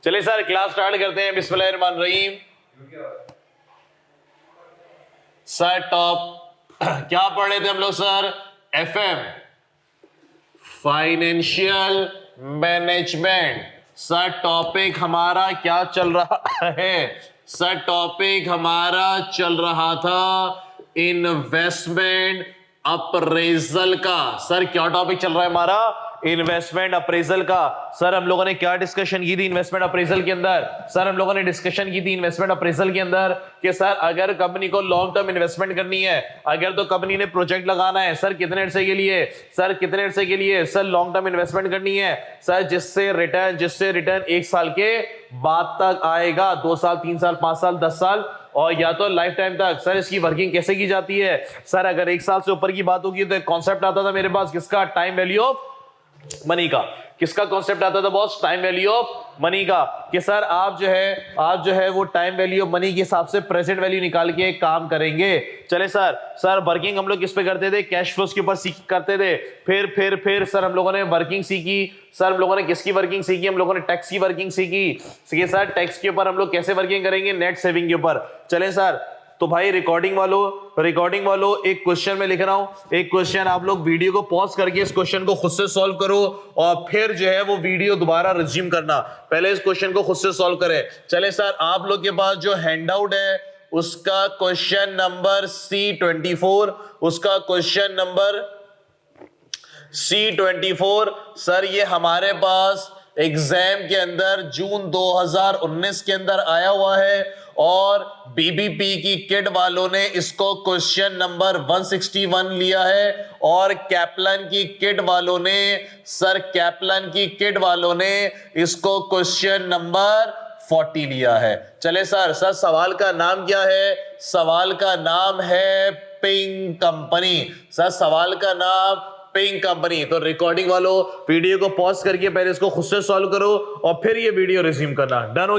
चलिए sir class start करते हैं। बिस्मिल्लाहिर्रहमानिर्रहीम। सर टॉप क्या पढ़ रहे थे हम लोग sir? FM, financial management. Sir topic हमारा क्या चल रहा है? सर टॉपिक हमारा चल रहा था इन्वेस्टमेंट अप्रेजल का। सर क्या टॉपिक चल रहा है हमारा? इन्वेस्टमेंट अप्रेजल का। सर हम लोगों ने क्या डिस्कशन की थी इन्वेस्टमेंट अप्रेजल के अंदर? सर हम लोगों ने डिस्कशन की थी इन्वेस्टमेंट अप्रेजल के अंदर कि सर अगर कंपनी को लॉन्ग टर्म इन्वेस्टमेंट करनी है, अगर तो कंपनी ने प्रोजेक्ट लगाना है, सर कितने अरसे के लिए? सर कितने अरसे के लिए? सर लॉन्ग टर्म इन्वेस्टमेंट करनी है सर, जिससे रिटर्न 1 साल के बाद तक आएगा, 2 साल, 3 साल, 5 साल, 10 साल और या तो लाइफ टाइम तक। सर इसकी वर्किंग कैसे की जाती है? सर अगर 1 साल से ऊपर की बात होगी तो एक कॉन्सेप्ट आता था मेरे पास, किसका? टाइम वैल्यू ऑफ मनी का। किसका कॉन्सेप्ट आता था boss? Time value of money का। कि सर आप जो है वो टाइम वैल्यू ऑफ मनी के हिसाब से प्रेजेंट वैल्यू निकाल के एक काम करेंगे। चले सर वर्किंग हम लोग किस पे करते थे? कैश फ्लोज के ऊपर करते थे। फिर सर हम लोगों ने वर्किंग सीखी। सर हम लोगों ने किसकी वर्किंग सीखी? हम लोगों ने टैक्स की वर्किंग सीखी। सर टैक्स के ऊपर हम लोग कैसे वर्किंग करेंगे? नेट सेविंग के ऊपर। चले सर, तो भाई रिकॉर्डिंग वालों एक क्वेश्चन में लिख रहा हूं, एक क्वेश्चन आप लोग वीडियो को पॉज करके इस क्वेश्चन को खुद से सॉल्व करो और फिर जो है वो वीडियो दोबारा रिज्यूम करना। पहले इस क्वेश्चन को खुद से सॉल्व करें। चले सर, आप लोग के पास जो हैंडआउट है उसका क्वेश्चन नंबर C24, उसका क्वेश्चन नंबर C24 सर ये हमारे पास एग्जाम के अंदर जून 2019 के अंदर आया हुआ है और बीबीपी की किड वालों ने इसको क्वेश्चन नंबर 161 लिया है और कैप्लन की किड वालों ने इसको क्वेश्चन नंबर 40 लिया है। चले सर सवाल का नाम क्या है? सवाल का नाम है पिंग कंपनी। सर सवाल का नाम पिंग कंपनी। तो रिकॉर्डिंग वालों वीडियो को पॉज करके पहले इसको खुद से सॉल्व करो और फिर ये वीडियो रिज्यूम करना। डन हो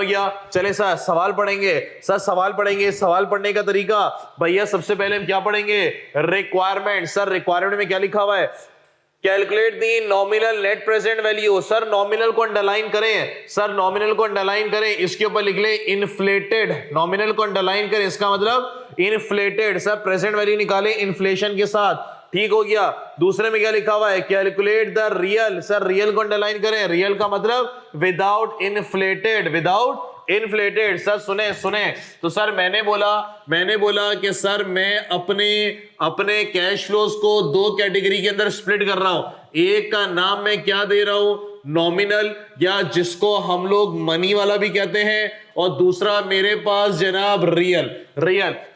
गया? चले सर सवाल पढ़ेंगे। सवाल पढ़ने का तरीका भैया, सबसे पहले हम क्या पढ़ेंगे? रिक्वायरमेंट। सर रिक्वायरमेंट में क्या लिखा हुआ है? Calculate the nominal net present value. Sir nominal को अंडरलाइन करें, इसके ऊपर लिख ले इन्फ्लेटेड। नॉमिनल को अंडरलाइन करें, इसका मतलब इन्फ्लेटेड। सर प्रेजेंट वैल्यू निकाले इन्फ्लेशन के साथ। ठीक हो गया? दूसरे में क्या लिखा हुआ है? Calculate the real. Sir real को अंडरलाइन करें, रियल का मतलब विदाउट इन्फ्लेटेड। सर सुने तो सर मैंने बोला कि सर मैं अपने कैश फ्लोज को 2 कैटेगरी के अंदर स्प्लिट कर रहा हूं। एक का नाम मैं क्या दे रहा हूं? नॉमिनल, या जिसको हम लोग मनी वाला भी कहते हैं, और दूसरा मेरे पास जनाब रियल।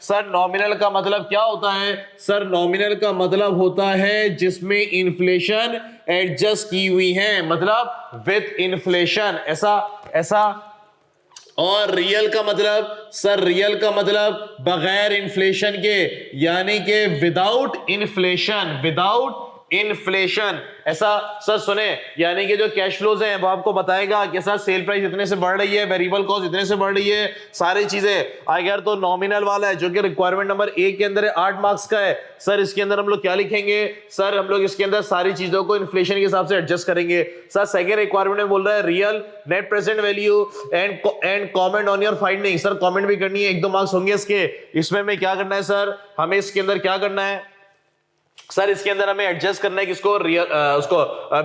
सर नॉमिनल का मतलब क्या होता है? सर नॉमिनल का मतलब होता है जिसमें इन्फ्लेशन एडजस्ट की हुई है, मतलब विद इन्फ्लेशन, ऐसा। और रियल का मतलब बगैर इन्फ्लेशन के, यानी कि विदाउट इन्फ्लेशन ऐसा। सर सुने, यानी कि जो कैश फ्लोज हैं वो आपको बताएगा कि सर सेल प्राइस इतने से बढ़ रही है, वेरिएबल कॉस्ट इतने से बढ़ रही है, सारी चीजें। अगर तो नॉमिनल वाला है जो कि रिक्वायरमेंट नंबर 1 के अंदर है, 8 मार्क्स का है, सर इसके अंदर हम लोग क्या लिखेंगे? सर हम लोग इसके अंदर सारी चीजों को इन्फ्लेशन के हिसाब से एडजस्ट करेंगे। सर सेकंड रिक्वायरमेंट में बोल रहा है real net present value and comment on your finding. Sir comment भी करनी है, 1-2 मार्क्स होंगे इसके। इसमें में क्या करना है सर? हमें इसके अंदर क्या करना है सर? इसके अंदर हमें एडजस्ट करना है किसको? उसको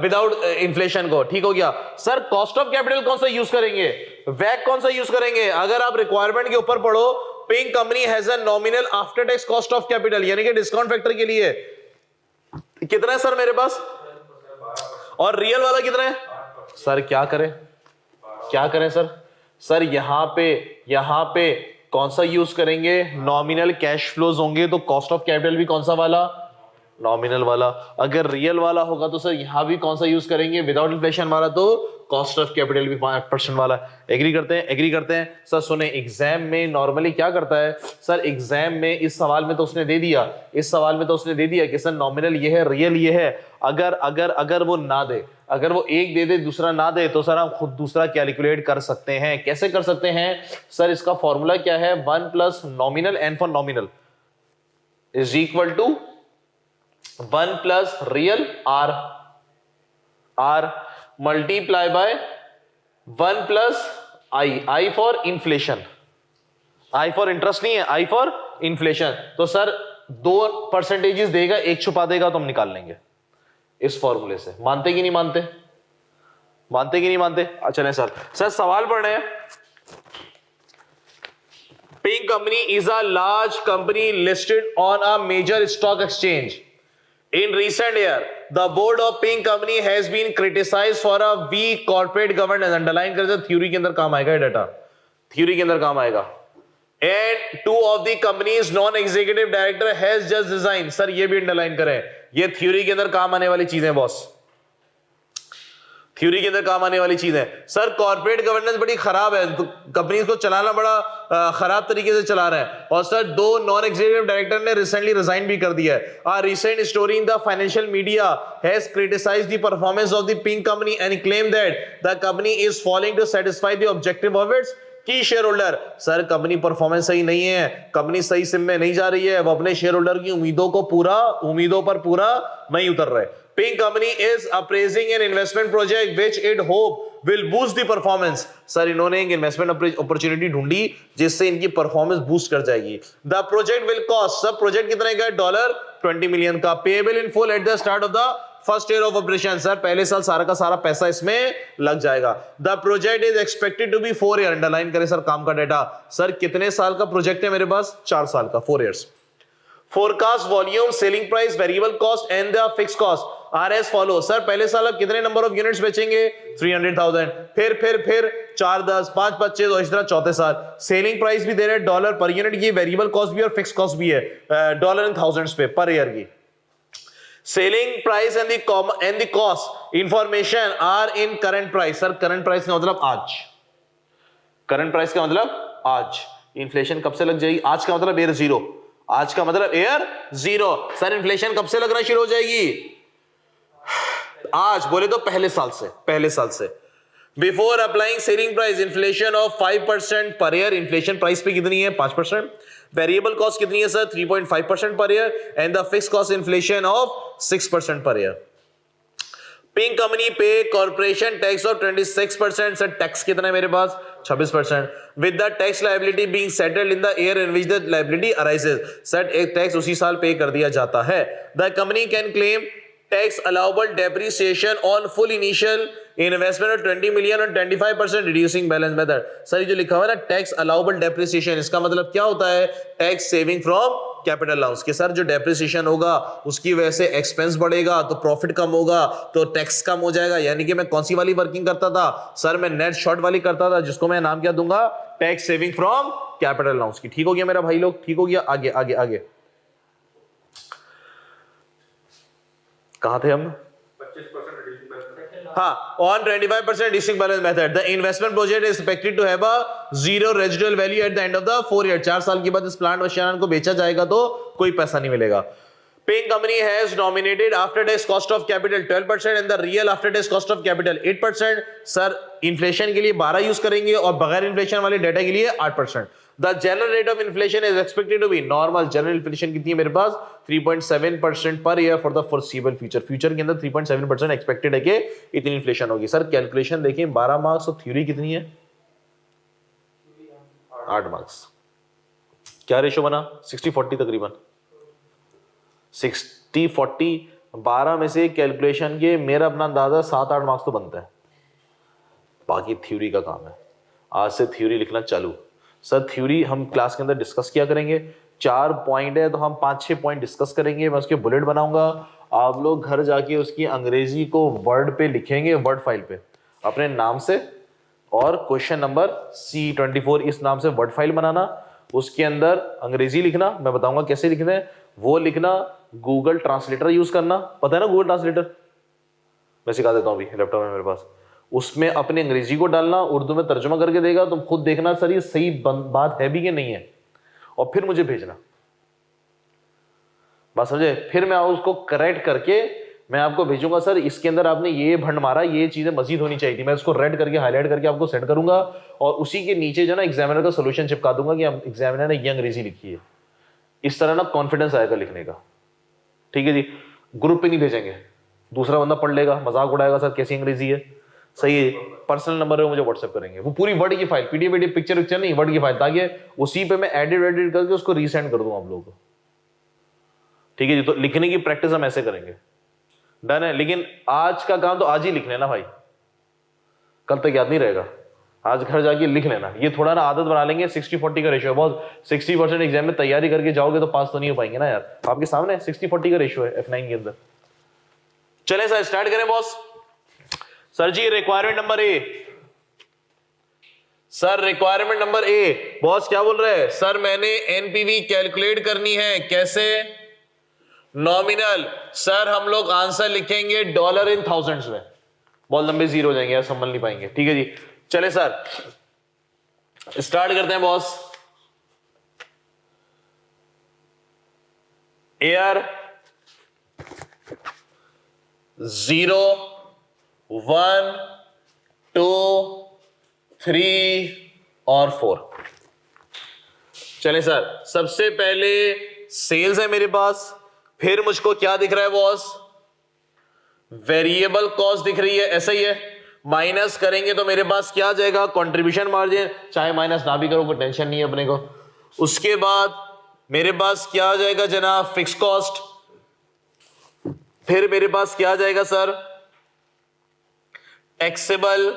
विदाउट इन्फ्लेशन को। ठीक हो गया? सर कॉस्ट ऑफ कैपिटल कौन सा यूज करेंगे? वैक कौन सा यूज करेंगे? अगर आप रिक्वायरमेंट के ऊपर पढ़ो, ping company has a nominal after tax cost of capital, यानी कि डिस्काउंट फैक्टर के लिए कितना है सर मेरे पास? और रियल वाला कितना है? सर क्या करें सर यहां पे कौन सा यूज करेंगे? नॉमिनल कैश फ्लोज होंगे तो कॉस्ट ऑफ कैपिटल भी कौन सा वाला? नॉमिनल वाला। अगर रियल वाला होगा तो सर यहां भी कौन सा यूज करेंगे? विदाउट इन्फ्लेशन वाला, तो कॉस्ट ऑफ कैपिटल भी 5% वाला। एग्री करते हैं? सर सुने, एग्जाम में नॉर्मली क्या करता है सर? एग्जाम में इस सवाल में तो उसने दे दिया कि सर नॉमिनल ये है, रियल ये है। अगर वो ना दे, अगर वो एक दे दे दूसरा ना दे, तो सर हम खुद दूसरा कैलकुलेट कर सकते हैं। कैसे कर सकते हैं सर? इसका फॉर्मूला क्या है? 1 plus nominal, N for nominal is equal to 1 plus real R multiply by 1 plus I for inflation, I for interest नहीं है, आई फॉर इन्फ्लेशन। तो सर 2% देगा, एक छुपा देगा, तो हम निकाल लेंगे इस फॉर्मूले से। मानते कि नहीं मानते? मानते कि नहीं मानते? चलें सर, सवाल पढ़ रहे हैं। Ping company is a large company listed on a major stock exchange. In recent year, the board of Ping company has been criticized for a weak corporate governance. Underline कर थ्योरी के अंदर काम आएगा, data theory के अंदर काम आएगा। And two of the company's non-executive director has just resigned. Sir ये भी अंडरलाइन करें, ये थ्योरी के अंदर काम आने वाली चीजें बॉस, थ्योरी के अंदर काम आने वाली चीज है। सर कॉर्पोरेट गवर्नेंस बड़ी खराब है, तो कंपनीज को चलाना बड़ा खराब तरीके से चला रहा है। और सर 2 नॉन एग्जीक्यूटिव डायरेक्टर ने रिसेंटली रिजाइन भी कर दिया है। A recent story in the financial media has criticized the performance of the Ping company and claimed that the company is failing to satisfy the objective of its की share holder. Sir company performance सही नहीं है, company सही SIM में नहीं जा रही है, वो अपने शेयर होल्डर की उम्मीदों पर पूरा नहीं उतर रहे। Ping company is appraising an investment project which it hope will boost the performance. Sir इन्होंने एक इन्वेस्टमेंट अपॉर्चुनिटी ढूंढी जिससे इनकी परफॉर्मेंस बूस्ट कर जाएगी। The project will cost, सब प्रोजेक्ट कितने का है? $20 million का, payable in full at the start of the first year of operation. Sir पहले साल सारा का सारा पैसा इसमें लग जाएगा। The project is expected to be 4 year. Underline करें सर काम का डेटा। सर कितने साल का प्रोजेक्ट है मेरे पास? 4 साल का, 4 years. Forecast volume, selling price, variable cost and the fix cost are as follow. Sir पहले साल आप कितने नंबर ऑफ यूनिट्स बेचेंगे? 300,000। फिर 4 10 5 25 और इस तरह चौथे साल। सेलिंग प्राइस भी दे रहे हैं डॉलर पर यूनिट की, वेरिएबल कॉस्ट भी और फिक्स कॉस्ट भी है डॉलर इन थाउजेंड्स पे पर ईयर की। Selling price and the cost information are in current price. Sir current price का मतलब आज, करंट प्राइस का मतलब आज। इन्फ्लेशन कब से लग जाएगी? आज का मतलब एयर जीरो, आज का मतलब एयर जीरो। सर इन्फ्लेशन कब से लगना शुरू हो जाएगी? आज बोले तो पहले साल से। Before applying selling price inflation of 5% per year. Inflation price पे कितनी है? 5%। वेरिएबल कॉस्ट कितनी है sir? 3.5% per year and the fix cost inflation of 6% per year. पिंग company pay corporation tax of 26%। Sir tax कितना है मेरे पास? 26%। With the tax liability being settled in the year in which the liability arises. Sir एक tax उसी साल पे कर दिया जाता है। The company can claim tax allowable depreciation on full initial investment of 20 million और 25% रिड्यूसिंग बैलेंस मेथड। सर ये जो लिखा हुआ है ना टैक्स अलाउबल डेप्रिसिएशन, इसका मतलब क्या होता है? Tax saving from capital allowance के। सर जो डेप्रिसिएशन होगा उसकी वजह से एक्सपेंस बढ़ेगा तो प्रॉफिट कम होगा तो टैक्स कम हो जाएगा। यानी कि मैं कौन सी वाली वर्किंग करता था? सर मैं नेट शॉर्ट वाली करता था, जिसको मैं नाम क्या दूंगा? Tax saving from capital allowance की। ठीक हो गया मेरा भाई लोग? ठीक हो गया? आगे आगे आगे कहां थे हम? 25% हाँ, on 25% reducing balance method, the investment project is expected to have a zero residual value at the end of the 4 year। 4 साल के बाद इस प्लांट और को बेचा जाएगा तो कोई पैसा नहीं मिलेगा। Ping company has nominated after tax cost of capital 12% and the real after tax cost of capital 8%। Sir inflation के लिए 12 यूज करेंगे और बगैर इन्फ्लेशन वाले डेटा के लिए 8%। The general rate of inflation is expected to be normal। General inflation कितनी है मेरे पास? 3.7% per year for the foreseeable future. Future के अंदर 3.7% एक्सपेक्टेड है कि इतनी इन्फ्लेशन होगी। सर कैलकुलेशन देखिए, 12 मार्क्स और थ्योरी कितनी है? 8 मार्क्स। क्या रेशो बना? 60-40 तकरीबन 60-40। 12 में से कैलकुलेशन के मेरा अपना अंदाजा 7-8 मार्क्स तो बनता है, बाकी थ्योरी का काम है। आज से थ्योरी लिखना चालू। सर थ्योरी हम क्लास के अंदर डिस्कस किया करेंगे। 4 पॉइंट है तो हम 5-6 पॉइंट डिस्कस करेंगे। मैं उसके बुलेट बनाऊंगा, आप लोग घर जाके उसकी अंग्रेजी को वर्ड पे लिखेंगे, वर्ड फाइल पे अपने नाम से, और क्वेश्चन नंबर C24 इस नाम से वर्ड फाइल बनाना। उसके अंदर अंग्रेजी लिखना, मैं बताऊंगा कैसे लिखना है वो लिखना। गूगल ट्रांसलेटर यूज करना, पता है ना गूगल ट्रांसलेटर? मैं सिखा देता हूँ अभी, लैपटॉप है मेरे पास। उसमें अपने अंग्रेजी को डालना, उर्दू में तर्जुमा करके देगा, तुम खुद देखना सर ये सही बात है भी कि नहीं है, और फिर मुझे भेजना। बात समझे? फिर मैं उसको करेक्ट करके मैं आपको भेजूंगा, सर इसके अंदर आपने ये भंड मारा, ये चीजें मजीद होनी चाहिए थी। मैं उसको रेड करके हाईलाइट करके आपको सेंड करूंगा, और उसी के नीचे जो ना एग्जामिनर का सोल्यूशन चिपका दूंगा कि एग्जामिनर ने ये अंग्रेजी लिखी है। इस तरह ना कॉन्फिडेंस आएगा लिखने का। ठीक है जी? ग्रुप पे नहीं भेजेंगे, दूसरा बंदा पढ़ लेगा, मजाक उड़ाएगा, सर कैसी अंग्रेजी है। सही है, पर्सनल नंबर है, मुझे व्हाट्सएप करेंगे, वो पूरी वर्ड की फाइल, पीडीएफ पिक्चर नहीं, वर्ड की फाइल, ताकि उसी पे मैं एडिट करके उसको रीसेंड कर दूं आप लोगों को। ठीक है जी, तो लिखने की प्रैक्टिस हम ऐसे करेंगे, डन है। लेकिन आज का काम तो आज ही लिख लेना भाई, कल तक याद नहीं रहेगा, आज घर जाके लिख लेना। ये थोड़ा ना आदत बना लेंगे, 60-40 का रेशियो है, बहुत 60% एग्जाम में तैयारी करके जाओगे तो पास तो नहीं हो पाएंगे ना यार, आपके सामने 60-40 का रेशियो है F9 के अंदर। चले सर स्टार्ट करें बॉस। सर जी requirement number A, sir requirement number A, boss क्या बोल रहे हैं? सर मैंने एनपीवी कैलकुलेट करनी है, कैसे? नॉमिनल। सर हम लोग आंसर लिखेंगे डॉलर इन थाउजेंड्स में, बहुत लंबे जीरो हो जाएंगे यार, संभल नहीं पाएंगे। ठीक है जी, चले सर स्टार्ट करते हैं बॉस। एयर 0 1 2 3 और 4। चले सर, सबसे पहले सेल्स है मेरे पास, फिर मुझको क्या दिख रहा है बॉस? वेरिएबल कॉस्ट दिख रही है, ऐसा ही है। माइनस करेंगे तो मेरे पास क्या आ जाएगा? कंट्रीब्यूशन मार्जिन, चाहे माइनस ना भी करो कोई टेंशन नहीं है अपने को। उसके बाद मेरे पास क्या आ जाएगा जनाब? Fix cost. फिर मेरे पास क्या आ जाएगा सर? Taxable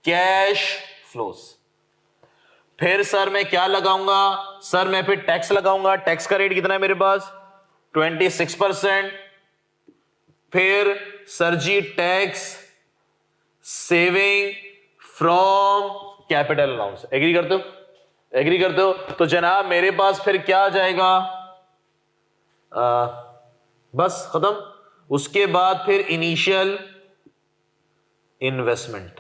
cash flows. फिर सर मैं क्या लगाऊंगा? सर मैं फिर टैक्स लगाऊंगा। टैक्स का रेट कितना है मेरे पास? 26%। फिर सर जी tax saving from capital allowance. Agree करते हो? एग्री करते हो? तो जनाब मेरे पास फिर क्या आ जाएगा? बस खत्म। उसके बाद फिर इनिशियल इन्वेस्टमेंट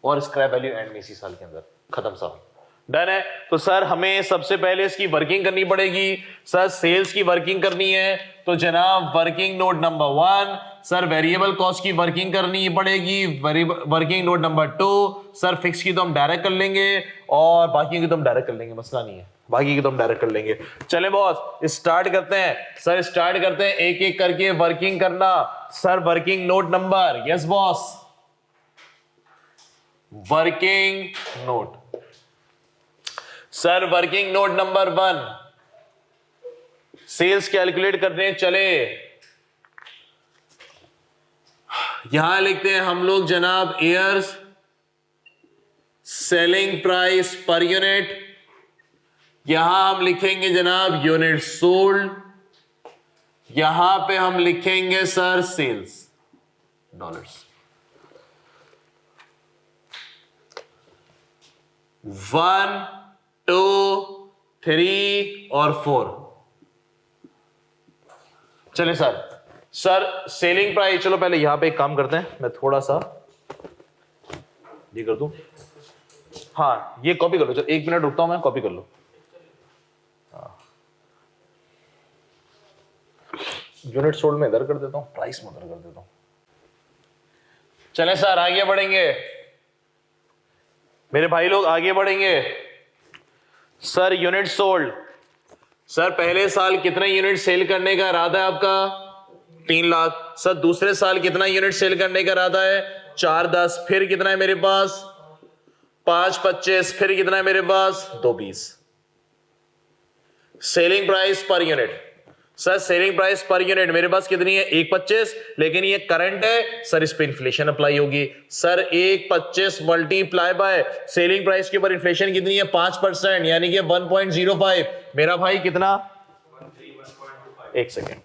और स्क्रैप वैल्यू एंड में इसी साल के अंदर खत्म साहब, डन है। तो सर हमें सबसे पहले इसकी वर्किंग करनी पड़ेगी। सर सेल्स की वर्किंग करनी है तो जनाब working note number 1, sir variable cost की वर्किंग करनी पड़ेगी, working note number 2, sir fix की तो हम डायरेक्ट कर लेंगे और बाकी की तो हम डायरेक्ट कर लेंगे, मसला नहीं है, बाकी की तो हम डायरेक्ट कर लेंगे। चले बॉस स्टार्ट करते हैं। सर स्टार्ट करते हैं एक एक करके वर्किंग करना। Sir working note number, yes boss, working note. Sir working note number 1, sales calculate करने चले। यहां लिखते हैं हम लोग जनाब years selling price per unit, यहां हम लिखेंगे जनाब यूनिट सोल्ड, यहां पे हम लिखेंगे सर सेल्स डॉलर्स। 1 2 3 और 4। चले सर, सर सेलिंग प्राइस, चलो पहले यहां पे एक काम करते हैं, मैं थोड़ा सा ये कर दूं। हाँ ये कॉपी कर लो, चलो 1 मिनट रुकता हूं मैं, कॉपी कर लो। यूनिट सोल्ड में इधर कर देता हूं, प्राइस में उधर कर देता हूं। चले सर आगे बढ़ेंगे मेरे भाई लोग, आगे बढ़ेंगे। सर यूनिट सोल्ड, सर पहले साल कितना यूनिट सेल करने का इरादा है आपका? 3 लाख। सर दूसरे साल कितना यूनिट सेल करने का इरादा है? 4-10। फिर कितना है मेरे पास? 5-25। फिर कितना है मेरे पास? 2-20। Selling price per unit, sir selling price per unit मेरे पास कितनी है? 1.25, लेकिन ये करंट है सर, इस पे इन्फ्लेशन अप्लाई होगी। Sir 1.25 multiply by selling price के ऊपर इन्फ्लेशन कितनी है? 5%, यानी कि 1.05। मेरा भाई कितना? 1 सेकेंड,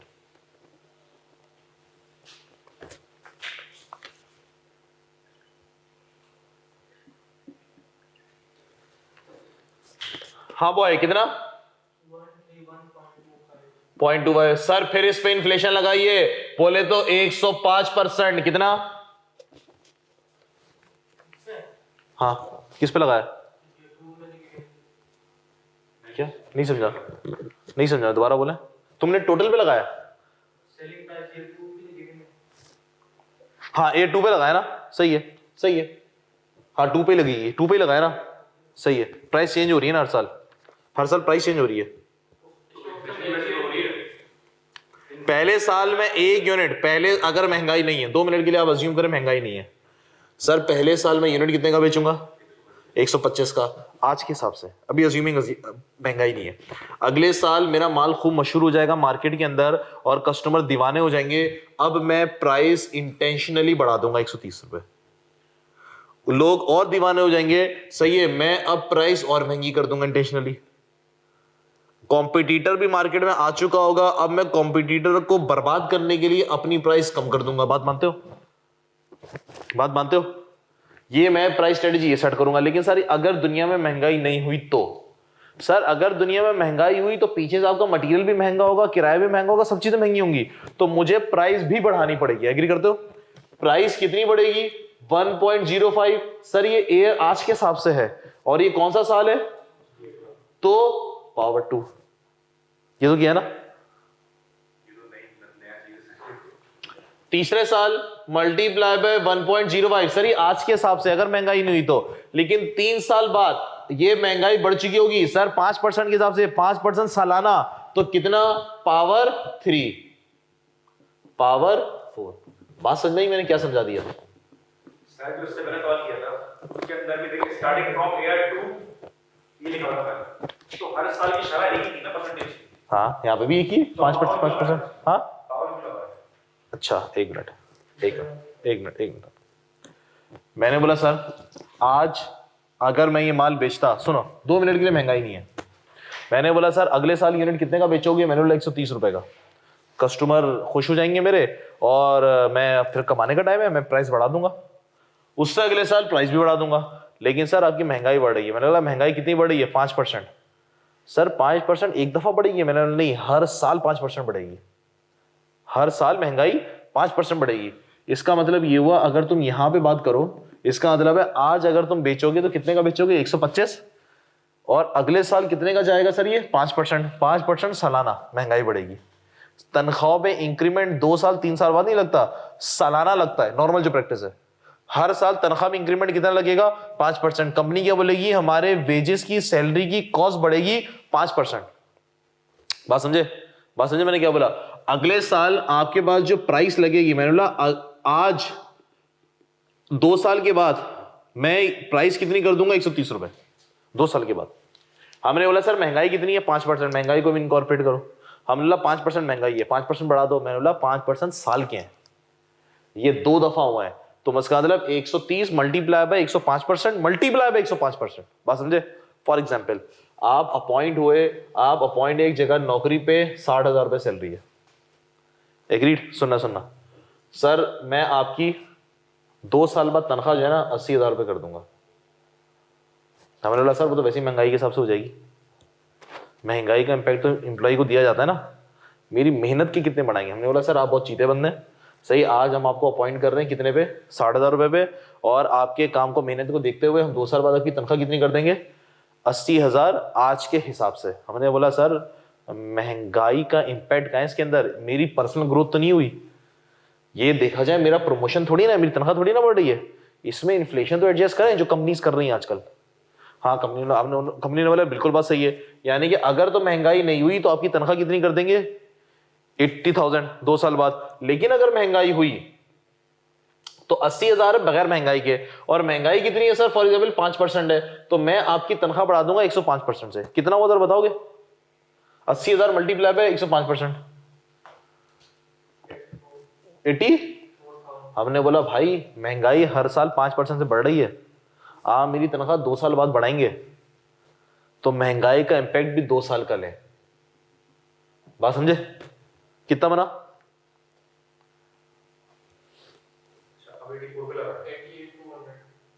हाँ बॉय कितना? 0.25। सर फिर इस पे इन्फ्लेशन लगाइए, बोले तो 105%। कितना? हाँ किस पे लगाया? क्या नहीं समझा? नहीं समझा, दोबारा बोले। तुमने टोटल पे लगाया? हाँ A2 पे लगाया ना, सही है सही है। हाँ 2 पे लगी, 2 पे लगाया ना, सही है। प्राइस चेंज हो रही है ना हर साल प्राइस चेंज हो रही है। पहले साल में 1 यूनिट, पहले अगर महंगाई नहीं है, 2 मिनट के लिए आप अज्यूम करें महंगाई नहीं है सर, पहले साल में यूनिट कितने का बेचूंगा? 125 का, आज के हिसाब से, अभी अज्यूमिंग महंगाई नहीं है। अगले साल मेरा माल खूब मशहूर हो जाएगा मार्केट के अंदर और कस्टमर दीवाने हो जाएंगे, अब मैं प्राइस इंटेंशनली बढ़ा दूंगा 130 रुपए, लोग और दीवाने हो जाएंगे, सही है, मैं अब प्राइस और महंगी कर दूंगा इंटेंशनली। कॉम्पिटिटर भी मार्केट में आ चुका होगा, अब मैं कॉम्पिटिटर को बर्बाद करने के लिए अपनी प्राइस कम कर दूंगा। बात मानते हो? बात मानते हो? ये मैं प्राइस स्ट्रेटेजी ये सेट करूंगा। लेकिन सर अगर दुनिया में महंगाई नहीं हुई तो, सर अगर दुनिया में महंगाई हुई तो पीछे से आपका मटेरियल भी महंगा होगा, किराया भी महंगा होगा, सब चीजें महंगी होंगी, तो मुझे प्राइस भी बढ़ानी पड़ेगी। एग्री करते हो? प्राइस कितनी बढ़ेगी? 1.05। सर ये एयर आज के हिसाब से है और ये कौन सा साल है? तो पावर 2, ये तो किया ना। तीसरे साल मल्टीप्लाई बाय 1.05, सर ये आज के हिसाब से अगर महंगाई नहीं हुई तो। लेकिन 3 साल बाद ये महंगाई बढ़ चुकी होगी सर 5% के हिसाब से, 5% सालाना, तो कितना? Power 3, power 4। बात समझ नहीं मैंने क्या समझा दिया? सर जो उससे मैंने कॉल किया था उसके अंदर भी देखिए स्टार्टिंग फ्रॉम एयर टू ये लिखा हुआ था, तो हर साल की शरह एक ही थी ना परसेंटेज। हाँ यहाँ पे भी एक ही 5%। हाँ पावर भी लगा है। अच्छा एक मिनट, मैंने बोला सर आज अगर मैं ये माल बेचता, सुनो 2 मिनट के लिए महंगाई नहीं है, मैंने बोला सर अगले साल यूनिट कितने का बेचोगे? मैंने बोला 130 रुपए का। कस्टमर खुश हो जाएंगे मेरे और मैं फिर कमाने का टाइम है, मैं प्राइस बढ़ा दूंगा। उससे अगले साल प्राइस भी बढ़ा दूंगा। लेकिन सर आपकी महंगाई बढ़ रही है। मैंने बोला महंगाई कितनी बढ़ रही है? 5%। सर 5% एक दफा बढ़ेगी? मैंने बोला नहीं, हर साल 5% बढ़ेगी, हर साल महंगाई 5% बढ़ेगी। इसका मतलब ये हुआ, अगर तुम यहां पे बात करो, इसका मतलब है आज अगर तुम बेचोगे तो कितने का बेचोगे? 125, और अगले साल कितने का जाएगा सर ये? 5%। 5% सालाना महंगाई बढ़ेगी। तनख्वाह पे इंक्रीमेंट 2 साल 3 साल बाद नहीं लगता, सालाना लगता है। नॉर्मल जो प्रैक्टिस है, हर साल तनख्वाह में इंक्रीमेंट कितना लगेगा? 5%। कंपनी क्या बोलेगी? हमारे वेजेस की, सैलरी की कॉस्ट बढ़ेगी 5%। बात समझे? बात समझे मैंने क्या बोला? अगले साल आपके पास जो प्राइस लगेगी, मैंने बोला आज 2 साल के बाद मैं प्राइस कितनी कर दूंगा? 130 रुपए 2 साल के बाद। हमने बोला सर महंगाई कितनी है? 5%। महंगाई को भी इनकॉर्पोरेट करो। हमने बोला 5% महंगाई है, 5% बढ़ा दो। मैंने बोला 5% साल के हैं, ये 2 दफा हुआ है, तो इसका मतलब 130 मल्टीप्लाई बाय 105% मल्टीप्लाई बाय 105%। बात समझे? फॉर एग्जाम्पल आप अपॉइंट हुए, आप अपॉइंट एक जगह नौकरी पे, 60,000 रुपए सैलरी है। एग्रीड? सुनना सर मैं आपकी 2 साल बाद तनख्वाह जो है ना 80,000 रुपए कर दूंगा। हमने बोला सर वो तो वैसे ही महंगाई के हिसाब से हो जाएगी। महंगाई का इंपैक्ट तो एम्प्लॉय को दिया जाता है ना, मेरी मेहनत की कितने बढ़ाएंगे? हमने बोला सर आप बहुत चीते बंदे हैं। सही, आज हम आपको अपॉइंट कर रहे हैं कितने पे? 60,000 रुपए पे, और आपके काम को, मेहनत को देखते हुए हम 2 साल बाद आपकी तनख्वाह कितनी कर देंगे? 80,000 आज के हिसाब से। हमने बोला सर महंगाई का इंपैक्ट क्या है इसके अंदर? मेरी पर्सनल ग्रोथ तो नहीं हुई, ये देखा जाए मेरा प्रमोशन थोड़ी ना, मेरी तनख्वाह थोड़ी ना बढ़ रही है, इसमें इन्फ्लेशन तो एडजस्ट करें जो कंपनीज कर रही हैं आजकल। हाँ कंपनी ने बोला बिल्कुल बात सही है, यानी कि अगर तो महंगाई नहीं हुई तो आपकी तनख्वाह कितनी कर देंगे? 80,000 2 साल बाद। लेकिन अगर महंगाई हुई तो 80,000 बगैर महंगाई के, और महंगाई कितनी है सर? फॉर एग्जाम्पल 5% है, तो मैं आपकी तनख्वाह बढ़ा दूंगा 105% से। कितना हुआ सर बताओगे? 80,000 मल्टीप्लाई बाय 105%, 80। हमने बोला भाई महंगाई हर साल 5% से बढ़ रही है, आप मेरी तनख्वाह 2 साल बाद बढ़ाएंगे तो महंगाई का इंपैक्ट भी 2 साल का लें। बात समझे? कितना बना?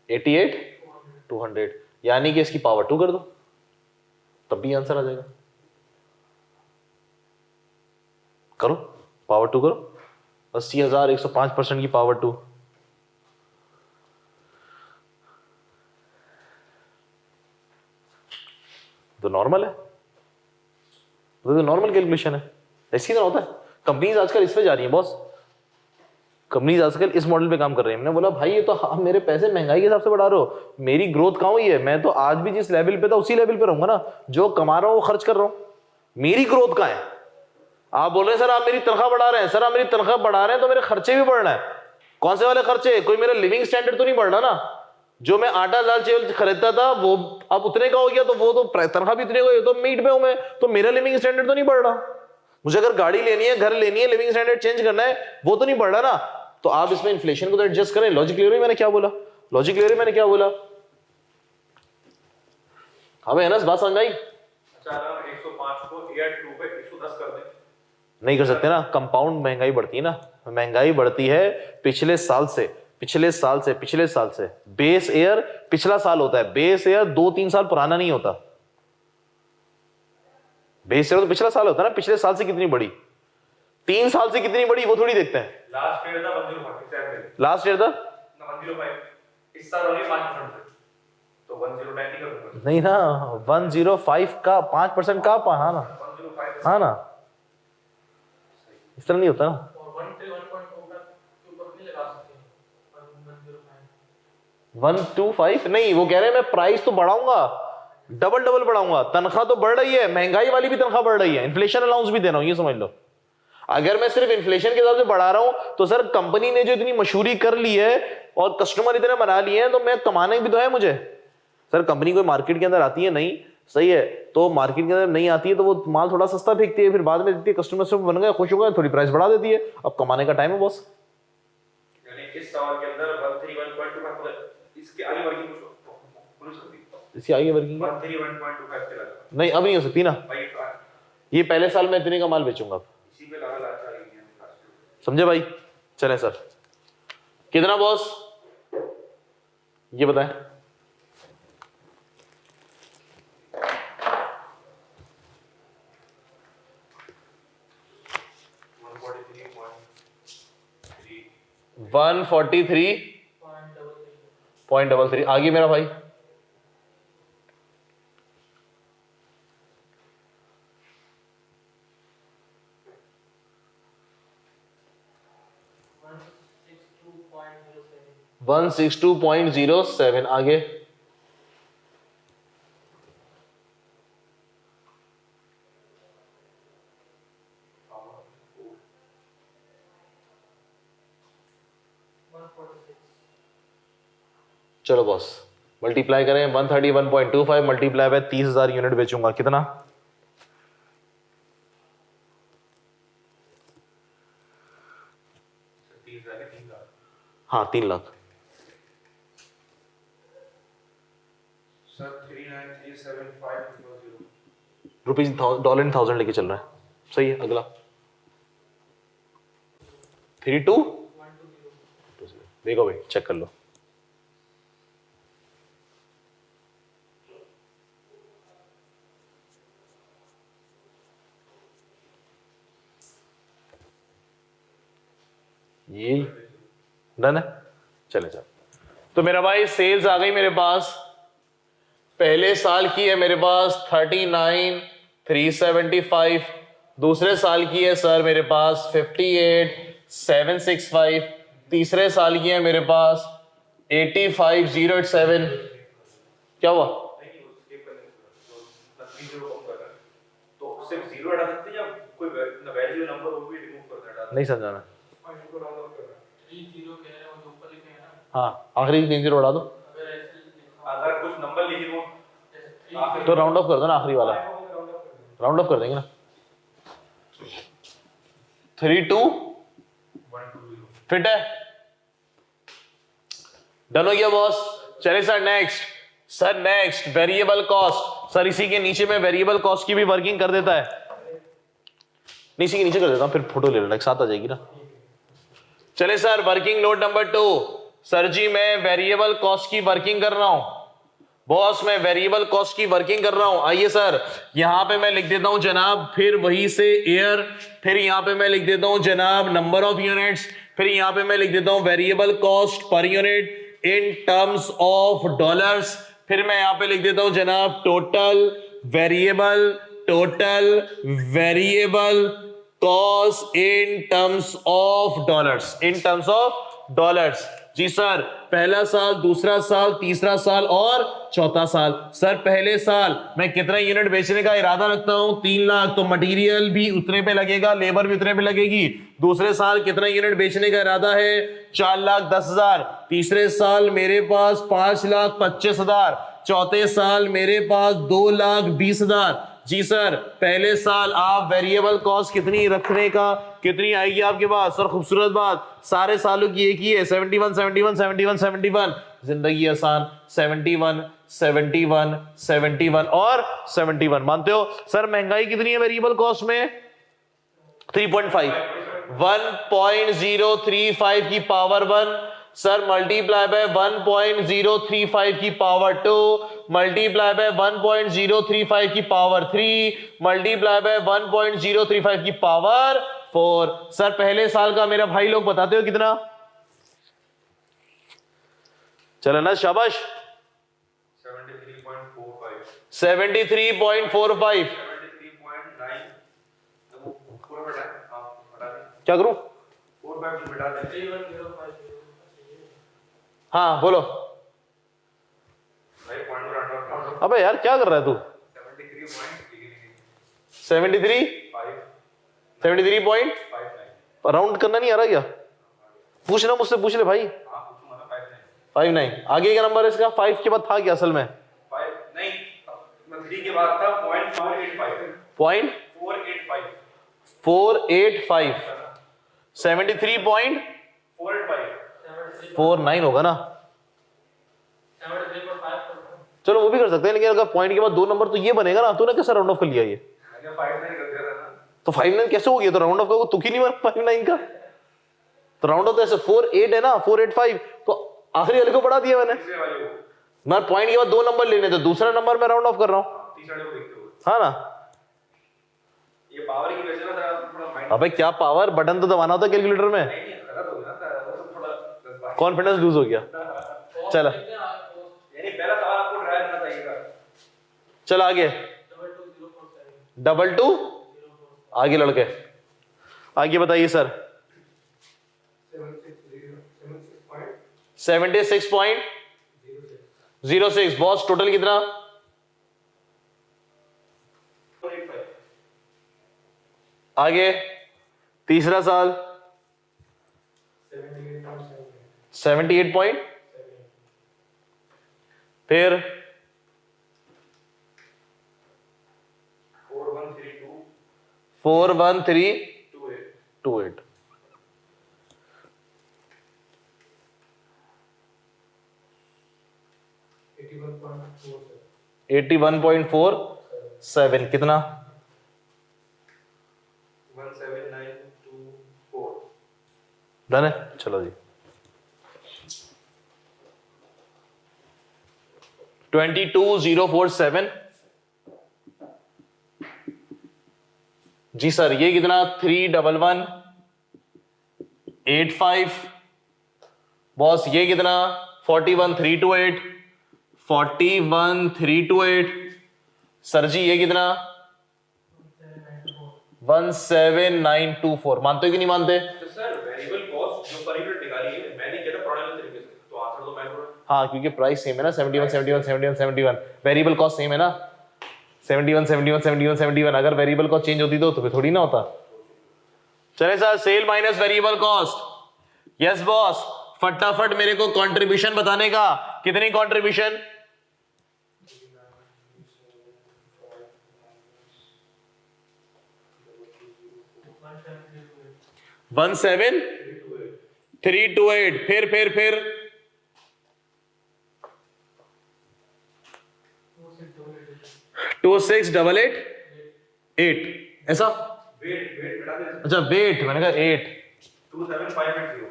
88,200, यानी कि इसकी पावर 2 कर दो तब भी आंसर आ जाएगा। करो, पावर 2 करो। 80,000 105% की पावर 2, तो नॉर्मल है, तो नॉर्मल कैलकुलेशन है। ऐसी तरह होता है। कंपनीज आजकल इस पे जा रही है बॉस, कंपनीज आजकल इस मॉडल पे काम कर रही है। मैंने बोला भाई ये तो हम मेरे पैसे महंगाई के हिसाब से बढ़ा रहे हो, मेरी ग्रोथ कहाँ हुई है? मैं तो आज भी जिस लेवल पे था उसी लेवल पे रहूंगा ना, जो कमा रहा हूं वो खर्च कर रहा हूं, मेरी ग्रोथ कहाँ है? आप बोल रहे हैं सर आप मेरी तनख्वाह बढ़ा रहे हैं, सर आप मेरी तनख्वाह बढ़ा रहे हैं तो मेरे खर्चे भी बढ़ रहे हैं। कौन से वाले खर्चे? कोई मेरा लिविंग स्टैंडर्ड तो नहीं बढ़ रहा ना। जो मैं आटा दाल चावल खरीदता था वो अब उतने का हो गया, तो वो तो तनख्वाह भी उतने को, तो मीट पे हूं मैं, तो मेरा लिविंग स्टैंडर्ड तो नहीं बढ़ रहा। मुझे अगर गाड़ी लेनी है, घर लेनी है, लिविंग स्टैंडर्ड चेंज करना है, वो तो नहीं बढ़ रहा ना। तो आप इसमें इन्फ्लेशन को तो एडजस्ट करें। लॉजिक क्लियर हुई मैंने क्या बोला? लॉजिक क्लियर हुई मैंने क्या बोला? हाँ भाई अनस, बात समझ आई? अच्छा, अगर 105 को AR 2 पे 110 कर दें, नहीं कर सकते ना, कंपाउंड महंगाई बढ़ती है ना। महंगाई बढ़ती है पिछले साल से, पिछले साल से, पिछले साल से। बेस ईयर पिछला साल होता है, बेस ईयर 2-3 साल पुराना नहीं होता। बेस ईयर तो पिछला साल होता है ना। पिछले साल से कितनी बढ़ी, 3 साल से कितनी बढ़ी, वो थोड़ी देखते हैं। लास्ट ईयर था 1047, लास्ट ईयर था 105, इस साल वाली 5% से, तो 109 नहीं कर दूंगा। नहीं ना, 105 का 5% का हाँ ना, 105 हाँ ना, इस तरह नहीं होता ना। और 131.2 के ऊपर नहीं लगा सकते 105। 125 नहीं, वो कह रहे हैं मैं प्राइस तो बढ़ाऊंगा, डबल डबल बढ़ाऊंगा। तनख्वाह तो बढ़ रही है, महंगाई वाली भी तनख्वाह बढ़ रही है, इन्फ्लेशन अलाउंस भी दे रहा हूं, ये समझ लो। अगर मैं सिर्फ इन्फ्लेशन के हिसाब से बढ़ा रहा हूं तो सर कंपनी ने जो इतनी मशहूरी कर ली है और कस्टमर इतने बना लिए हैं, तो मैं कमाने भी तो है मुझे। सर कंपनी कोई मार्केट के अंदर आती है नहीं, सही है, तो मार्केट के अंदर नहीं आती है तो वो माल थोड़ा सस्ता फेंकती है, फिर बाद में देती है, कस्टमर से बन गए, खुश हो गए, थोड़ी प्राइस बढ़ा देती है। अब कमाने का टाइम है बॉस। यानी इस सवाल के अंदर 131.25, इसके आगे वर्किंग हो सकती है, इसकी आगे वर्किंग 131.25 के लगा नहीं, अब नहीं हो सकती ना। भाई, ये पहले साल में इतने का माल बेचूंगा, इसी पे लगा ला रही है। समझे भाई? चले सर, कितना बॉस ये बताएं? $143.33 143.33। आगे मेरा भाई 162.07। आगे 146। चलो बॉस मल्टीप्लाई करें, 131.25 मल्टीप्लाई बाय 30,000 यूनिट बेचूंगा, कितना? हाँ 3 lakh. Sir 39375 rupees dollar in 1000 लेके चल रहा है, सही है। अगला 32 देखो भाई, चेक कर लो। ये डन है, चले चल। तो मेरा भाई सेल्स आ गई मेरे पास, पहले साल की है मेरे पास 39,375, दूसरे साल की है सर मेरे पास 58,765, तीसरे साल की है मेरे पास 85,087। क्या हुआ? तो सिर्फ जीरो हटा सकते हैं या कोई वैल्यू नंबर वो भी रिमूव कर देना? नहीं समझाना। इनको राउंड ऑफ करना 30 कह रहे हैं और ऊपर लिखे हैं ना। हाँ आखिरी 3 0 उड़ा दो, अगर कुछ नंबर लिखे हो तो राउंड ऑफ कर दो ना, आखिरी वाला राउंड ऑफ कर देंगे ना। 32,120 फिट है, डन हो गया बॉस। चले sir next, sir next variable cost. Sir इसी के नीचे में वेरिएबल कॉस्ट की भी वर्किंग कर देता है, इसी के नीचे कर देता हूं, फिर फोटो ले लेना, एक साथ आ जाएगी ना। चले sir working note number 2। Sir ji मैं वेरिएबल कॉस्ट की वर्किंग कर रहा हूं बॉस, मैं वेरिएबल कॉस्ट की वर्किंग कर रहा हूं। आइए सर यहां पे मैं लिख देता हूं जनाब, फिर वही से ईयर, फिर यहां पे मैं लिख देता हूं जनाब नंबर ऑफ यूनिट्स, फिर यहां पे मैं लिख देता हूं variable cost per unit in terms of dollars, फिर मैं यहां पे लिख देता हूं जनाब total variable cost in terms of dollars, in terms of dollars. जी सर, पहला साल, दूसरा साल, तीसरा साल और चौथा साल। सर पहले साल मैं कितना यूनिट बेचने का इरादा रखता हूं? 3 लाख, तो मटेरियल भी उतने पे लगेगा, लेबर भी उतने पे लगेगी। दूसरे साल कितना यूनिट बेचने का इरादा है? 4,10,000। तीसरे साल मेरे पास 5,25,000। चौथे साल मेरे पास 2,20,000। जी सर, पहले साल आप वेरिएबल कॉस्ट कितनी रखने का, कितनी आएगी आपके पास? सर खूबसूरत बात, सारे सालों की एक ही है, 71 71 71 71। जिंदगी आसान, 71 71 71 और 71। मानते हो? सर महंगाई कितनी है वेरिएबल कॉस्ट में? 3.5, 1.035 की पावर 1। सर मल्टीप्लाई बाय 1.035 की पावर 2, मल्टीप्लाई बाय 1.035 की पावर 3, मल्टीप्लाई बाय 1.035 की पावर 4। सर पहले साल का मेरा भाई लोग बताते हो कितना? चलो ना, शाबाश। 73.45, 73.45। 73.9, पूरा बटा, हाँ बता दें, क्या करूं? 4 बाय 2 बटा दें, 3105। हाँ बोलो। भाई पॉइंट और अंडर अबे यार क्या कर रहा है तू? 73.5, 73.59। राउंड करना नहीं आ रहा क्या? पूछना मुझसे, पूछ ले भाई। हाँ पूछूंगा ना, 59। आगे का नंबर इसका 5 के बाद था क्या असल में? 5 नहीं, 3 के बाद था 0.485, 0.485। 73.49 होगा ना? चलो वो भी कर सकते हैं, लेकिन अगर पॉइंट के बाद 2 नंबर तो ये बनेगा ना। तूने कैसे राउंड ऑफ कर लिया ये? मैंने 59 कर दिया था ना। तो 59 कैसे हो गया? तो राउंड ऑफ का तुक ही नहीं मारा 59 का। तो राउंड ऑफ तो ऐसे 48 है ना, 485। तो आखिरी वाले को बढ़ा दिया मैंने। तीसरे वाले को, मैं पॉइंट के बाद 2 नंबर लेने थे, दूसरा नंबर मैं राउंड ऑफ कर रहा हूं। तीसरे वाले को देखते हो, हाँ ना? ये पावर की वजह से ना थोड़ा माइंड अबे क्या पावर, बटन तो दबाना होता कैलकुलेटर में। नहीं गलत हो गया ना, थोड़ा जज्बाती। कॉन्फिडेंस लूज हो गया। चला यानी पहला सवाल आपको ट्राई करना चाहिए था। चल आगे। 22 आगे लड़के, आगे बताइए सर। 76.06 बॉस, टोटल कितना? आगे तीसरा साल 78 फिर 41328। 81.47 कितना? 17924। डन है, चलो जी। 22,047। जी सर, ये कितना? 31185। बॉस ये कितना? 41,328। 41,328। सर जी ये कितना? 17924। मानते हो कि नहीं मानते? तो सर वेरिएबल कॉस्ट जो पर यूनिट निकाली है, मैंने किया था प्रोडक्ट तरीके से, तो आंसर तो मैं बोल रहा हूं। हाँ, क्योंकि प्राइस सेम है ना, 71 71 71 71। वेरिएबल कॉस्ट सेम है ना, 71 71 71 71। अगर वेरिएबल कॉस्ट चेंज होती तो फिर थोड़ी ना होता। चले sir, sale minus variable cost. Yes boss, फटाफट मेरे को कंट्रीब्यूशन बताने का। कितनी कंट्रीब्यूशन? 17328। फिर 26888। ऐसा? वेट बता दे। अच्छा वेट, मैंने कहा 8। 27580।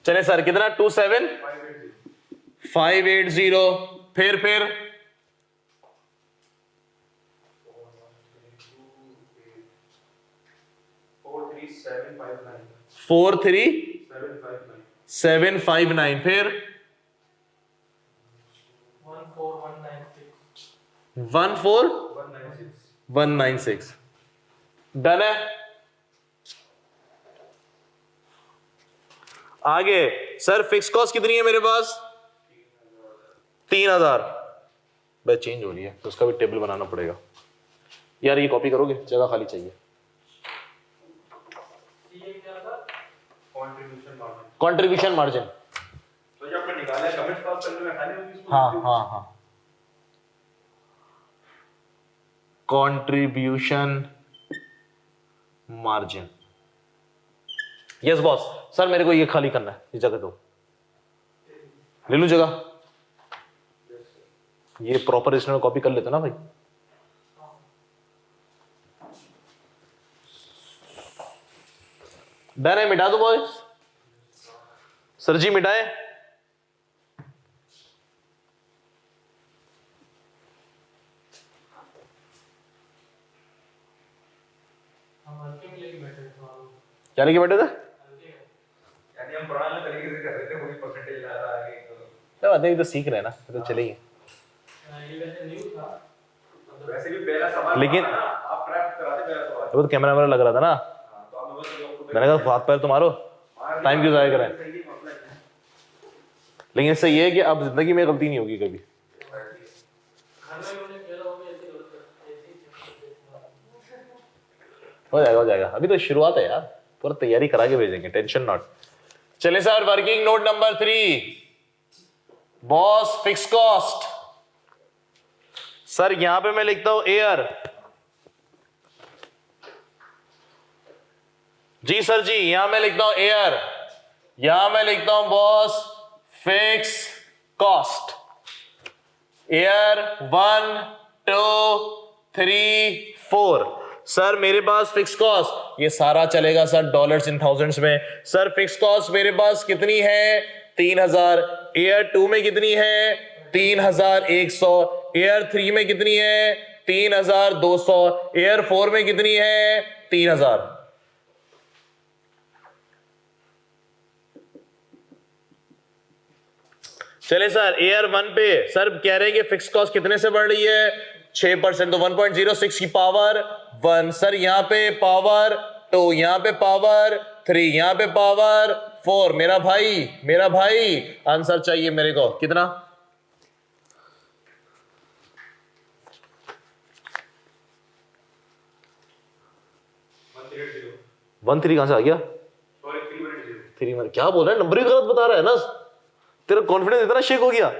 चले सर, कितना? 27580। फिर 43759। 43759। फिर 14196। डन है। आगे सर फिक्स कॉस्ट कितनी है मेरे पास 3000। भाई चेंज हो रही है तो उसका भी टेबल बनाना पड़ेगा यार। ये कॉपी करोगे, जगह खाली चाहिए। कंट्रीब्यूशन मार्जिन तो जो आपने निकाला है कमेंट्स पास करने में खाली होगी इसको। हाँ contribution margin. Yes boss. Sir मेरे को ये खाली करना है, ये जगह दो, ले लूं जगह। ये प्रॉपर इसमें कॉपी कर लेते ना भाई। डन है, मिटा दो बॉयज। सर जी मिटाए। क्या लेके बैठे थे? यानी हम पुराने तरीके से कर रहे थे, वही परसेंटेज ला रहा है क्या बात है, ये तो सीख रहे हैं ना, तो चलेंगे। ये वैसे न्यू था, वैसे भी पहला सवाल लेकिन आप प्रैक्टिस कराते पहला सवाल तो कैमरा वैमरा लग रहा था ना, तो आप बस मैंने कहा हाथ पैर तो मारो, टाइम क्यों जाया करें। लेकिन इससे ये है कि अब जिंदगी में गलती नहीं होगी कभी। हो जाएगा, अभी तो शुरुआत है यार, पूरा तैयारी करा के भेजेंगे, टेंशन नॉट। चले sir, working note number 3, boss fix cost. Sir यहां पे मैं लिखता हूं एयर। जी सर जी, यहां मैं लिखता हूं एयर, यहां मैं लिखता हूं boss fix cost. Air 1 2 3 4। Sir मेरे पास फिक्स कॉस्ट, ये सारा चलेगा सर डॉलर्स इन थाउजेंड्स में। सर फिक्स कॉस्ट मेरे पास कितनी है 3000। एयर 2 में कितनी है 3100। एयर 3 में कितनी है 3200। एयर 4 में कितनी है 3000। चले सर, एयर 1 पे सर कह रहे हैं कि फिक्स कॉस्ट कितने से बढ़ रही है 6%, तो 1.06 की पावर 1। सर यहां पे पावर 2, यहां पे पावर 3, यहां पे पावर 4। मेरा भाई आंसर चाहिए मेरे को कितना? 13 कहां से आ गया? 3 क्या बोल रहा है, नंबर ही गलत बता रहा है ना। तेरा कॉन्फिडेंस इतना शेक हो गया?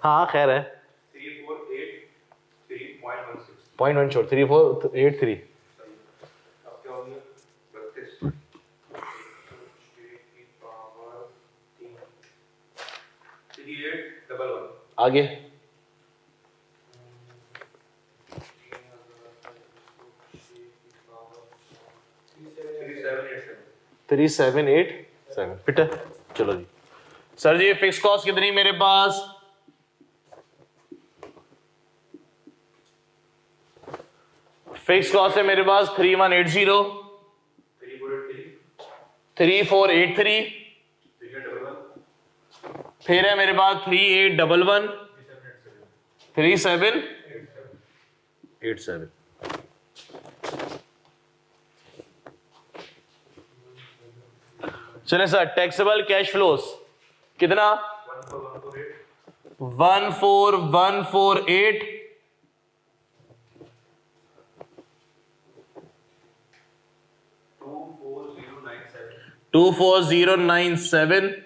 हाँ खैर है 0.1 छोड़ 3483। आगे 3787 फिट है। चलो जी सर जी, फिक्स कॉस्ट कितनी मेरे पास? फिक्स कॉस्ट है मेरे पास 3180, 3483, फिर है मेरे पास 3811, 3787। चले सर, टैक्सेबल कैश फ्लोस कितना? 14148, 24097,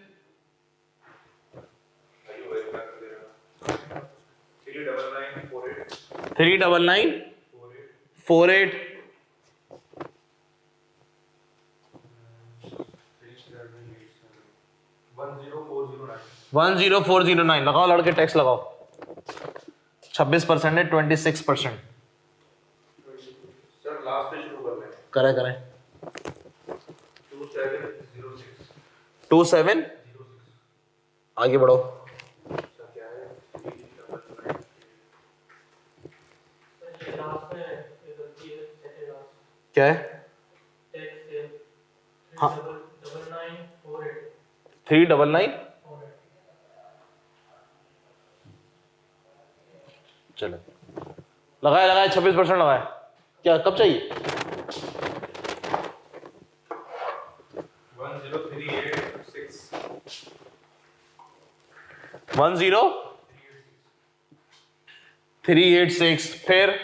39948, 10409। लगाओ लड़के, टैक्स लगाओ। 26% है 26%। सर लास्ट से शुरू कर लें। करें 27 आगे बढ़ो। क्या है? हाँ 399 चलो लगाए 26% लगाए। क्या कब चाहिए? 10386 फिर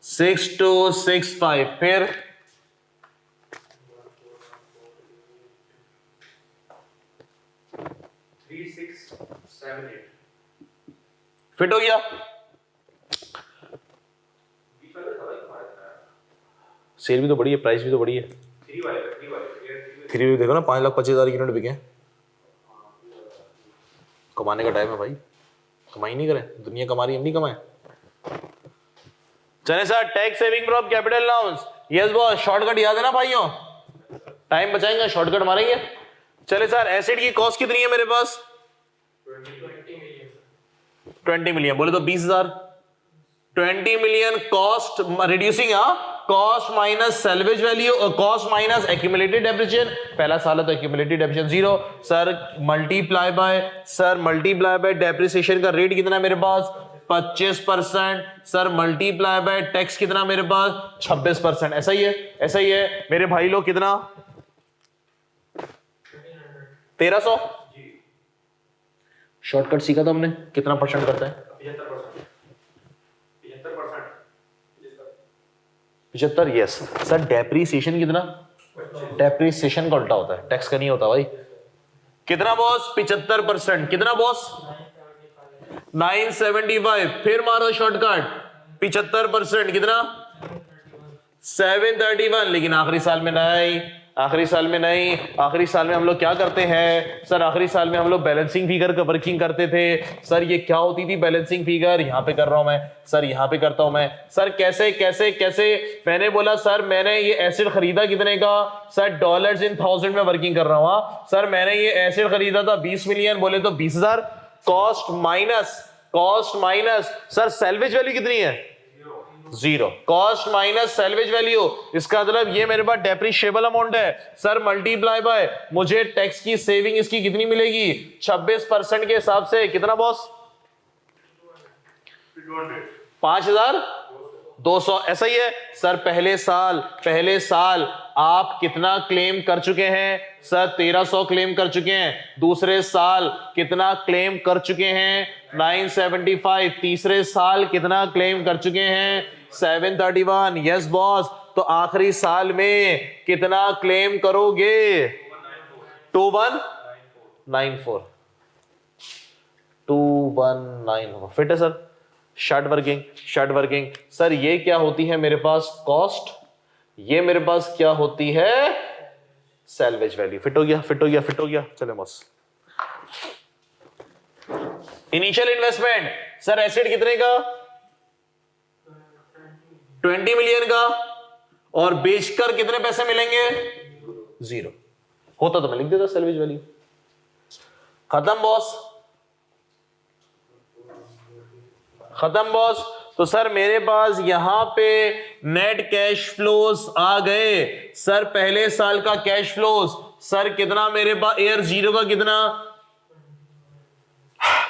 6265 फिर 3678 फिट हो गया। सेल भी तो बड़ी है, प्राइस भी तो बड़ी है। थ्री भी देखो ना, 5,25,000 यूनिट बिके। कमाने का टाइम है भाई, कमाई नहीं करें, दुनिया कमा रही, हम नहीं कमाए। चले sir, tax saving from capital allowance. Yes boss, shortcut याद है ना भाइयों, टाइम बचाएंगे, शॉर्टकट मारेंगे। चले सर, एसिड की कॉस्ट कितनी है मेरे पास? 20 मिलियन, बोले तो 20,000। 20 million cost reducing, cost minus salvage value, cost minus accumulated depreciation. पहला साल है तो accumulated depreciation 0 sir, multiply by depreciation का रेट कितना है मेरे पास? 25%। सर मल्टीप्लाई बाय टैक्स कितना मेरे पास? 26%। ऐसा ही है मेरे भाई लोग। कितना? 1300। शॉर्टकट सीखा था हमने, कितना परसेंट करता है? 75। यस सर, डेप्रीसिएशन कितना? डेप्रीसिएशन का उल्टा होता है, टैक्स का नहीं होता भाई। कितना बॉस? 75%। कितना बॉस? 975। फिर मारो शॉर्टकट, 75% कितना? 731। लेकिन आखिरी साल में नहीं, आखिरी साल में हम लोग क्या करते हैं सर? आखिरी साल में हम लोग बैलेंसिंग फिगर का वर्किंग करते थे। सर ये क्या होती थी बैलेंसिंग फिगर? यहां पे कर रहा हूं मैं सर, यहां पे करता हूं मैं सर। कैसे मैंने बोला सर, मैंने ये एसिड खरीदा कितने का? सर डॉलर्स इन 1000 में वर्किंग कर रहा हूं। सर मैंने ये एसिड खरीदा था 20 मिलियन, बोले तो 20,000। Cost minus sir salvage value कितनी है? 0। कॉस्ट माइनस सैल्वेज वैल्यू, इसका मतलब ये मेरे पास डेप्रिशिएबल अमाउंट है। सर मल्टीप्लाई बाय, मुझे टैक्स की सेविंग इसकी कितनी मिलेगी? 26% के हिसाब से। कितना बॉस? 5,200। ऐसा ही है सर। पहले साल आप कितना क्लेम कर चुके हैं? सर 1300 क्लेम कर चुके हैं। दूसरे साल कितना क्लेम कर चुके हैं? 975। तीसरे साल कितना क्लेम कर चुके हैं? 731। यस बॉस, तो आखिरी साल में कितना क्लेम करोगे? 2194। 2194 फिट है सर। शॉर्ट वर्किंग सर, ये क्या होती है मेरे पास? कॉस्ट। ये मेरे पास क्या होती है? Salvage value. फिट हो गया। चले boss, initial investment sir acid कितने का? 20 मिलियन का। और बेचकर कितने पैसे मिलेंगे? 0। होता तो मैं लिख देता सैल्वेज वैल्यू। खत्म बॉस। तो सर मेरे पास यहां पे नेट कैश फ्लोज आ गए। सर पहले साल का कैश फ्लोज सर कितना मेरे पास? एयर 0 का कितना?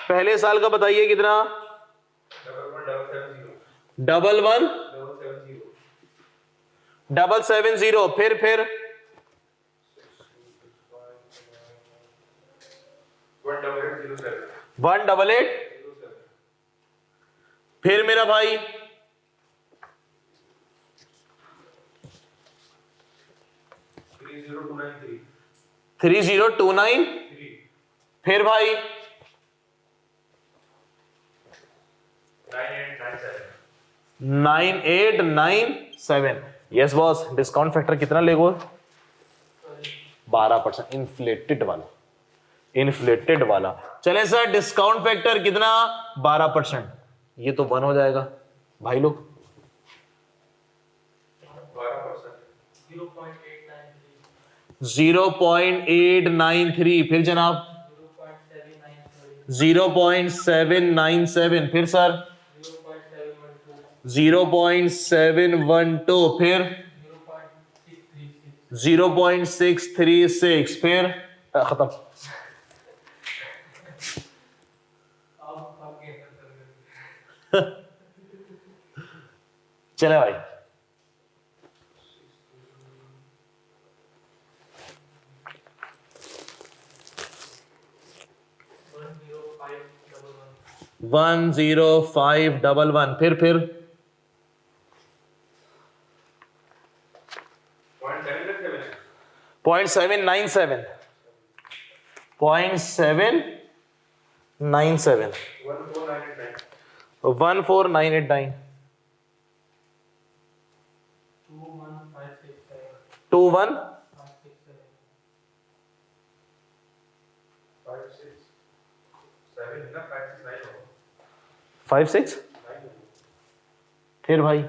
पहले साल का बताइए कितना? 11,770। फिर 188। फिर मेरा भाई 30,293। फिर भाई 9897। यस बॉस, डिस्काउंट फैक्टर कितना लेगो? 12%। इन्फ्लेटेड वाला। चले सर, डिस्काउंट फैक्टर कितना? 12%। ये तो 1 हो जाएगा भाई लोग। 0.893। फिर जनाब 0.797। फिर सर 0.712। फिर 0.636 फिर खत्म। चले भाई, वन 10511 फिर 0.797 0.797 14989 21 56 फिर भाई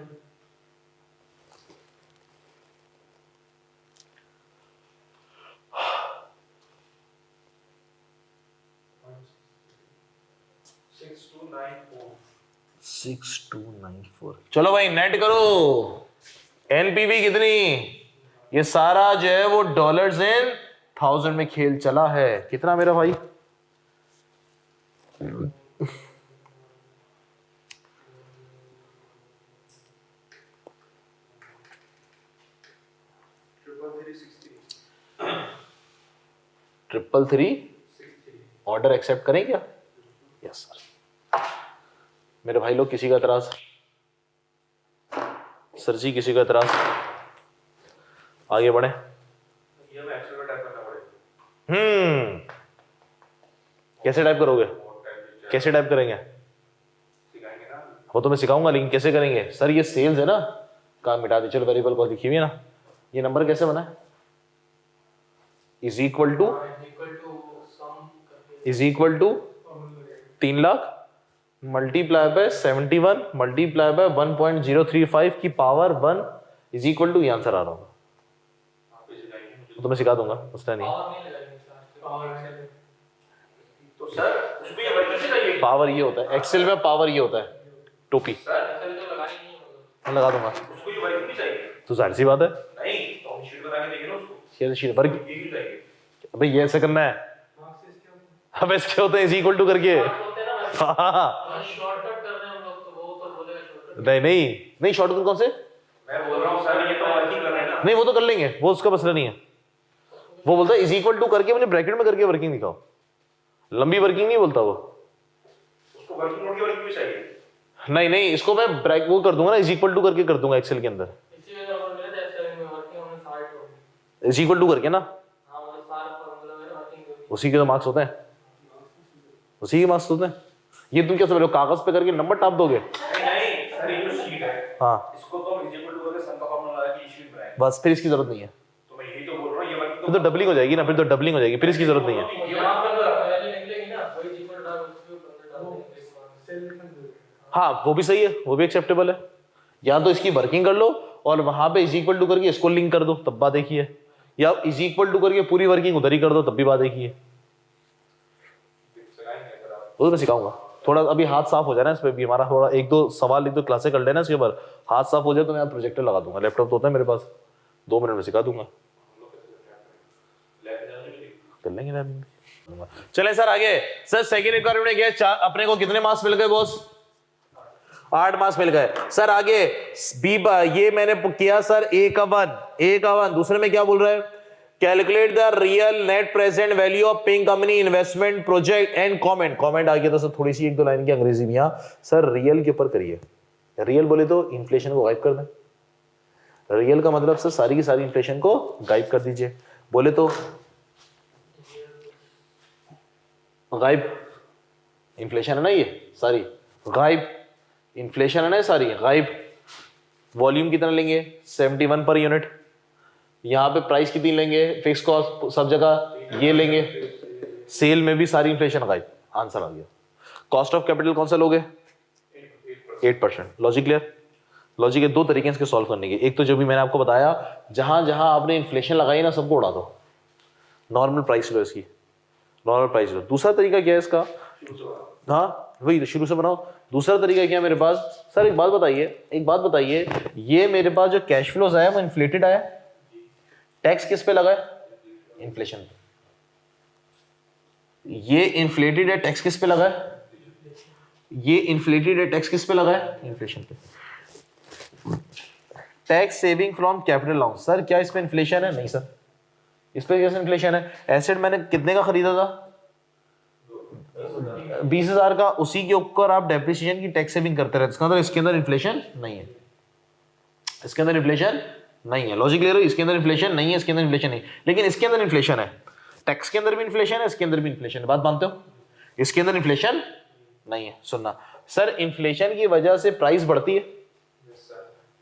सिक्स टू नाइन फोर। चलो भाई नेट करो। एनपीवी कितनी, ये सारा जो है वो डॉलर्स इन थाउजेंड में खेल चला है। कितना मेरा भाई, ट्रिपल थ्री ऑर्डर एक्सेप्ट करें क्या? Yes sir. मेरे भाई लोग किसी का एतराज? सर जी किसी का एतराज? आगे बढ़े। कैसे टाइप करोगे? कैसे टाइप करेंगे? वो तो मैं सिखाऊंगा, लेकिन कैसे करेंगे? सर ये सेल्स है ना, काम मिटा दे। चलो वेरिएबल कॉस्ट लिखी हुई है ना, ये नंबर कैसे बना है? Is equal to 3 lakh multiply by 71 multiply by 1.035 की पावर 1 इज इक्वल टू, ये आंसर आ रहा होगा। तो मैं सिखा दूंगा, उसका नहीं। तो सर उसमें ये वर्किंग चाहिए। पावर ये होता है एक्सेल में, पावर ये होता है टोपी। मैं लगा दूंगा। उसको ये वर्किंग नहीं चाहिए। तो जाहिर सी बात है। नहीं तो हम शीट बना के देंगे ना उसको। शीट वर्क, ये भी चाहिए। अबे ये ऐसे करना है। अब इसके होते हैं इज इक्वल टू करके। नहीं शॉर्टकट कौन से? मैं बोल रहा हूँ सर ये तो वर्किंग कर रहे हैं ना। नहीं वो तो कर लेंगे, वो उसका मसला नहीं है। वो बोलता है इज इक्वल टू करके मुझे ब्रैकेट में करके वर्किंग दिखाओ। लंबी वर्किंग नहीं बोलता वो। उसको वर्किंग नोट की वर्किंग भी चाहिए। नहीं इसको मैं ब्रैक वो कर दूंगा ना, इज इक्वल टू करके कर दूंगा एक्सेल के अंदर। इज इक्वल टू करके ना, उसी के तो मार्क्स होते हैं, उसी के मार्क्स होते हैं। ये तुम क्या समझ रहे हो, कागज पे करके नंबर टाप दोगे? नहीं सर ये जो शीट है, हाँ इसको तो हम इज इक्वल टू करके सम का फॉर्मूला लगा के शीट बनाएंगे। बस, फिर इसकी जरूरत नहीं है। तो मैं यही तो बोल रहा हूँ, ये वर्किंग फिर तो डबलिंग हो जाएगी ना, फिर तो डबलिंग हो जाएगी, फिर इसकी जरूरत नहीं है। हाँ वो भी सही है, वो भी एक्सेप्टेबल है। या तो इसकी वर्किंग कर लो और वहां पे इज इक्वल टू करके इसको लिंक कर दो, तब बात एक ही है। या इज इक्वल टू करके पूरी वर्किंग उधर ही कर दो, तब भी बात एक ही है। वो तो मैं सिखाऊंगा। थोड़ा अभी हाथ साफ हो जाए ना इस पे भी हमारा, थोड़ा एक दो सवाल एक दो क्लासे कर लेना इसके ऊपर, हाथ साफ हो जाए तो मैं प्रोजेक्टर लगा दूंगा। लैपटॉप तो होता है मेरे पास, 2 मिनट में सिखा दूंगा। कर लेंगे लैब में। चले सर आगे। सर सेकंड रिक्वायरमेंट में क्या, अपने को कितने मार्क्स मिल गए बॉस? 8 मार्क्स मिल गए। सर आगे बी, ये मैंने किया सर ए का 1। दूसरे में क्या बोल रहा है? Calculate the real net present value of paying company investment project and comment आ गया था सर, थोड़ी सी 1-2 लाइन की अंग्रेजी में। यहाँ सर रियल के ऊपर करिए। रियल बोले तो इन्फ्लेशन को गायब कर दें। रियल का मतलब सर सारी की सारी इन्फ्लेशन को गायब कर दीजिए। बोले तो गायब इन्फ्लेशन है ना, ये सारी गायब इन्फ्लेशन है ना, सारी गायब। वॉल्यूम कितना लेंगे? 71 पर यूनिट। यहां पे प्राइस कितनी लेंगे? फिक्स कॉस्ट सब जगह ये लेंगे। सेल में भी सारी इन्फ्लेशन गायब। आंसर आ गया। कॉस्ट ऑफ कैपिटल कौन सा लोगे? 8%। Logic clear? लॉजिक के 2 तरीके हैं इसके सॉल्व करने के। एक तो जो भी मैंने आपको बताया, जहां जहां आपने इन्फ्लेशन लगाई ना सबको उड़ा दो, नॉर्मल प्राइस लो इसकी, नॉर्मल प्राइस लो। दूसरा तरीका क्या है इसका? हाँ वही शुरू से बनाओ। दूसरा तरीका क्या है मेरे पास? सर एक बात बताइए, ये मेरे पास जो कैश फ्लोज आया वो इन्फ्लेटेड आया? टैक्स किस पे लगा है? इन्फ्लेशन पे। ये इन्फ्लेटेड है, टैक्स किस पे लगा है? ये इन्फ्लेटेड है, टैक्स किस पे लगा है? इन्फ्लेशन पे। Tax saving from capital allowance, sir क्या इसमें इन्फ्लेशन है? नहीं सर, इस पे कैसे इन्फ्लेशन है? एसेट मैंने कितने का खरीदा था? 20,000 का, उसी के ऊपर आप डेप्रिसिएशन की टैक्स सेविंग करते रहते, इसका मतलब इसके अंदर इन्फ्लेशन नहीं है, इसके अंदर इन्फ्लेशन नहीं है। लॉजिक ले रहे हो? इसके अंदर इन्फ्लेशन नहीं है, इसके अंदर इन्फ्लेशन नहीं, लेकिन इसके अंदर इन्फ्लेशन है। टैक्स के अंदर भी इन्फ्लेशन है, इसके अंदर भी इन्फ्लेशन है, बात मानते हो? इसके अंदर इन्फ्लेशन नहीं है। सुनना सर, इन्फ्लेशन की वजह से प्राइस बढ़ती है,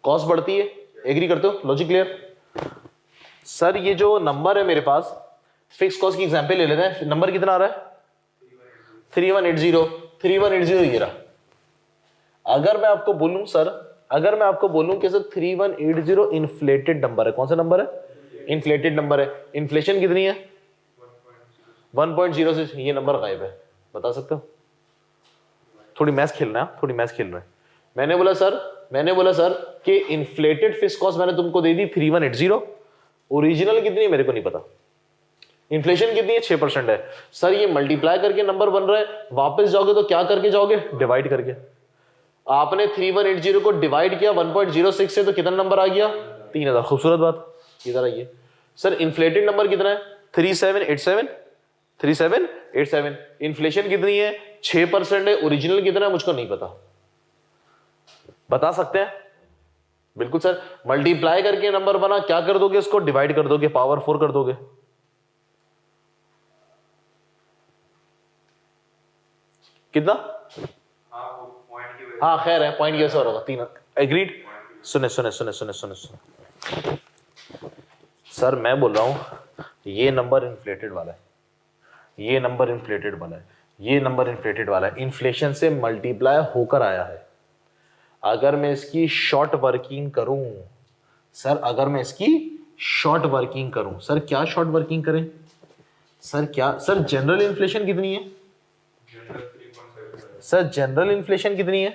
कॉस्ट बढ़ती है, एग्री करते हो? Logic clear? सर ये जो नंबर है मेरे पास, फिक्स कॉस्ट की एग्जांपल ले लेते हैं, नंबर कितना आ रहा है? 3180 ये रहा। अगर मैं आपको बोलूं सर, अगर मैं आपको बोलूं कि सर 3180 इन्फ्लेटेड नंबर है, कौन सा नंबर है? इन्फ्लेटेड नंबर है। इन्फ्लेशन कितनी है? 1.06, ये नंबर गायब है, बता सकते हो? थोड़ी मैथ्स खेलना है, थोड़ी मैथ्स खेल रहे हैं। मैंने बोला सर कि इन्फ्लेटेड फिक्स कॉस्ट मैंने तुमको दे दी 3180, ओरिजिनल कितनी है मेरे को नहीं पता, इन्फ्लेशन कितनी है? 6% है। सर ये मल्टीप्लाई करके नंबर बन रहा है, वापस जाओगे तो क्या करके जाओगे? डिवाइड करके। आपने 3180 को डिवाइड किया 1.06 से, तो कितना नंबर आ गया? 3000। खूबसूरत बात, इधर आइए सर, इन्फ्लेटेड नंबर कितना है? 3787। इन्फ्लेशन कितनी है? 6% है। ओरिजिनल कितना है मुझको नहीं पता, बता सकते हैं? बिल्कुल सर, मल्टीप्लाई करके नंबर बना, क्या कर दोगे? इसको डिवाइड कर दोगे, पावर 4 कर दोगे। कितना? हाँ खैर है, पॉइंट कैसे हो रहा होगा? 3। एग्रीड? सुने सर, मैं बोल रहा हूं ये नंबर इन्फ्लेटेड वाला है, ये नंबर इन्फ्लेटेड वाला है, ये नंबर इन्फ्लेटेड वाला है, इन्फ्लेशन से मल्टीप्लाई होकर आया है। अगर मैं इसकी शॉर्ट वर्किंग करूं सर, अगर मैं इसकी शॉर्ट वर्किंग करूं सर, क्या शॉर्ट वर्किंग करें सर? क्या सर, जनरल इन्फ्लेशन कितनी है सर? जनरल इन्फ्लेशन कितनी है?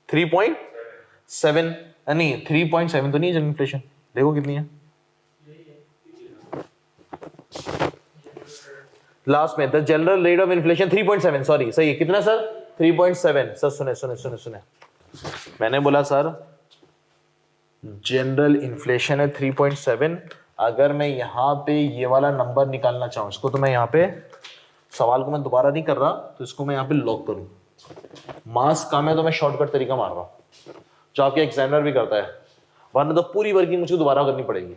3.7 नहीं, 3.7 तो नहीं है जनरल इन्फ्लेशन, देखो कितनी है लास्ट में। The general rate of inflation 3.7, sorry सही है, कितना सर? 3.7। सर सुने, मैंने बोला सर जनरल इन्फ्लेशन है 3.7। अगर मैं यहां पे ये वाला नंबर निकालना चाहूं, इसको तो मैं यहां पे सवाल को मैं दोबारा नहीं कर रहा, तो इसको मैं यहां पे लॉक करूं। मास काम है तो मैं शॉर्टकट तरीका मार रहा हूं, जो आपके एग्जामिनर भी करता है, वरना तो पूरी वर्किंग मुझको दोबारा करनी पड़ेगी।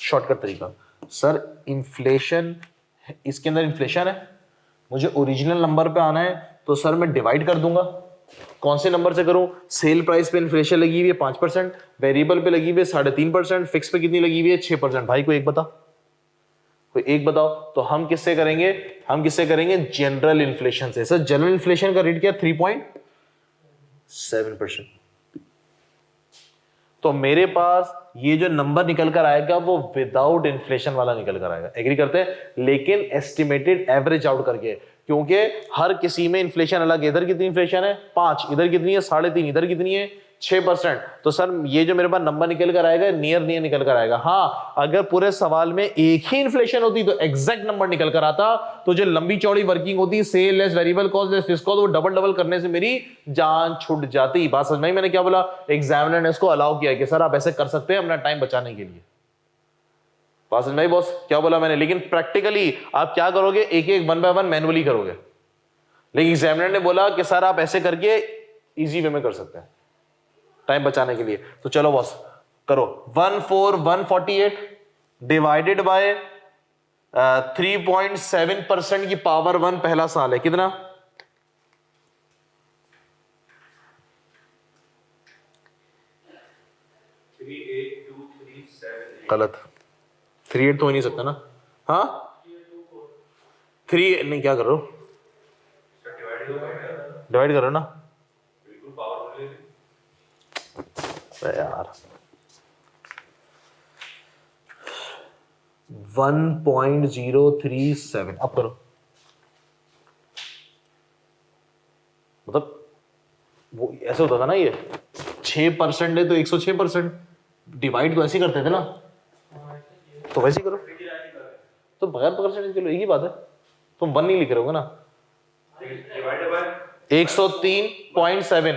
शॉर्टकट तरीका सर, इन्फ्लेशन, इसके अंदर इन्फ्लेशन है, मुझे ओरिजिनल नंबर पे आना है, तो सर मैं डिवाइड कर दूंगा। कौन से नंबर से करूं? सेल प्राइस पे इन्फ्लेशन लगी हुई है 5%, वेरिएबल पे लगी हुई है 3.5%, फिक्स पे कितनी लगी हुई है? 6%। भाई कोई एक बताओ, तो हम किससे करेंगे? जनरल इन्फ्लेशन से। सर जनरल इन्फ्लेशन का रेट क्या? 3.7%। तो मेरे पास ये जो नंबर निकल कर आएगा वो विदाउट इन्फ्लेशन वाला निकल कर आएगा, एग्री करते हैं? लेकिन एस्टिमेटेड एवरेज आउट करके, क्योंकि हर किसी में इन्फ्लेशन अलग है। इधर कितनी इन्फ्लेशन है? 5, इधर कितनी है? 3.5, इधर कितनी है? 6%। तो सर ये जो मेरे पास नंबर निकल कर आएगा, नियर निकल कर आएगा। हाँ, अगर पूरे सवाल में एक ही इन्फ्लेशन होती तो एग्जैक्ट नंबर निकल कर आता, तो जो लंबी चौड़ी वर्किंग होती, sale less variable cost less fixed cost, वो डबल करने से मेरी जान छूट जाती। बात समझ में? मैंने क्या बोला? एग्जामिनर ने इसको अलाउ किया कि सर आप ऐसे कर सकते हैं अपना टाइम बचाने के लिए। बात समझ में आई बॉस? क्या बोला मैंने? लेकिन प्रैक्टिकली आप क्या करोगे? एक 1 बाय 1 मैनुअली करोगे, लेकिन एग्जामिनर ने बोला कि सर आप ऐसे करके इजी वे में कर सकते हैं टाइम बचाने के लिए। तो चलो बॉस करो, 14148 डिवाइडेड बाय 3.7% की पावर 1 पहला साल है, कितना? गलत, 38 तो हो नहीं सकता ना? हाँ 3 नहीं, क्या कर रहे हो? डिवाइड करो ना यार। 1.037 अब करो, मतलब वो ऐसे होता था ना, ये 6% है तो 106%, डिवाइड तो ऐसे करते थे ना। तो वैसे ही करो, तो बगैर परसेंटेज के लो, एक ही बात है, तुम 1 नहीं लिख रहे होगे ना। डिवाइडेड बाय 103.7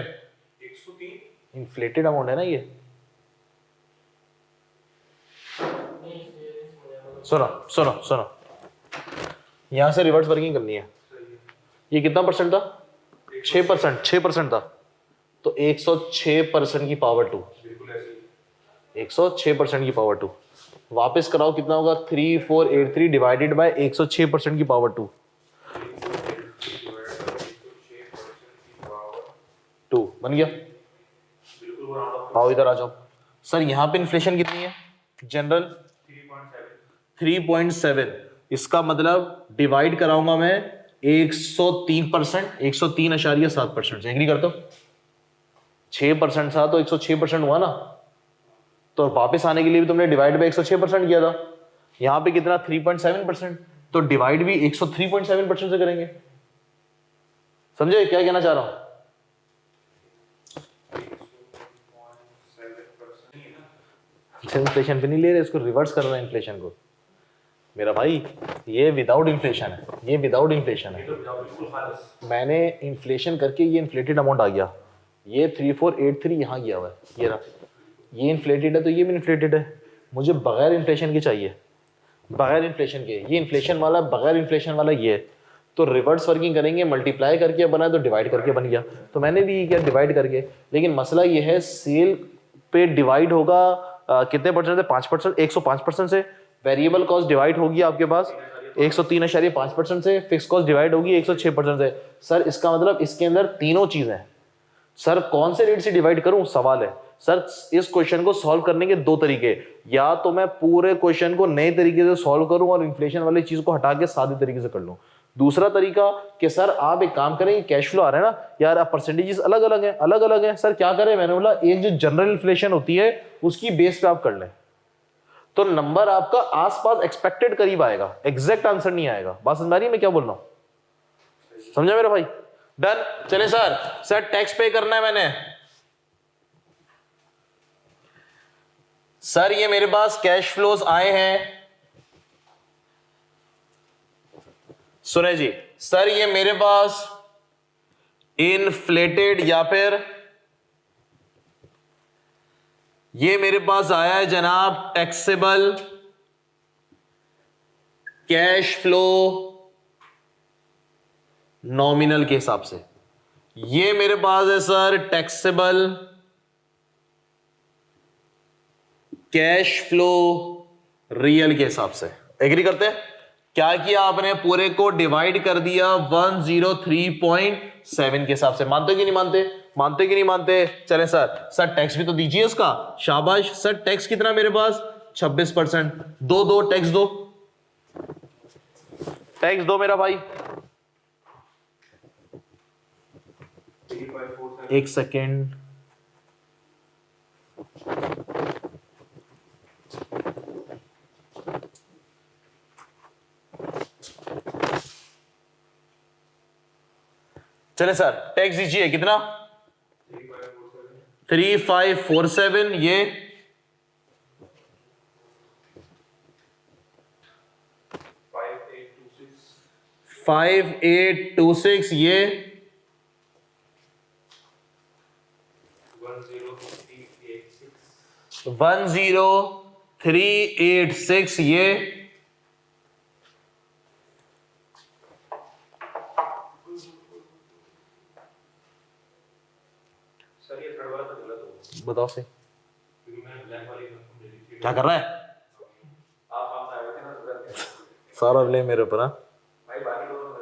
103 इन्फ्लेटेड अमाउंट है ना ये। सुनो सुनो सुनो, यहां से रिवर्स वर्किंग करनी है। ये कितना परसेंट था? 6%, 6% था, तो 106% की पावर 2, बिल्कुल ऐसे 106% की पावर 2। वापस कराओ, कितना होगा? 3483 डिवाइडेड बाय 106% की पावर 2, 2 बन गया। बिल्कुल वो राउंड ऑफ आओ इधर आ जाओ सर, यहाँ पे इन्फ्लेशन कितनी है जनरल? 3.7। इसका मतलब डिवाइड कराऊंगा मैं 103%, 103.7% से। एग्री करते हो? 6% था तो 106% हुआ ना, तो वापस आने के लिए भी तुमने डिवाइड बाय 106% किया था। यहां पे कितना? 3.7%, तो डिवाइड भी 103.7% से करेंगे। समझे क्या कहना चाह रहा हूं? इन्फ्लेशन पे नहीं ले रहे, इसको रिवर्स कर रहे हैं इन्फ्लेशन को मेरा भाई। ये विदाउट इन्फ्लेशन है, ये विदाउट इन्फ्लेशन है। बिल्कुल खालस मैंने इन्फ्लेशन करके ये इन्फ्लेटेड अमाउंट आ गया, ये 3483 यहाँ गया हुआ है, ये रहा। ये इन्फ्लेटेड है तो ये भी इन्फ्लेटेड है। मुझे बगैर इन्फ्लेशन के चाहिए, बगैर इन्फ्लेशन के। ये इन्फ्लेशन वाला, बगैर इन्फ्लेशन वाला ये है। तो रिवर्स वर्किंग करेंगे, मल्टीप्लाई करके बना तो डिवाइड करके बन गया। तो मैंने भी ये किया, डिवाइड करके। लेकिन मसला ये है, सेल पे डिवाइड होगा कितने परसेंट से? 5%, 105% से। वेरिएबल कॉस्ट डिवाइड होगी आपके पास 103.5% से। फिक्स कॉस्ट डिवाइड होगी 106% से। सर इसका मतलब इसके अंदर तीनों चीजें हैं। सर कौन से रेट से डिवाइड करूं, सवाल है। सर इस क्वेश्चन को सॉल्व करने के 2 तरीके, या तो मैं पूरे क्वेश्चन को नए तरीके से सॉल्व करूं और इन्फ्लेशन वाली चीज को हटा के सादे तरीके से कर लूं। दूसरा तरीका कि सर आप एक काम करें, कैश फ्लो आ रहा है ना यार, आप परसेंटेजेस अलग अलग हैं, अलग अलग हैं। सर क्या करें? मैंने बोला एक जो जनरल इन्फ्लेशन होती है उसकी बेस पे आप कर लें, तो नंबर आपका आसपास एक्सपेक्टेड करीब आएगा, एग्जैक्ट आंसर नहीं आएगा। बात समझ आ रही है मैं क्या बोल रहा हूं? समझा मेरा भाई? डन। चले सर, सर टैक्स पे करना है मैंने। सर ये मेरे पास कैश फ्लोज आए हैं, सुने जी। सर ये मेरे पास इन्फ्लेटेड, या फिर ये मेरे पास आया है जनाब टैक्सेबल कैश फ्लो नॉमिनल के हिसाब से। ये मेरे पास है sir taxable cash flow real के हिसाब से। एग्री करते हैं? क्या किया आपने? पूरे को डिवाइड कर दिया 103.7 के हिसाब से। मानते कि नहीं मानते? मानते कि नहीं मानते? चलें सर, सर टैक्स भी तो दीजिए इसका। शाबाश सर, टैक्स कितना मेरे पास? 26%। दो दो टैक्स दो, टैक्स दो मेरा भाई। 1 सेकेंड, चले सर टैक्स दीजिए कितना? 3547। ये 5826। ये 10386। ये 1 बताओ से मैं ब्लैक वाली क्या कर रहा है? आप आए थे ना सारा ब्लेम मेरे ऊपर। हाँ भाई, बाकी दोनों ना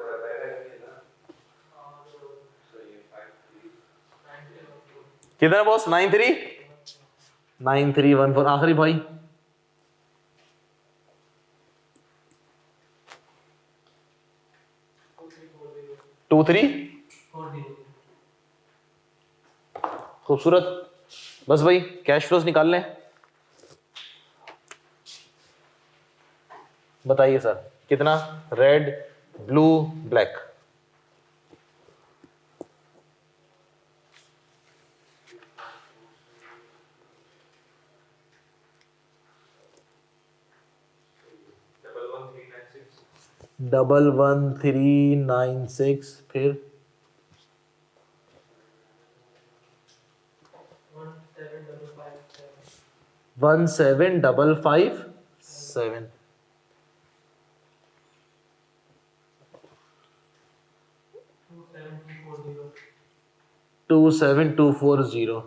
कितना बॉस? 9314। आखिरी भाई 23। खूबसूरत। बस भाई कैश फ्लोज निकाल लें। बताइए सर कितना? Red, blue, black. 111396 फिर 17557 27240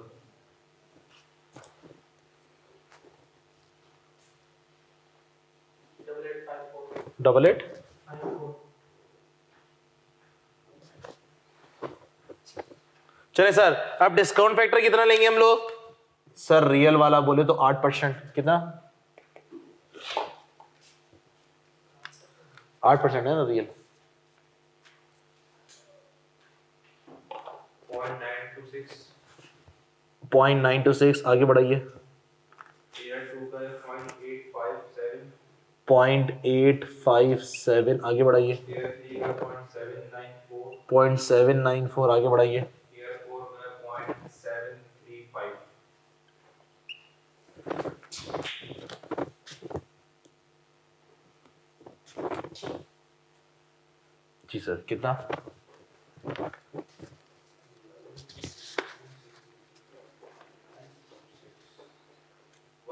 88 चले सर। अब डिस्काउंट फैक्टर कितना लेंगे हम लोग? सर रियल वाला बोले तो 8%। कितना? 8% है ना रियल। 0.926 आगे बढ़ाइए। Tier 2 का है 0.857, 0.857 आगे बढ़ाइए। Tier 3 का 0.794, 0.794 आगे बढ़ाइए। Tier 4 का 0.735, जी सर कितना?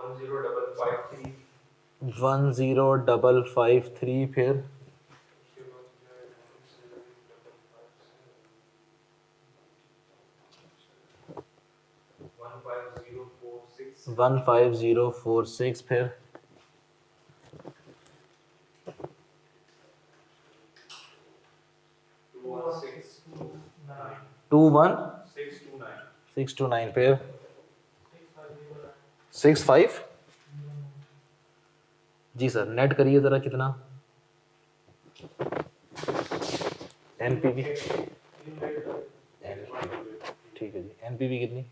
10553, 10553 फिर 15046, 15046 फिर 21629, 21629 629, फिर 65 जी सर नेट करिए जरा कितना? एनपीवी ठीक है जी। एनपीवी कितनी?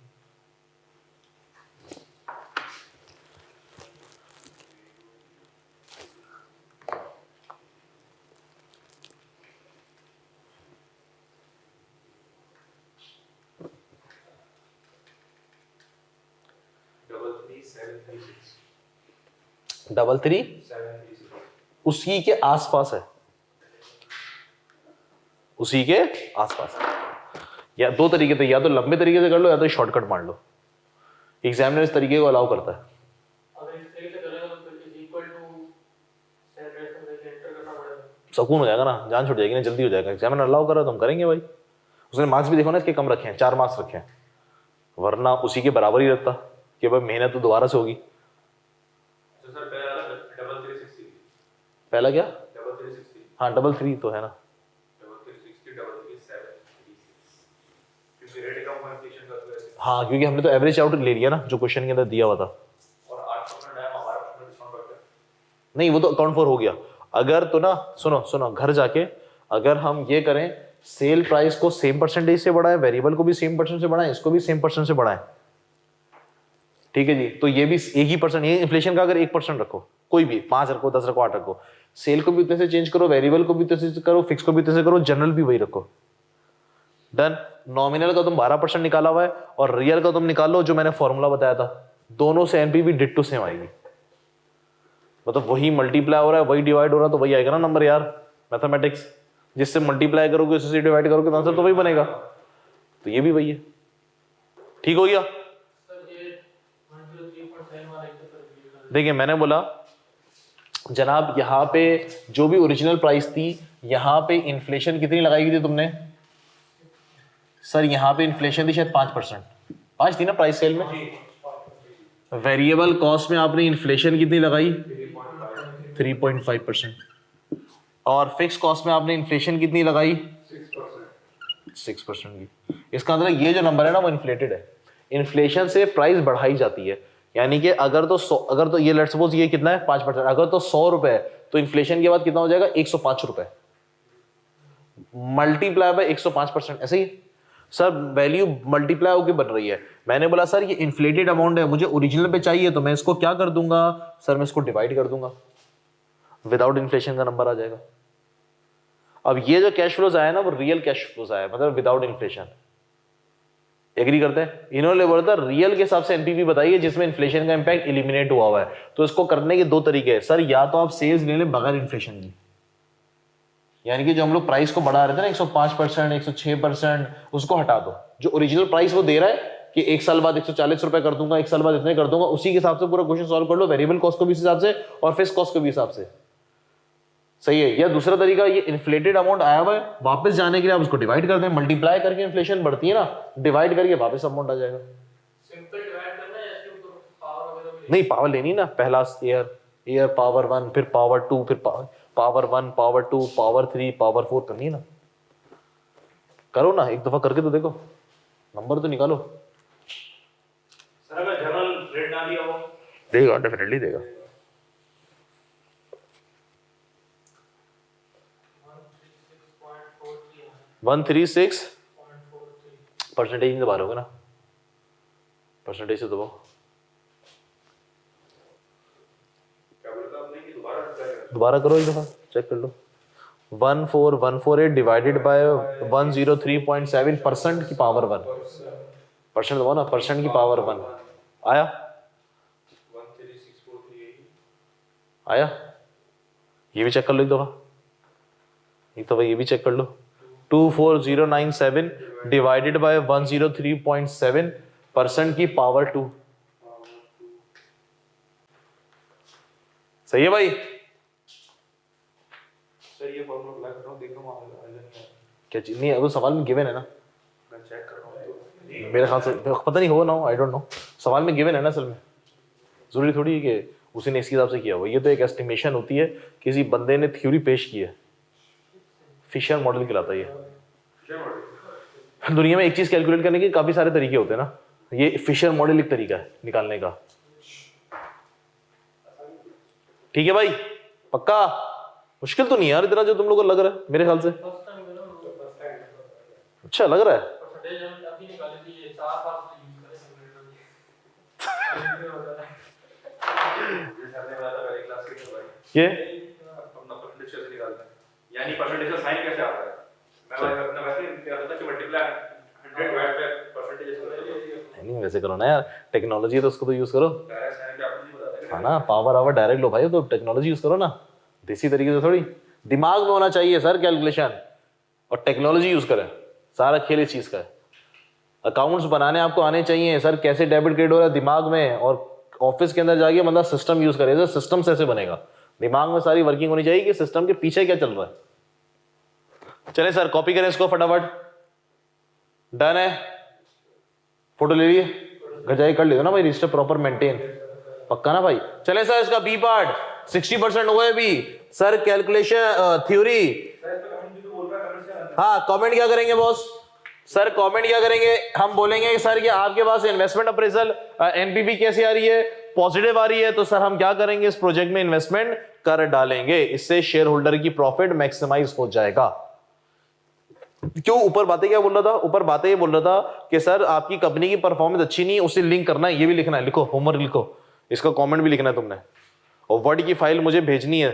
double 3736, 33 736, उसी के आसपास है, उसी के आसपास है। या दो तरीके थे, या तो लंबे तरीके से कर लो या तो शॉर्टकट मार लो। एग्जामिनर इस तरीके को अलाउ करता है। अगर इस तरीके से करेगा तो फिर is equal to set reference में एंटर करना पड़ेगा। सुकून हो जाएगा ना, जान छूट जाएगी ना, जल्दी हो जाएगा। एग्जामिनर अलाउ कर रहा है तो हम करेंगे भाई। उसने मार्क्स भी देखो ना इसके कम रखे हैं, 4 मार्क्स रखे हैं, वरना उसी के बराबर ही रखता कि भाई मेहनत तो दोबारा से होगी। तो सर पहला डबल 360, पहला क्या? डबल 360, हाँ 33 तो है ना। डबल 360, डबल 3736, क्योंकि रेट का इन्फ्लेशन का तो ऐसे हाँ क्योंकि हमने तो एवरेज आउट ले लिया ना जो क्वेश्चन के अंदर दिया हुआ था। और 8% है हमारा अपना डिस्काउंट करके। नहीं वो तो अकाउंट फॉर हो गया। अगर तो ना सुनो सुनो, घर जाके अगर हम ये करें सेल प्राइस को सेम परसेंटेज से बढ़ाएं, वेरिएबल को भी सेम परसेंट से बढ़ाएं, इसको भी सेम परसेंट से बढ़ाएं, ठीक है जी। तो ये भी एक ही परसेंट, ये इन्फ्लेशन का अगर 1% रखो, कोई भी 5 रखो, 10 रखो, 8 रखो, सेल को भी उतने से चेंज करो, वेरिएबल को भी उतने से करो, फिक्स को भी उतने से करो, जनरल भी वही रखो। डन। नॉमिनल का तुम 12% निकाला हुआ है और रियल का तुम निकाल लो जो मैंने फॉर्मूला बताया था, दोनों से एनपीवी डिट्टो सेम आएगी। मतलब वही मल्टीप्लाई हो रहा है, वही डिवाइड हो रहा है, तो वही आएगा ना नंबर यार। मैथमेटिक्स जिससे मल्टीप्लाई करोगे उससे डिवाइड करोगे तो आंसर तो वही बनेगा। तो ये भी वही है। ठीक हो गया? सर ये 103.7 वाला एक तो देखिए मैंने बोला जनाब यहाँ पे जो भी ओरिजिनल प्राइस थी, यहाँ पे इन्फ्लेशन कितनी लगाई गई थी तुमने? सर यहाँ पे इन्फ्लेशन थी शायद 5%, 5 थी ना प्राइस सेल में। वेरिएबल कॉस्ट में आपने इन्फ्लेशन कितनी लगाई? 3.5%। और फिक्स कॉस्ट में आपने इन्फ्लेशन कितनी लगाई? 6% की। इसका मतलब ये जो नंबर है ना वो इन्फ्लेटेड है। इन्फ्लेशन से प्राइस बढ़ाई जाती है, यानी कि अगर तो ये लेट्स सपोज ये कितना है 5%, अगर तो 100 रुपए तो इन्फ्लेशन के बाद कितना हो जाएगा 105 रुपए, मल्टीप्लाई बाय 105%। ऐसे ही सर वैल्यू मल्टीप्लाई होकर बन रही है। मैंने बोला सर ये इन्फ्लेटेड अमाउंट है, मुझे ओरिजिनल पे चाहिए, तो मैं इसको क्या कर दूंगा सर, मैं इसको डिवाइड कर दूंगा, विदाउट इन्फ्लेशन का नंबर आ जाएगा। अब ये जो कैश फ्लोज आया ना वो रियल कैश फ्लोज आया, मतलब विदाउट इन्फ्लेशन। एग्री करते हैं? इन्होंने बोला था रियल के हिसाब से एनपीवी बताइए जिसमें इन्फ्लेशन का इंपैक्ट एलिमिनेट हुआ है। तो इसको करने के दो तरीके हैं सर, या तो आप सेल्स ले लें बगैर इन्फ्लेशन की, यानी कि जो हम लोग प्राइस को बढ़ा रहे थे ना 105%, 106%, उसको हटा दो। जो ओरिजिनल प्राइस वो दे रहा है कि 1 साल बाद 140 रुपए कर दूंगा, 1 साल बाद इतने कर दूंगा, उसी के हिसाब से पूरा क्वेश्चन सॉल्व कर लो, वेरिएबल कॉस्ट को भी इस हिसाब से और फिक्स कॉस्ट को भी हिसाब से। सही है। या दूसरा तरीका, ये इन्फ्लेटेड अमाउंट आया हुआ है, वापस जाने के लिए आप उसको डिवाइड कर दें, मल्टीप्लाई करके, इन्फ्लेशन बढ़ती है ना, डिवाइड करके वापस अमाउंट आ जाएगा। सिंपल डिवाइड करना है या इसके ऊपर पावर वगैरह भी? नहीं, पावर लेनी ना, पहला एयर पावर 1, फिर पावर 2, फिर पावर 1, पावर 2, पावर 3, पावर 4 करनी है ना। करो ना, एक दफा करके तो देखो, नंबर तो निकालो। सर अगर जनरल रेट ना दिया हो? देगा, डेफिनेटली देगा। 136 परसेंटेज नहीं दबा लोगे ना, परसेंटेज से दबाओ। क्या बोला था आपने कि दोबारा try करें? दोबारा करो, एक दफा चेक कर लो। 14148 डिवाइडेड बाय 103.7% की पावर 1, परसेंट दबाओ ना, परसेंट की पावर 1 आया, 136,438 आया। ये भी चेक कर लो एक दफा ये भी चेक कर लो। 24097 डिवाइडेड बाय 103.7% की पावर 2। सही है भाई? सर ये फॉर्मूला अप्लाई कर रहा हूँ, देख रहा हूँ आएगा नहीं। क्या चीज नहीं है, वो सवाल में गिवन है ना, मैं चेक कर रहा हूँ तो मेरे ख्याल से, पता नहीं हो ना हो, आई डोंट नो, सवाल में गिवन है ना असल में। जरूरी थोड़ी है कि उसी ने इसके हिसाब से किया हो, ये तो एक एस्टिमेशन होती है, किसी बंदे ने थ्योरी पेश की है, फिशर मॉडल कहलाता है ये। दुनिया में एक चीज कैलकुलेट करने के काफी सारे तरीके होते हैं ना, ये फिशर मॉडल एक तरीका है निकालने का। ठीक है भाई, पक्का? मुश्किल तो नहीं है यार इतना जो तुम लोगों को लग रहा है, मेरे ख्याल से। फर्स्ट टाइम मेरा अच्छा लग रहा है। परसेंटेज हम अभी निकाली थी, ये 4 साल से यूज करें सिमुलेटर। सर ने बताया था पहले क्लास के भाई ये अपना परसेंटेज कैसे निकालते हैं, यानी परसेंटेज का साइन कैसे आता है। मैं अपना वैसे कहता था कि मल्टीप्लाई 100 डिवाइड बाय परसेंटेज ऐसे होता है। नहीं वैसे करो ना यार, टेक्नोलॉजी है तो उसको तो यूज करो। डायरेक्ट साइन पे आपको नहीं बताता हाँ ना, पावर आवर डायरेक्ट लो भाई, तो टेक्नोलॉजी यूज करो ना, देसी तरीके से थोड़ी। दिमाग में होना चाहिए सर कैलकुलेशन, और टेक्नोलॉजी यूज करें, सारा खेल इस चीज का है। अकाउंट्स बनाने आपको आने चाहिए सर, कैसे डेबिट क्रेडिट हो रहा है दिमाग में, और ऑफिस के अंदर जाके मतलब सिस्टम यूज करे, सिस्टम से बनेगा, दिमाग में सारी वर्किंग होनी चाहिए कि सिस्टम के पीछे क्या चल रहा है। चले सर कॉपी करें इसको फटाफट, डन है, फोटो ले लिए, घर जाके कर लेते ना भाई, रजिस्टर प्रॉपर मेंटेन, पक्का ना भाई। चले सर इसका बी पार्ट 60% हुआ है भी सर, कैलकुलेशन थ्योरी। हाँ कमेंट क्या करेंगे बॉस? सर कमेंट क्या करेंगे? हम बोलेंगे सर कि आपके पास इन्वेस्टमेंट अप्रेजल एनपीवी कैसी आ रही है, पॉजिटिव आ रही है, तो सर हम क्या करेंगे, इस प्रोजेक्ट में इन्वेस्टमेंट कर डालेंगे, इससे शेयर होल्डर की प्रॉफिट मैक्सिमाइज हो जाएगा। क्यों ऊपर बातें क्या बोल रहा था? ऊपर बातें ये बोल रहा था कि सर आपकी कंपनी की परफॉर्मेंस अच्छी नहीं है, उसे लिंक करना है, ये भी लिखना है, लिखो होमवर्क लिखो, इसका कमेंट भी लिखना है तुमने, और वर्ड की फाइल मुझे भेजनी है,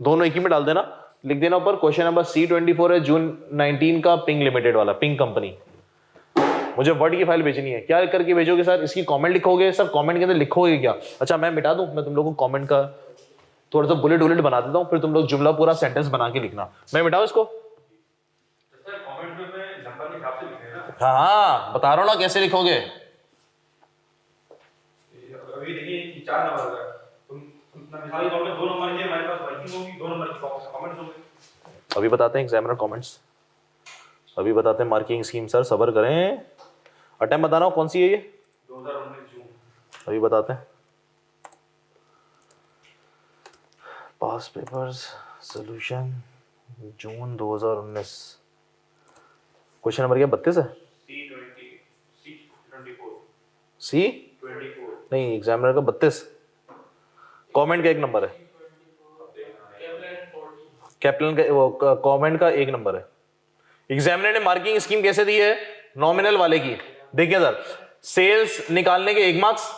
दोनों एक ही में डाल देना, लिख देना ऊपर क्वेश्चन नंबर C24 है जून 19 का, पिंग लिमिटेड वाला, पिंग कंपनी, मुझे वर्ड की फाइल भेजनी है। क्या करके भेजोगे सर? इसकी कमेंट लिखोगे सर, कमेंट के अंदर लिखोगे क्या? अच्छा मैं मिटा दूं, मैं तुम लोगों को कमेंट का थोड़ा सा बुलेट बुलेट बना देता हूं, फिर तुम लोग जुमला पूरा सेंटेंस बना के लिखना। मैं मिटाऊं इसको? सर कमेंट में नंबर के हिसाब से लिखे ना। हाँ बता रहा हूं ना कैसे लिखोगे। अभी देखिए कि 4 नंबर है, तुम मिसाल के तौर पे 2 नंबर के हमारे पास वर्किंग होगी, 2 नंबर की कमेंट्स होंगे। अभी बताते हैं एग्जामिनर कमेंट्स, अभी बताते हैं मार्किंग स्कीम। सर सबर करें, अटेम्प्ट बताना हो कौन सी है ये, 2019 जून। अभी बताते हैं। पास पेपर्स सॉल्यूशन जून 2019, क्वेश्चन नंबर क्या 32 है? C24 नहीं, एग्जामिनर का 32, कमेंट का 1 नंबर है, कैप्टन का वो कमेंट का 1 नंबर है। एग्जामिनर ने मार्किंग स्कीम कैसे दी है? नॉमिनल वाले की। देखिए सर, सेल्स निकालने के 1 मार्क्स,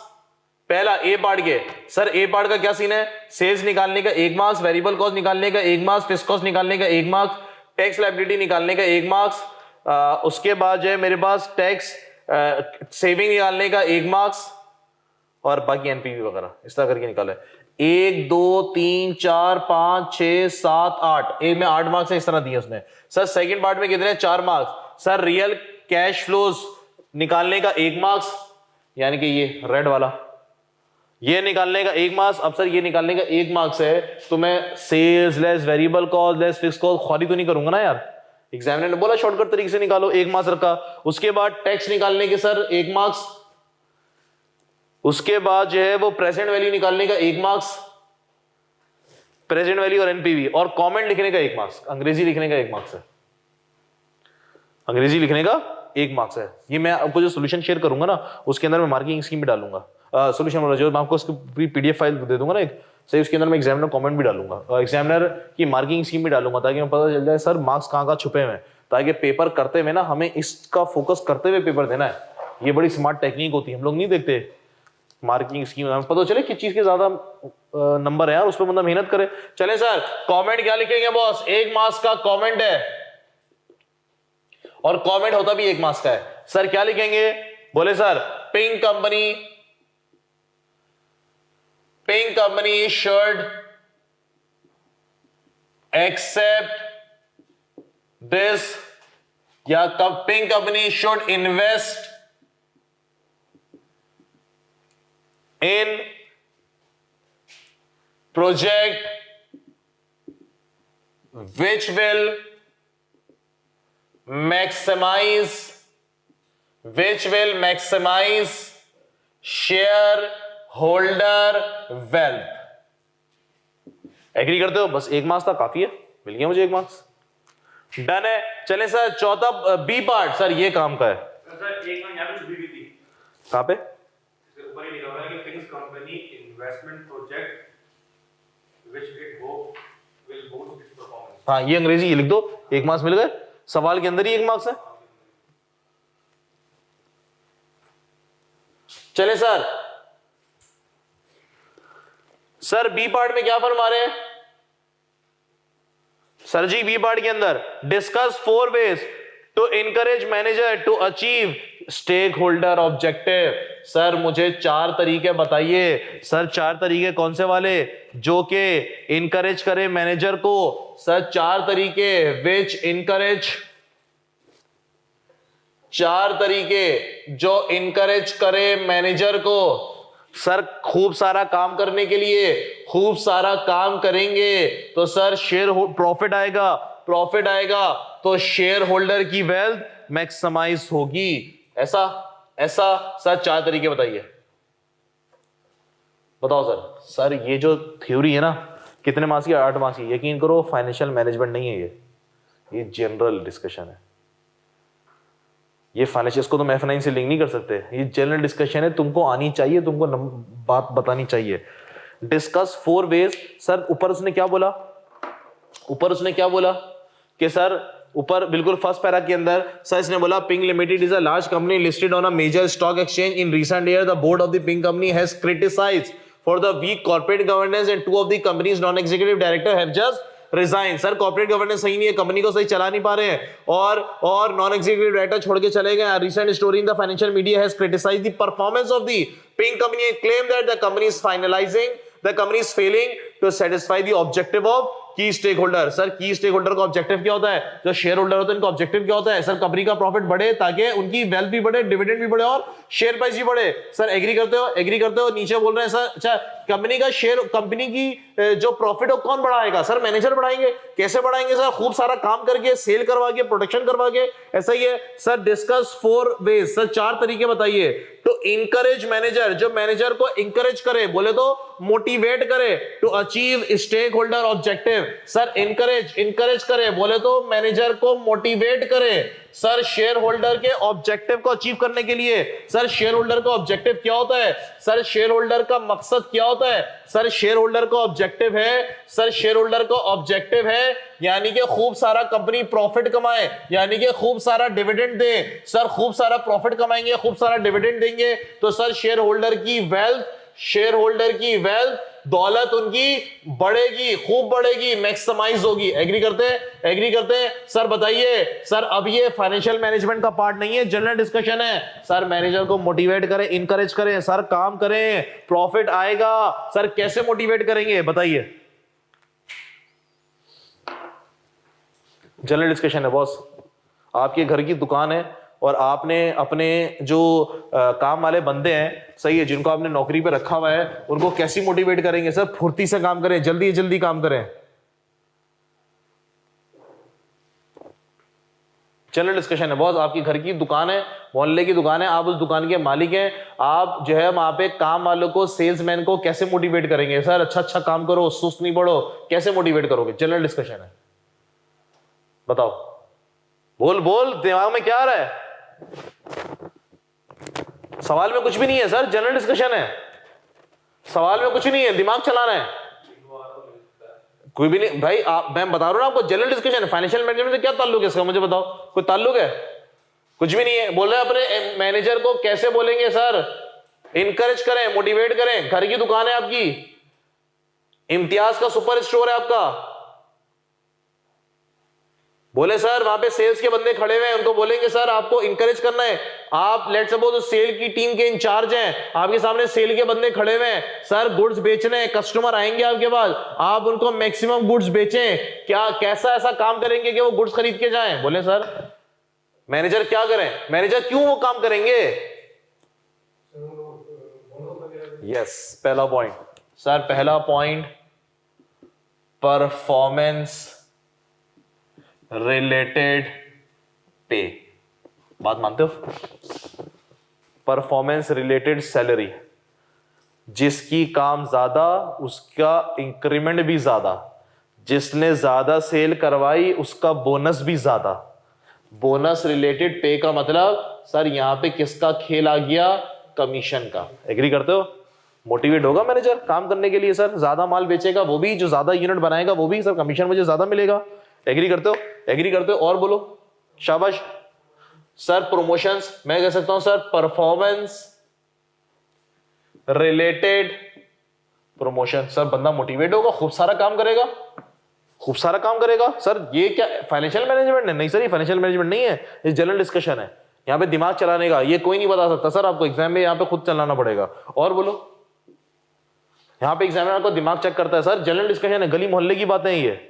पहला ए पार्ट के, सर ए पार्ट का क्या सीन है? सेल्स निकालने का 1 मार्क्स, वेरिएबल कॉस्ट निकालने का 1 मार्क्स, फिक्स कॉस्ट निकालने का 1 मार्क्स, टैक्स लायबिलिटी निकालने का 1 मार्क्स, उसके बाद जो है मेरे पास टैक्स सेविंग निकालने का 1 मार्क्स, और बाकी एनपीवी वगैरह इस तरह करके निकाला है। 1 2 3 4 5 6 7 8, एक में 8 मार्क्स है, इस तरह दिए उसने। सर सेकंड पार्ट में कितने? 4 marks. Sir real cash flows निकालने का 1 मार्क्स, यानी कि ये रेड वाला, ये निकालने का 1 मार्क्स। अब सर ये निकालने का 1 मार्क्स है, तो मैं sales less variable cost less fix cost खाली तो नहीं करूंगा ना यार। एग्जामिनर ने बोला शॉर्टकट तरीके से निकालो, 1 मार्क्स रखा। उसके बाद टैक्स निकालने के सर 1 मार्क्स। उसके बाद जो है वो प्रेजेंट वैल्यू निकालने का 1 मार्क्स, प्रेजेंट वैल्यू और एनपीवी, और कमेंट लिखने का 1 मार्क्स, अंग्रेजी लिखने का 1 मार्क्स है, अंग्रेजी लिखने का 1 मार्क्स है। ये मैं आपको जो सोल्यूशन शेयर करूंगा ना, उसके अंदर मैं मार्किंग स्कीम भी डालूंगा, सोल्यूशन वाला जो मैं आपको उसकी पीडीएफ फाइल दे दूंगा ना एक, सही, उसके अंदर मैं एग्जामिनर कमेंट भी डालूंगा और एग्जामिनर की मार्किंग स्कीम भी डालूंगा, ताकि हमें पता चल जाए सर मार्क्स कहाँ छुपे हुए हैं, ताकि पेपर करते हुए ना हमें इसका फोकस करते हुए पेपर देना है। ये बड़ी स्मार्ट टेक्निक होती है, हम लोग नहीं देखते मार्किंग स्कीम, हमें पता चले किस चीज के ज्यादा नंबर है यार, उस पर बंदा मेहनत करे। चले सर, कमेंट क्या लिखेंगे बॉस? 1 मार्क्स का कमेंट है, और कमेंट होता भी 1 मार्क्स का है। सर क्या लिखेंगे? बोले sir, pink company should accept this, या pink company should invest in project which will maximize shareholder wealth। Agree करते हो? बस 1 मार्क्स था, काफी है, मिल गया मुझे 1 मार्क्स, डन है। चले सर चौथा बी पार्ट, सर ये काम का है। सर एक में यहाँ पे भी थी, कहां पे? ऊपर ही लिखा हुआ है कि पिंक्स company investment project which it hope will boost it's performance. हाँ, ये अंग्रेजी ये लिख दो, 1 मार्क्स मिल गए, सवाल के अंदर ही 1 मार्क्स है। चले सर बी पार्ट में क्या फरमा रहे हैं सर जी? बी पार्ट के अंदर discuss 4 ways to encourage manager to achieve stake holder objective. Sir मुझे 4 तरीके बताइए। सर 4 तरीके कौन से वाले जो कि इनकरेज करे मैनेजर को? सर 4 तरीके विच इनकरेज, 4 तरीके जो इनकरेज करे मैनेजर को। सर खूब सारा काम करने के लिए, खूब सारा काम करेंगे तो सर शेयर प्रॉफिट आएगा तो शेयर होल्डर की वेल्थ मैक्सिमाइज होगी। ऐसा सर 4 तरीके बताइए, बताओ सर। सर ये जो थ्योरी है ना, कितने मार्क्स की? 8 मार्क्स की। यकीन करो फाइनेंशियल मैनेजमेंट नहीं है ये जनरल डिस्कशन है। ये फाइनेंशियल को तो मैं F9 से लिंक नहीं कर सकते, ये जनरल डिस्कशन है, तुमको आनी चाहिए, तुमको बात बतानी चाहिए। Discuss 4 veg. सर ऊपर उसने क्या बोला कि सर ऊपर बिल्कुल फर्स्ट पैरा के अंदर सर इसने बोला pink limited is a large company listed on a major stock exchange in recent year. The board of the pink company has criticised for the weak corporate governance and 2 of the companies non executive director have just resign. Sir corporate governance सही नहीं है, company को सही चला नहीं पा रहे हैं, और नॉन एग्जीक्यूटिव डायरेक्टर छोड़ के चले गए। Recent story in the financial media has criticised the performance of the pink company and claim that the company is failing to satisfy the objective of key stake holder. Sir key stake holder का objective क्या होता है? जो share holder होता है इनका objective क्या होता है? सर कंपनी का प्रॉफिट बढ़े ताकि उनकी वेल्थ भी बढ़े, डिविडेंड भी बढ़े और शेयर प्राइस भी बढ़े। सर एग्री करते हो? नीचे बोल रहे हैं सर अच्छा कंपनी का शेयर, कंपनी की जो प्रॉफिट हो कौन बढ़ाएगा? सर मैनेजर बढ़ाएंगे। कैसे बढ़ाएंगे सर? खूब सारा काम करके, सेल करवा के, प्रोडक्शन करवा के। ऐसा ही है सर। Discuss 4 veg. सर 4 तरीके बताइए टू इनकरेज मैनेजर, जो मैनेजर को इंकरेज करे, बोले तो मोटिवेट करे to achieve stake holder objective. Sir encourage करे, बोले तो मैनेजर को मोटिवेट करे। सर शेयर होल्डर के ऑब्जेक्टिव को अचीव करने के लिए, सर शेयर होल्डर का ऑब्जेक्टिव क्या होता है? सर शेयर होल्डर का मकसद क्या होता है? सर शेयर होल्डर का ऑब्जेक्टिव है यानी कि खूब सारा कंपनी प्रॉफिट कमाए, यानी कि खूब सारा डिविडेंड दे। सर खूब सारा प्रॉफिट कमाएंगे, खूब सारा डिविडेंड देंगे तो सर शेयर होल्डर की वेल्थ दौलत उनकी बढ़ेगी, खूब बढ़ेगी, मैक्सिमाइज होगी। एग्री करते हैं? एग्री करते हैं? सर बताइए सर, अब ये फाइनेंशियल मैनेजमेंट का पार्ट नहीं है, जनरल डिस्कशन है। सर मैनेजर को मोटिवेट करें, इनकरेज करें, सर काम करें, प्रॉफिट आएगा। सर कैसे मोटिवेट करेंगे बताइए? जनरल डिस्कशन है बॉस। आपके घर की दुकान है और आपने अपने जो काम वाले बंदे हैं, सही है, जिनको आपने नौकरी पे रखा हुआ है, उनको कैसे मोटिवेट करेंगे? सर फुर्ती से काम करें, जल्दी जल्दी काम करें। जनरल डिस्कशन है बॉस। आपकी घर की दुकान है, मोहल्ले की दुकान है, आप उस दुकान के मालिक हैं, आप जो है वहां पे काम वालों को, सेल्समैन को कैसे मोटिवेट करेंगे? सर अच्छा अच्छा काम करो, सुस्त नहीं पड़ो, कैसे मोटिवेट करोगे? जनरल डिस्कशन है, बताओ। बोल बोल, दिमाग में क्या आ रहा है? सवाल में कुछ भी नहीं है सर, जनरल डिस्कशन है, सवाल में कुछ नहीं है, दिमाग चलाना है। कोई भी नहीं भाई, आप, मैं बता रहा हूं ना आपको, जनरल डिस्कशन है। फाइनेंशियल मैनेजमेंट से क्या ताल्लुक है इसका, मुझे बताओ, कोई ताल्लुक है? कुछ भी नहीं है। बोल रहे हैं अपने मैनेजर को कैसे बोलेंगे? सर इनकरेज करें, मोटिवेट करें। घर की दुकान है आपकी, इम्तियाज का सुपर स्टोर है आपका, बोले सर वहां पे सेल्स के बंदे खड़े हुए हैं, उनको बोलेंगे सर आपको इंकरेज करना है। आप लेट सपोज सेल की टीम के इंचार्ज हैं, आपके सामने सेल के बंदे खड़े हुए हैं, सर गुड्स बेचने हैं, कस्टमर आएंगे आपके पास, आप उनको मैक्सिमम गुड्स बेचें। क्या कैसा ऐसा काम करेंगे कि वो गुड्स खरीद के जाएं? बोले सर मैनेजर क्या करें? मैनेजर क्यों वो काम करेंगे? यस, पहला पॉइंट सर, पहला पॉइंट परफॉर्मेंस रिलेटेड पे। बात मानते हो? परफॉर्मेंस रिलेटेड सैलरी, जिसकी काम ज्यादा उसका इंक्रीमेंट भी ज्यादा, जिसने ज्यादा सेल करवाई उसका बोनस भी ज्यादा। बोनस रिलेटेड पे का मतलब सर यहां पे किसका खेल आ गया? कमीशन का। एग्री करते हो? मोटिवेट होगा मैनेजर काम करने के लिए, सर ज्यादा माल बेचेगा वो भी, जो ज्यादा यूनिट बनाएगा वो भी, सर कमीशन मुझे ज्यादा मिलेगा। एग्री करते हो? एग्री करते हो? और बोलो, शाबाश। सर प्रमोशंस, मैं कह सकता हूं sir performance related promotion. Sir बंदा मोटिवेट होगा, खूब सारा काम करेगा, खूब सारा काम करेगा। सर ये क्या फाइनेंशियल मैनेजमेंट है? नहीं सर, ये फाइनेंशियल मैनेजमेंट नहीं है, ये जनरल डिस्कशन है। यहां पे दिमाग चलाने का ये कोई नहीं बता सकता सर, आपको एग्जाम में यहां पे खुद चलाना पड़ेगा। और बोलो, यहां पे एग्जामिनर को दिमाग चेक करता है सर, जनरल डिस्कशन है, गली मोहल्ले की बातें हैं ये।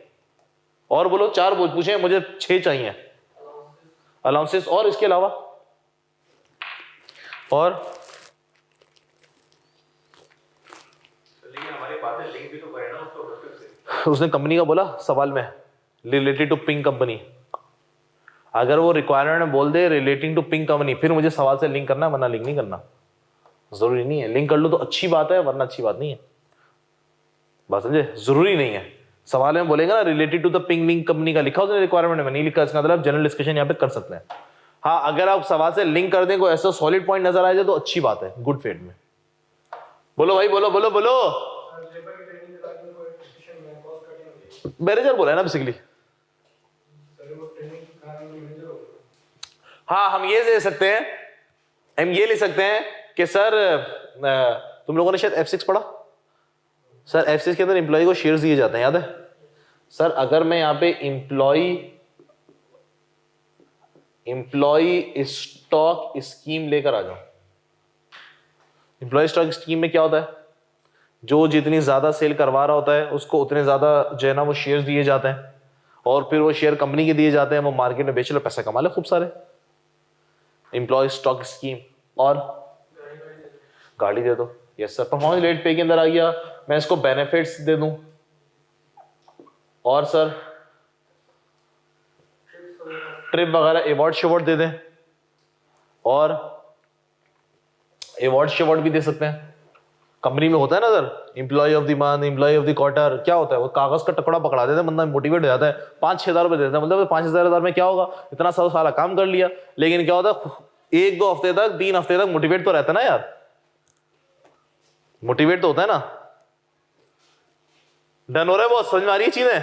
और बोलो, 4 पूछे, मुझे 6 चाहिए। अलाउंसेस, और इसके अलावा और लेकिन हमारी बातें लिंक भी तो करें ना उसको ऑब्जेक्टिव से। उसने कंपनी का बोला सवाल में, रिलेटेड टू पिंक कंपनी। अगर वो रिक्वायरमेंट में बोल दे रिलेटिंग टू पिंक कंपनी, फिर मुझे सवाल से लिंक करना है, वरना लिंक नहीं करना। जरूरी नहीं है, लिंक कर लो तो अच्छी बात है, वरना अच्छी बात नहीं है। बात समझे? जरूरी नहीं है। सवाल में बोलेगा ना related to the pink wing company का, लिखा उसने रिक्वायरमेंट में, नहीं लिखा, इसका मतलब जनरल डिस्कशन यहाँ पे कर सकते हैं। हाँ, अगर आप सवाल से लिंक कर दें, कोई ऐसा सॉलिड पॉइंट नजर आ जाए तो अच्छी बात है, गुड फेट में। बोलो भाई, बोलो बोलो बोलो। मैनेजर बोला है ना बेसिकली। हाँ, हम ये ले सकते हैं, हम ये ले सकते हैं कि सर तुम लोगों ने शायद F6 पढ़ा। सर F6 के अंदर एम्प्लॉय को शेयर्स दिए जाते हैं, याद है? सर अगर मैं यहां पे एम्प्लॉय स्टॉक स्कीम लेकर आ जाऊं, एम्प्लॉय स्टॉक स्कीम में क्या होता है? जो जितनी ज्यादा सेल करवा रहा होता है उसको उतने ज्यादा जो है ना वो शेयर्स दिए जाते हैं, और फिर वो शेयर कंपनी के दिए जाते हैं, वो मार्केट में बेच लो, पैसा कमा ले खूब सारे। Employee stock scheme. और गाड़ी दे दो, यस सर। परफॉर्मेंस रिलेटेड पे के अंदर आ गया, मैं इसको बेनिफिट्स दे दूं। और सर ट्रिप वगैरह, अवार्ड शवार्ड दे दें, और अवार्ड शवार्ड भी दे सकते हैं। कंपनी में होता है ना sir, employee of the month, employee of the quarter, क्या होता है? वो कागज का टुकड़ा पकड़ा देते हैं, बंदा मोटिवेट हो जाता है, 5-6 हज़ार रुपए देते हैं। मतलब 5,000 में क्या होगा? इतना सारा काम कर लिया, लेकिन क्या होता है 1-2 हफ्ते तक, 3 हफ्ते तक मोटिवेट तो रहता है ना यार, मोटिवेट तो होता है ना। डन हो रहा है बहुत? समझ में आ रही है चीजें?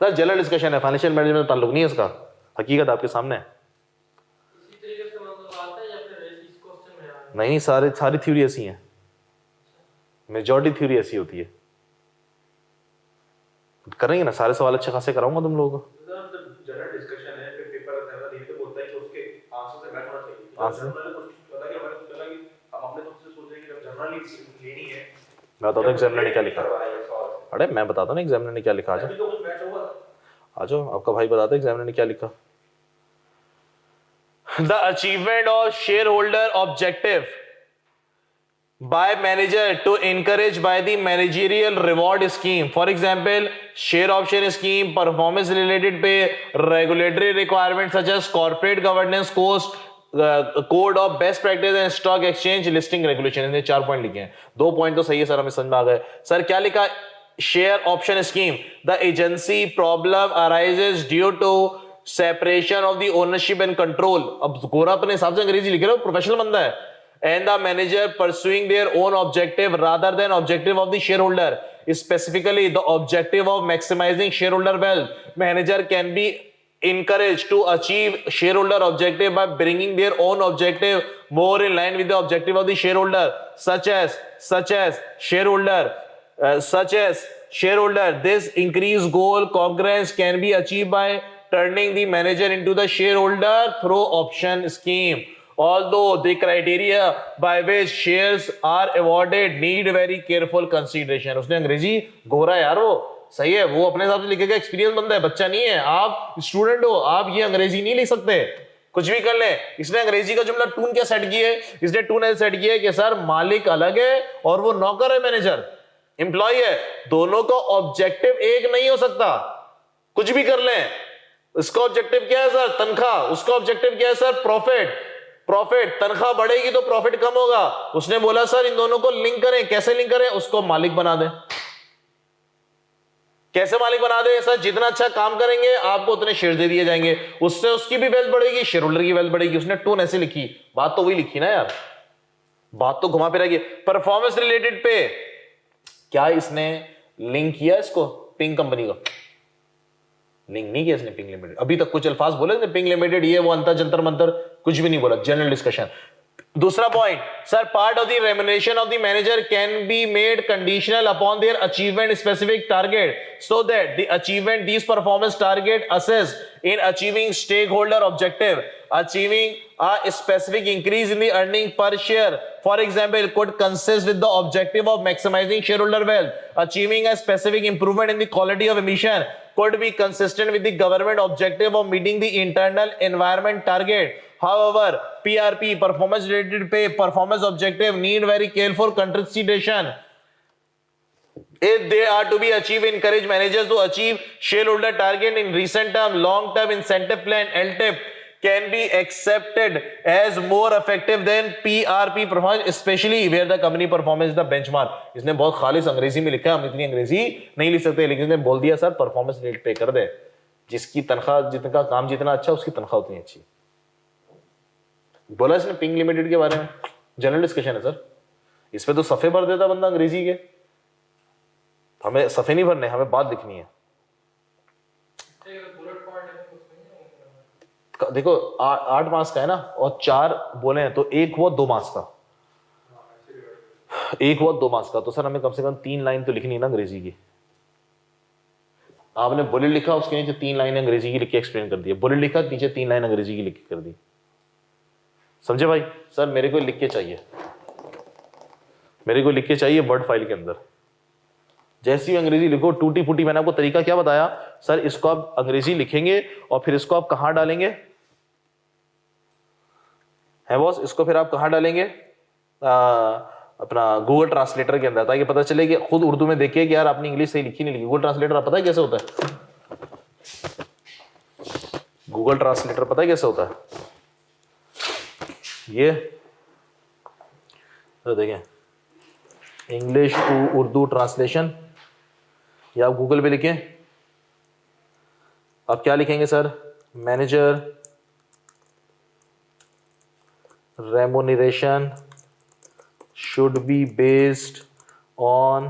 सर जनरल डिस्कशन है, फाइनेंशियल मैनेजमेंट ताल्लुक नहीं है इसका, हकीकत आपके सामने है। इसी तरीके से मतलब आता है या फिर इस क्वेश्चन में आया? नहीं, सारी थ्योरी ऐसी हैं, मेजॉरिटी थ्योरी ऐसी होती है। करेंगे ना, सारे सवाल अच्छे खासे कराऊंगा तुम लोगों को। जनरल डिस्कशन है, फिर पेपर जनरल नहीं तो बोलता है कि उसके आंसर से मैच होना चाहिए। आंसर जनरल क्वेश्चन अलग है, हमारे तो अलग है, हम अपने खुद से सोच रहे हैं कि जब जनरल लेनी है। मैं बताता हूँ एग्जामिनर ने क्या लिखा। अरे मैं बताता हूँ ना एग्जामिनर ने क्या लिखा। अभी तो कुछ मैच होगा। आ जाओ, आपका भाई बताता है एग्जामिनर ने क्या लिखा। The achievement of share holder objective by manager to encourage by the managerial reward scheme, for example share option scheme, performance related pay, regulatory requirements such as corporate governance cost, code of best practice and stock exchange listing regulation। इन्हें 4 point लिखे हैं, 2 point तो सही है sir, हमें समझ में आ गए। सर क्या लिखा? Share option scheme, the agency problem arises due to separation of the ownership and control. अब गोरा अपने हिसाब से अंग्रेजी लिख रहे हो, प्रोफेशनल बंदा है। And the manager pursuing their own objective rather than objective of the shareholder, specifically the objective of maximizing shareholder wealth. Manager can be encouraged to achieve shareholder objective by bringing their own objective more in line with the objective of the shareholder, such as shareholder. This increased goal congruence can be achieved by turning the manager into the shareholder through option scheme. Although the criteria by which shares are awarded need very careful consideration। उसने अंग्रेजी गोरा यार, वो सही है, वो अपने हिसाब से लिखेगा, एक्सपीरियंस बंदा है, बच्चा नहीं है। आप स्टूडेंट हो, आप ये अंग्रेजी नहीं लिख सकते, कुछ भी कर ले। इसने अंग्रेजी का जुमला टून क्या सेट किया है? इसने टून ऐसे सेट किया है कि सर मालिक अलग है और वो नौकर है, मैनेजर एम्प्लॉय है, दोनों का ऑब्जेक्टिव एक नहीं हो सकता। कुछ भी कर ले, इसका ऑब्जेक्टिव क्या है सर? तनख्वाह। उसका ऑब्जेक्टिव क्या है सर? प्रॉफिट। तनख्वाह बढ़ेगी तो प्रॉफिट कम होगा। उसने बोला सर इन दोनों को लिंक करें। कैसे लिंक करें? उसको मालिक बना दें। कैसे मालिक बना दें? सर जितना अच्छा काम करेंगे आपको उतने शेयर दे दिए जाएंगे, उससे उसकी भी वेल्थ बढ़ेगी, शेयर होल्डर की वेल्थ बढ़ेगी। उसने टोन ऐसे लिखी, बात तो वही लिखी ना यार, बात तो घुमा फिरा के। परफॉर्मेंस रिलेटेड पे क्या इसने लिंक किया इसको पिंक कंपनी को? लिंक नहीं किया इसने पिंक लिमिटेड। अभी तक कुछ अल्फाज बोले इसने, पिंक लिमिटेड ये वो अंतर जंतर मंतर, कुछ भी नहीं बोला। General discussion. दूसरा point sir, part of the remuneration of the manager can be made conditional upon their achievement specific target so that the achievement these performance target assess in achieving stake holder objective, achieving a specific increase in the earning per share, for example, could consist with the objective of maximizing shareholder wealth. Achieving a specific improvement in the quality of emission could be consistent with the government objective of meeting the internal environment target. However, PRP, performance related pay, performance objective need very careful consideration. If they are to be achieved, encourage managers to achieve shareholder target in recent term, long term incentive plan, LTIP can be accepted as more effective than PRP performance, especially where the company performance is the benchmark। इसने बहुत खालिस अंग्रेजी में लिखा है, हम इतनी अंग्रेजी नहीं लिख सकते, लेकिन इसने बोल दिया सर परफॉर्मेंस रेट पे कर दे, जिसकी तनख्वाह, जितना काम जितना अच्छा उसकी तनख्वाह उतनी अच्छी। बोला इसने पिंक लिमिटेड के बारे में। जनरल डिस्कशन है सर, इस पे तो सफे भर देता बंदा अंग्रेजी के, हमें सफे नहीं भरने, हमें बात लिखनी है। देखो 8 मार्क्स का है ना, और 4 बोले हैं तो एक हुआ 2 मार्क्स का, एक हुआ 2 मार्क्स का, तो सर हमें कम से कम 3 लाइन तो लिखनी है ना अंग्रेजी की। आपने बुलेट लिखा, उसके नीचे 3 लाइन अंग्रेजी की लिख के एक्सप्लेन कर दिया। बुलेट लिखा, नीचे 3 लाइन अंग्रेजी की लिख के कर दी। समझे भाई? सर मेरे को लिख के चाहिए, मेरे को लिख के चाहिए वर्ड फाइल के अंदर। जैसी अंग्रेजी लिखो टूटी फूटी, मैंने आपको तरीका क्या बताया सर, इसको आप अंग्रेजी लिखेंगे और फिर इसको आप कहां डालेंगे है बॉस? इसको फिर आप कहां डालेंगे? अपना गूगल ट्रांसलेटर के अंदर, ताकि पता चले कि खुद उर्दू में देखिए कि यार आपने इंग्लिश सही लिखी नहीं लिखी। गूगल ट्रांसलेटर आप पता है कैसे होता है? गूगल ट्रांसलेटर पता है कैसे होता है? ये तो देखें, इंग्लिश टू उर्दू ट्रांसलेशन, या आप गूगल पे लिखें। आप क्या लिखेंगे sir? Manager remuneration should be based on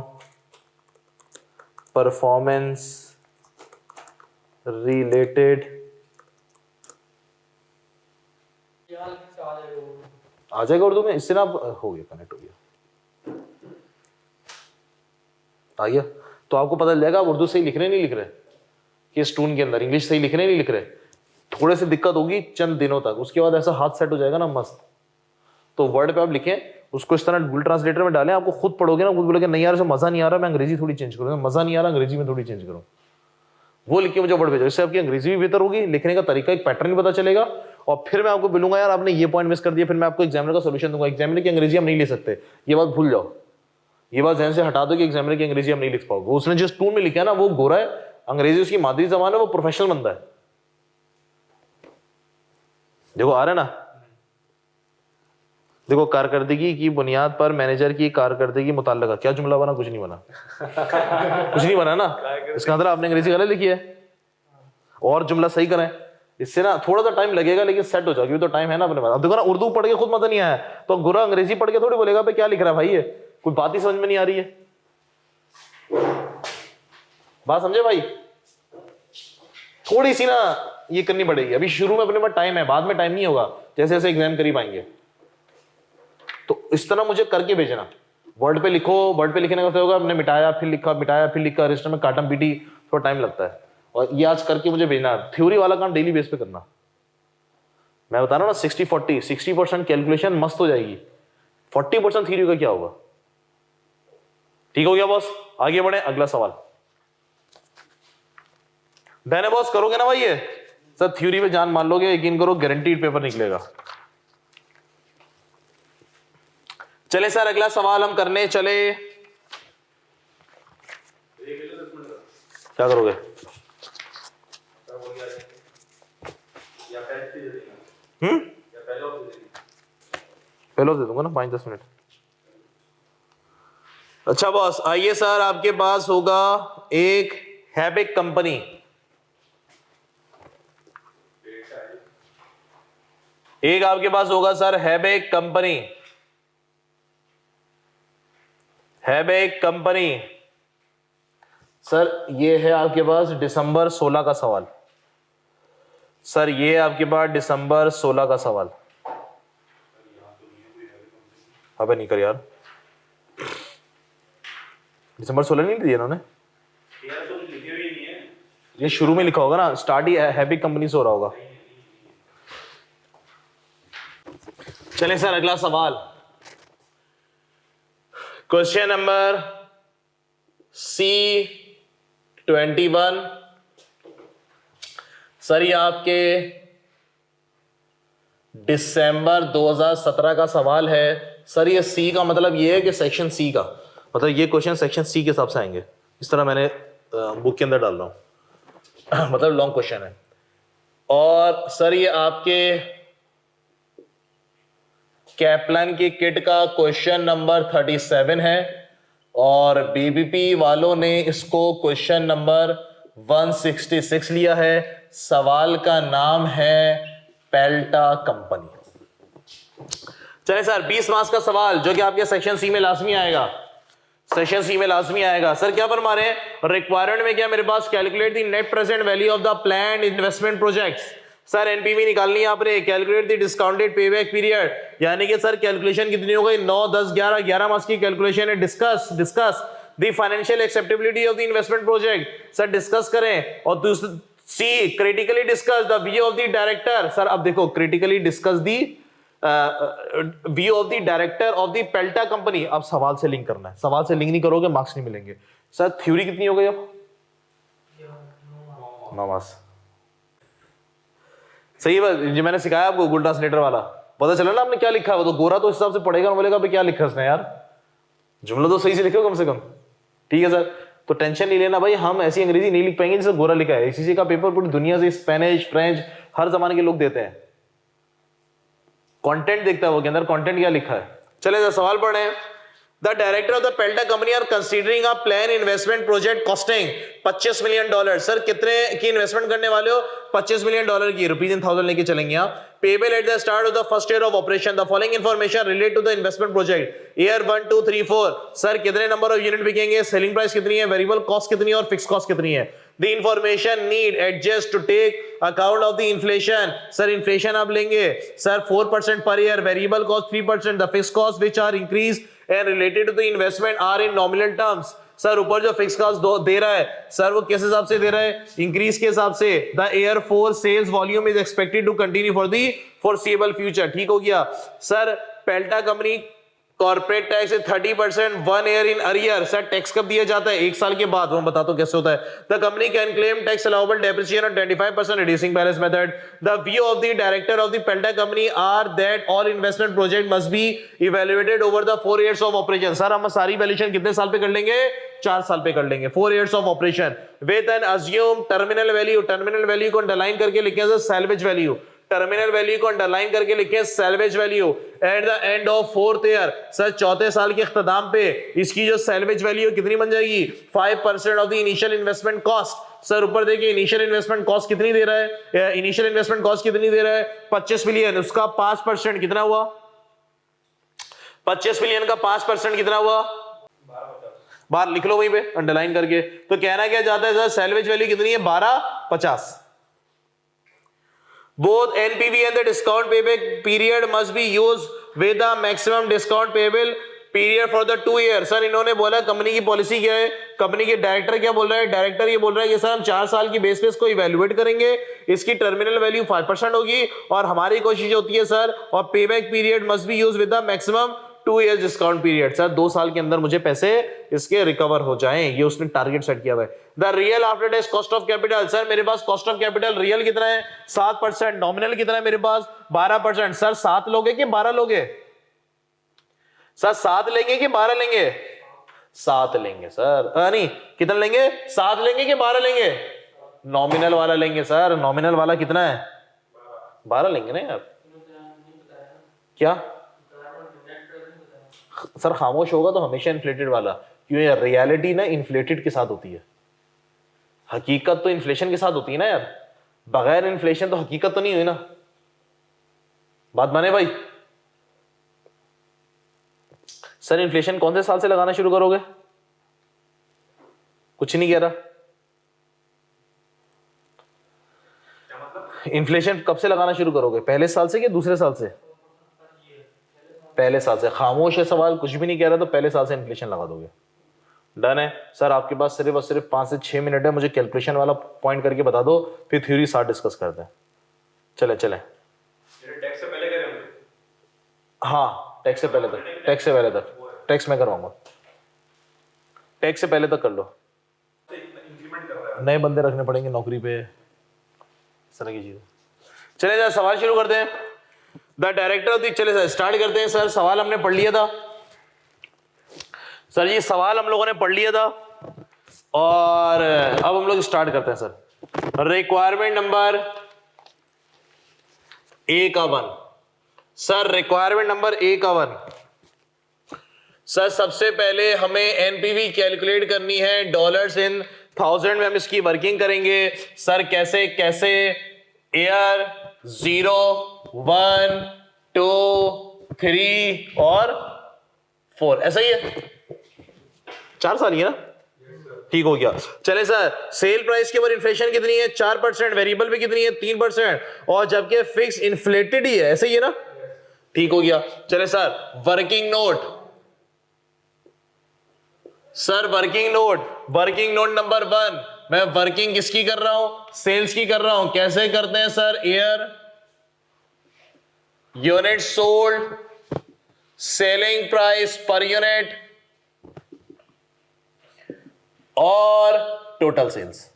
performance related। आ जाएगा उर्दू में, इससे ना हो गया, कनेक्ट हो गया, आ गया। तो आपको पता चल जाएगा आप उर्दू सही लिख रहे नहीं लिख रहे, कि इस टून के अंदर इंग्लिश सही लिख रहे नहीं लिख रहे। थोड़े से दिक्कत होगी चंद दिनों तक, उसके बाद ऐसा हाथ सेट हो जाएगा ना मस्त। तो वर्ड पे आप लिखें, उसको इस तरह गूगल ट्रांसलेटर में डालें, आपको खुद पढ़ोगे ना, खुद बोलोगे नहीं यार, मजा नहीं आ रहा, मैं अंग्रेजी थोड़ी चेंज करूँ, मजा नहीं आ रहा अंग्रेजी में थोड़ी चेंज करूँ, वो लिख के मुझे वर्ड भेजो। इससे आपकी अंग्रेजी भी बेहतर होगी, लिखने का तरीका, एक पैटर्न भी पता चलेगा। और फिर मैं आपको बोलूंगा यार आपने ये पॉइंट मिस कर दिया, फिर मैं आपको एग्जामिनर का सोल्यूशन दूंगा। एग्जामिनर की अंग्रेजी हम नहीं ले सकते, ये बात भूल जाओ, ये बात ध्यान से हटा दो कि एग्जामिनर की अंग्रेजी हम नहीं लिख पाओगे। उसने जिस टून में लिखा है ना वो गोरा है, अंग्रेजी उसकी मादरी जबान है, वो प्रोफेशनल बंदा है। देखो आ रहा है ना, देखो कारकर्दगी की बुनियाद पर मैनेजर की कारकर्दगी मुताल्लिका, क्या जुमला बना, कुछ नहीं बना कुछ नहीं बना ना, इसका मतलब आपने अंग्रेजी गलत लिखी है। और जुमला सही करें, इससे ना थोड़ा सा टाइम लगेगा लेकिन सेट हो जाएगी, तो टाइम है ना अपने पास। अब देखो ना, उर्दू पढ़ के खुद मजा नहीं आया तो गोरा अंग्रेजी पढ़ के थोड़ी बोलेगा भाई क्या लिख रहा है भाई, ये कोई बात ही समझ में नहीं आ रही है। बात समझे भाई, थोड़ी सी ना ये करनी पड़ेगी। अभी शुरू में अपने पास टाइम है, बाद में टाइम नहीं होगा, जैसे जैसे एग्जाम करीब आएंगे। तो इस तरह मुझे करके भेजना, वर्ड पे लिखो, वर्ड पे लिखने का होगा आपने मिटाया फिर लिखा, मिटाया फिर लिखा, रजिस्टर में काटम पीटी, थोड़ा टाइम लगता है। और ये आज करके मुझे भेजना, थ्योरी वाला काम डेली बेस पे करना। मैं बता रहा हूँ ना 60-40, 60% कैलकुलेशन मस्त हो जाएगी, 40% थ्योरी का क्या होगा। ठीक हो गया बॉस, आगे बढ़े, अगला सवाल। डन है बॉस, करोगे ना भाई ये सर, थ्योरी पे जान मान लोगे, यकीन करो गारंटीड पेपर निकलेगा। चले सर अगला सवाल हम करने चले, क्या करोगे? पहले दे दूंगा ना 5-10 मिनट। अच्छा बॉस आइए सर, आपके पास होगा एक हैबिक कंपनी, एक आपके पास होगा सर हैबिक कंपनी, हैबिक कंपनी। सर ये है आपके पास दिसंबर 16 का सवाल, सर ये आपके पास दिसंबर 16 का सवाल। अबे नहीं कर यार, दिसंबर 16 नहीं दिया इन्होंने, ये शुरू में लिखा होगा ना, स्टार्ट ही हैबिक कंपनी से हो रहा होगा। चलें सर अगला सवाल, क्वेश्चन नंबर C21। सर ये आपके दिसंबर 2017 का सवाल है। सर ये सी का मतलब ये है कि सेक्शन सी का मतलब ये क्वेश्चन सेक्शन सी के हिसाब से आएंगे, इस तरह मैंने बुक के अंदर डाल रहा हूं मतलब लॉन्ग क्वेश्चन है। और सर ये आपके कैप्लन की किट का क्वेश्चन नंबर 37 है और बीबीपी वालों ने इसको क्वेश्चन नंबर 166 लिया है। सवाल का नाम है पेल्टा कंपनी। चलिए सर 20 मार्क्स का सवाल जो कि आपके सेक्शन सी में लाजमी आएगा, सेक्शन सी में लाजमी आएगा। सर क्या फरमा रहे हैं, रिक्वायरमेंट में क्या मेरे पास, calculate the net present value of the planned investment projects. Sir NPV निकालनी है आपने, calculate the discounted payback period, यानी कि सर कैलकुलेशन कितनी हो गई, 9, 10, 11 मार्क्स की कैलकुलेशन है। Discuss the financial acceptability of the investment project, sir discuss करें। और दूसरा C critically discuss the view of the director. Sir अब देखो critically discuss the view of the director of the Pelta company. अब सवाल से link करना है, सवाल से लिंक नहीं करोगे मार्क्स नहीं मिलेंगे। सर थ्योरी कितनी हो गई अब, 9 मार्क्स। सही बात जी, मैंने सिखाया आपको गूगल ट्रांसलेटर वाला, पता चला ना आपने क्या लिखा है। वो तो गोरा तो इस हिसाब से पढ़ेगा ना, बोलेगा भाई क्या लिखा उसने यार, जुमला तो सही से लिखो कम से कम। ठीक है सर, तो टेंशन नहीं लेना भाई, हम ऐसी अंग्रेजी नहीं लिख पाएंगे जैसे गोरा लिखा है। एसीसी का पेपर पूरी दुनिया से स्पेनिश फ्रेंच हर जमाने के लोग देते हैं, कंटेंट देखता है वो के अंदर कंटेंट क्या लिखा है। चले सर सवाल पढ़े। The director of the Pelta company are considering a plan investment project costing $25 million. Sir कितने की इन्वेस्टमेंट करने वाले हो, $25 मिलियन की, रुपीज इन थाउजेंड लेके चलेंगे आप। Payable at the start of the first year of operation. The following information relate to the investment project year 1, 2, 3, 4। Sir कितने नंबर ऑफ यूनिट बिकेंगे, सेलिंग प्राइस कितनी है, वेरिएबल कॉस्ट कितनी है और फिक्स कॉस्ट कितनी है। The information need adjust to take account of the inflation. Sir inflation आप लेंगे सर 4% पर year, variable cost 3%, the fix cost which are increase and related to the investment are in nominal terms। Sir ऊपर जो fix cost दे रहा है sir वो किस हिसाब से दे रहा है, इंक्रीज के हिसाब से। The air force sales volume is expected to continue for the foreseeable future. ठीक हो गया sir. Pelta company corporate tax 30% 1 year in arrear. Sir tax कब दिया जाता है, 1 साल के बाद। वो बताता हूं कैसे होता है। The company can claim tax allowable depreciation on 25% reducing balance method. The view of the director of the Pelta company are that all investment project must be evaluated over the 4 years of operation. Sir हम सारी valuation कितने साल पे कर लेंगे, 4 साल पे कर लेंगे। 4 years of operation with an assume terminal value. Terminal value को अंडरलाइन करके लिखें सैल्वेज वैल्यू। टर्मिनल वैल्यू को अंडरलाइन करके लिखें salvage value at the end of 4th year. Sir चौथे साल के इख्तिताम पे इसकी जो सैल्वेज वैल्यू कितनी बन जाएगी, 5% of the initial investment cost. Sir ऊपर देखिए इनिशियल इन्वेस्टमेंट कॉस्ट कितनी दे रहा है, इनिशियल इन्वेस्टमेंट कॉस्ट कितनी दे रहा है, 25 मिलियन। उसका 5% कितना हुआ, 25 मिलियन का 5% कितना हुआ, 12 लिख लो वहीं पे अंडरलाइन करके। तो कहना क्या चाहता है सर, सैल्वेज वैल्यू कितनी है, 1250। Both NPV and the discount payback period must be used with the maximum discount payable period for the 2 years। Sir इन्होंने बोला कंपनी की पॉलिसी क्या है, कंपनी के डायरेक्टर क्या बोल रहा है, डायरेक्टर ये बोल रहा है कि सर हम 4 साल की बेस पे इसको इवैल्यूएट करेंगे, इसकी टर्मिनल वैल्यू 5% होगी और हमारी कोशिश होती है सर, और payback period must be used with the maximum 2 years discount period. Sir 2 साल के अंदर मुझे पैसे इसके रिकवर हो जाएं, ये उसने टारगेट सेट किया हुआ है। The real after tax cost of capital. Sir मेरे पास कॉस्ट ऑफ कैपिटल रियल कितना है, 7%। नॉमिनल कितना है मेरे पास, 12%। सर 7 लोगे कि 12 लोगे, सर 7 लेंगे कि 12 लेंगे, 7 लेंगे सर। नहीं कितना लेंगे, 7 लेंगे कि 12 लेंगे, नॉमिनल वाला लेंगे सर। नॉमिनल वाला कितना है, 12 लेंगे ना यार। क्या सर खामोश होगा तो हमेशा इन्फ्लेटेड वाला, क्यों यार, रियलिटी ना इन्फ्लेटेड के साथ होती है, हकीकत तो इन्फ्लेशन के साथ होती है ना यार। बगैर इन्फ्लेशन तो हकीकत तो नहीं हुई ना, बात माने भाई। सर इन्फ्लेशन कौन से साल से लगाना शुरू करोगे, कुछ नहीं कह रहा। इन्फ्लेशन कब से लगाना शुरू करोगे, पहले साल से कि दूसरे साल से, पहले साल से। खामोश है सवाल, कुछ भी नहीं कह रहा, तो पहले साल से इन्फ्लेशन लगा दोगे। डन है सर। आपके पास सिर्फ और सिर्फ 5 से 6 मिनट है, मुझे कैलकुलेशन वाला पॉइंट करके बता दो, फिर थ्योरी साथ डिस्कस करते हैं। चले टैक्स से पहले करेंगे। हाँ टैक्स से पहले तक, टैक्स से पहले तक, टैक्स में करवाऊंगा, टैक्स से पहले तक कर लो। नए बंदे रखने पड़ेंगे नौकरी पे, इस तरह की चीजें। चले जरा सवाल शुरू करते हैं। द डायरेक्टर ऑफ द, चले सर स्टार्ट करते हैं। सर सवाल हमने पढ़ लिया था, सर ये सवाल हम लोगों ने पढ़ लिया था, और अब हम लोग स्टार्ट करते हैं sir. Requirement number A1। Sir requirement number A1। Sir सबसे पहले हमें एनपीवी कैलकुलेट करनी है, डॉलर्स इन 1000 में हम इसकी वर्किंग करेंगे। सर कैसे कैसे, एयर 0 1 2 3 और 4, ऐसा ही है। 4 साल ही है ना, ठीक हो गया। चले सर सेल प्राइस के ऊपर इन्फ्लेशन कितनी है, 4%। वेरिएबल पे कितनी है, 3%, और जबकि फिक्स इन्फ्लेटेड ही है, ऐसे ही है ना, ठीक हो गया। चले sir working note. Sir working note number 1, मैं वर्किंग किसकी कर रहा हूं, सेल्स की कर रहा हूं। कैसे करते हैं sir, air unit sold, selling price per unit और टोटल सेल्स।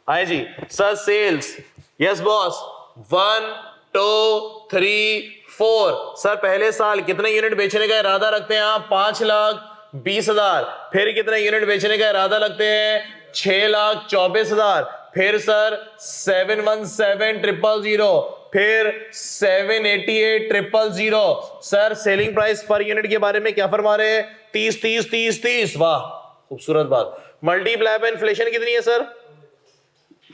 आए जी sir sales, yes boss, 1 2 3 4। Sir पहले साल कितने यूनिट बेचने का इरादा रखते हैं आप, 5,20,000। फिर कितने यूनिट बेचने का इरादा रखते हैं, 6,24,000। फिर सर 717,000, फिर 788,000। Sir selling price per unit के बारे में क्या फरमा रहे हैं, 30 30 30 30। वाह खूबसूरत बात। मल्टीप्लाई बाय इन्फ्लेशन कितनी है सर,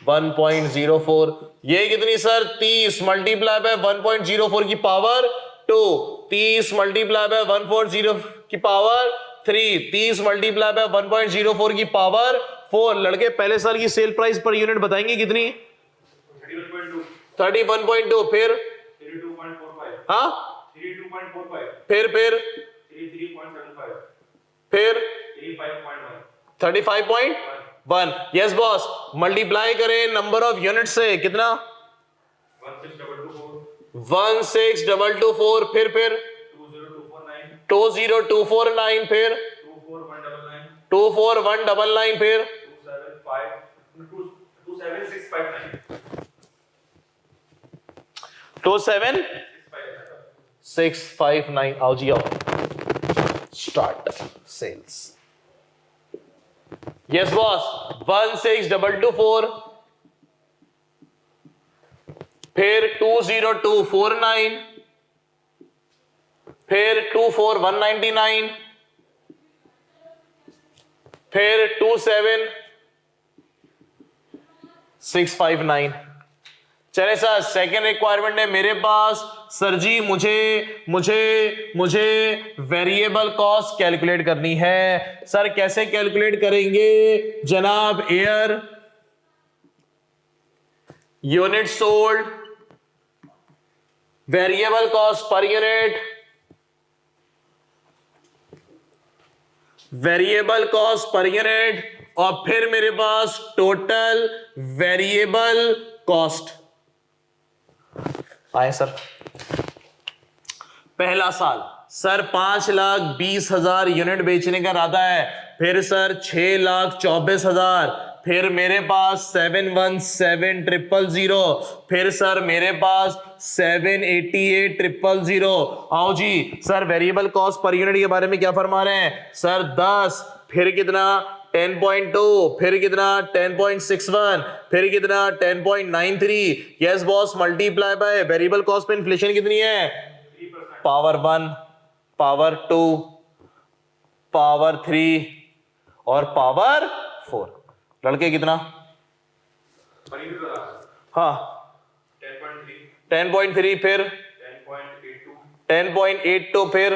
1.04। ये कितनी सर, 30 मल्टीप्लाई बाय 1.04 की पावर 2, 30 मल्टीप्लाई बाय 140 की पावर 3, 30 मल्टीप्लाई बाय 1.04 की पावर 4। लड़के पहले साल की सेल प्राइस पर यूनिट बताएंगे कितनी, 31.2। फिर 32.45। हाँ 32.45। फिर 33.75। फिर 35.1 यस बॉस मल्टीप्लाई करें नंबर ऑफ यूनिट से कितना 16224 फिर 20249 फिर 24199 फिर 27659 आओ जी आओ स्टार्ट सेल्स यस बॉस 16224 फिर 20249 फिर 24199 फिर 27659 चले सर सेकेंड रिक्वायरमेंट है मेरे पास सर जी मुझे वेरिएबल कॉस्ट कैलकुलेट करनी है सर कैसे कैलकुलेट करेंगे जनाब air unit sold variable cost per unit variable cost per unit और फिर मेरे पास टोटल वेरिएबल कॉस्ट आए सर पहला साल सर 5,20,000 यूनिट बेचने का इरादा है फिर सर 6,24,000 फिर मेरे पास 717,000 फिर सर मेरे पास 788,000 आओ जी sir variable cost per unit के बारे में क्या फरमा रहे हैं सर 10 फिर कितना 10.2 फिर कितना 10.61 फिर कितना 10.93 yes boss multiply by variable cost पे इन्फ्लेशन कितनी है पावर 1 पावर 2 पावर 3 और पावर 4 लड़के कितना हाँ 10.3 फिर 10.82 फिर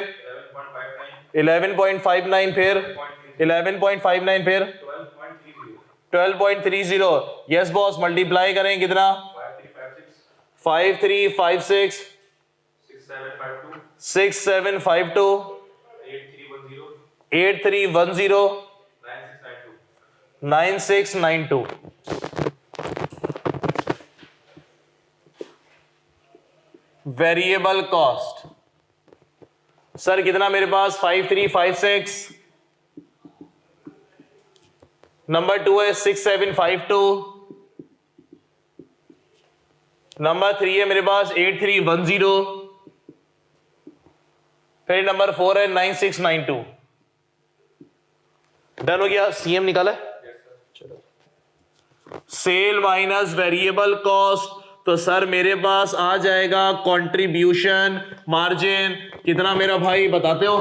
11.59 फिर 11.59 फिर 12.30 यस बॉस मल्टीप्लाई करें कितना 5356 6752 8310 9692 वेरिएबल कॉस्ट सर कितना मेरे पास 5356 नंबर 2 है 6752 नंबर 3 है मेरे पास 8310 फिर नंबर 4 है 9692 डन हो गया सीएम निकाला चलो सेल माइनस वेरिएबल कॉस्ट तो सर मेरे पास आ जाएगा कंट्रीब्यूशन मार्जिन कितना मेरा भाई बताते हो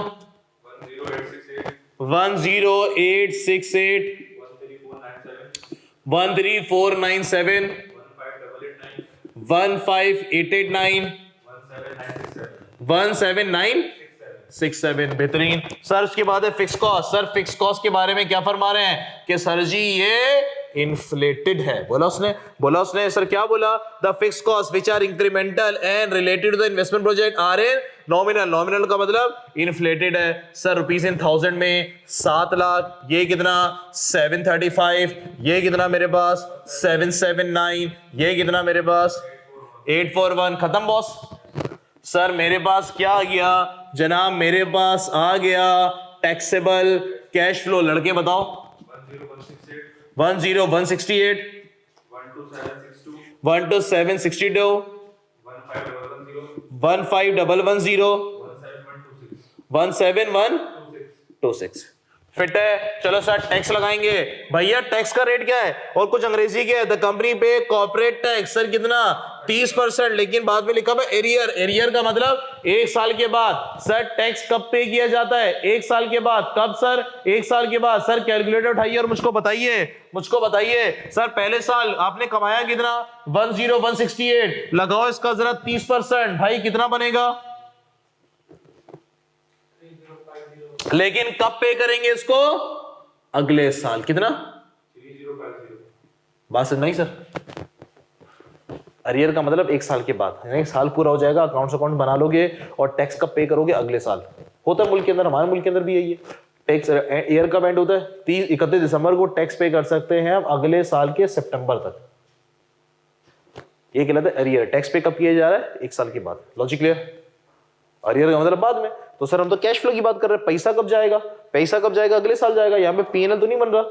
10868 13497 15889 17967 बेहतरीन सर उसके बाद है fix cost sir fix cost के बारे में क्या फरमा रहे हैं कि सर जी ये इन्फ्लेटेड है बोला उसने सर क्या बोला the fix cost which are incremental and related to the investment project are in nominal का मतलब इन्फ्लेटेड है सर रुपीज इन 1000 में 7 लाख ये कितना 735 ये कितना मेरे पास 779 ये कितना मेरे पास 841 खत्म बॉस सर मेरे पास क्या आ गया जनाब मेरे पास आ गया टैक्सेबल कैश फ्लो लड़के बताओ 10168 12762 15110 17126 फिट है चलो सर टैक्स लगाएंगे भैया टैक्स का रेट क्या है और कुछ अंग्रेजी क्या है द कंपनी पे कॉर्पोरेट टैक्स सर कितना 30% लेकिन बाद में लिखा हुआ एरियर का मतलब 1 साल के बाद सर टैक्स कब पे किया जाता है 1 साल के बाद कब सर 1 साल के बाद सर कैलकुलेटर उठाइए और मुझको बताइए सर पहले साल आपने कमाया कितना 10168 लगाओ इसका जरा 30% भाई कितना बनेगा लेकिन कब पे करेंगे इसको अगले साल कितना 3050 बात नहीं सर अरियर का मतलब 1 साल के बाद 1 साल पूरा हो जाएगा अकाउंट बना लोगे और टैक्स कब पे करोगे अगले साल होता है मुल्क के अंदर हमारे मुल्क के अंदर भी यही है टैक्स ईयर कब एंड होता है? 31 दिसंबर को टैक्स पे कर सकते हैं हम अगले साल के सितंबर तक। ये कहलाता है अरियर। टैक्स पे कब किया जा रहा है? 1 साल के बाद। Logic clear? अरियर का मतलब बाद में। तो सर हम तो कैश फ्लो की बात कर रहे हैं, पैसा कब जाएगा? पैसा कब जाएगा? अगले साल जाएगा। यहाँ पे पीएनएल तो नहीं बन रहा।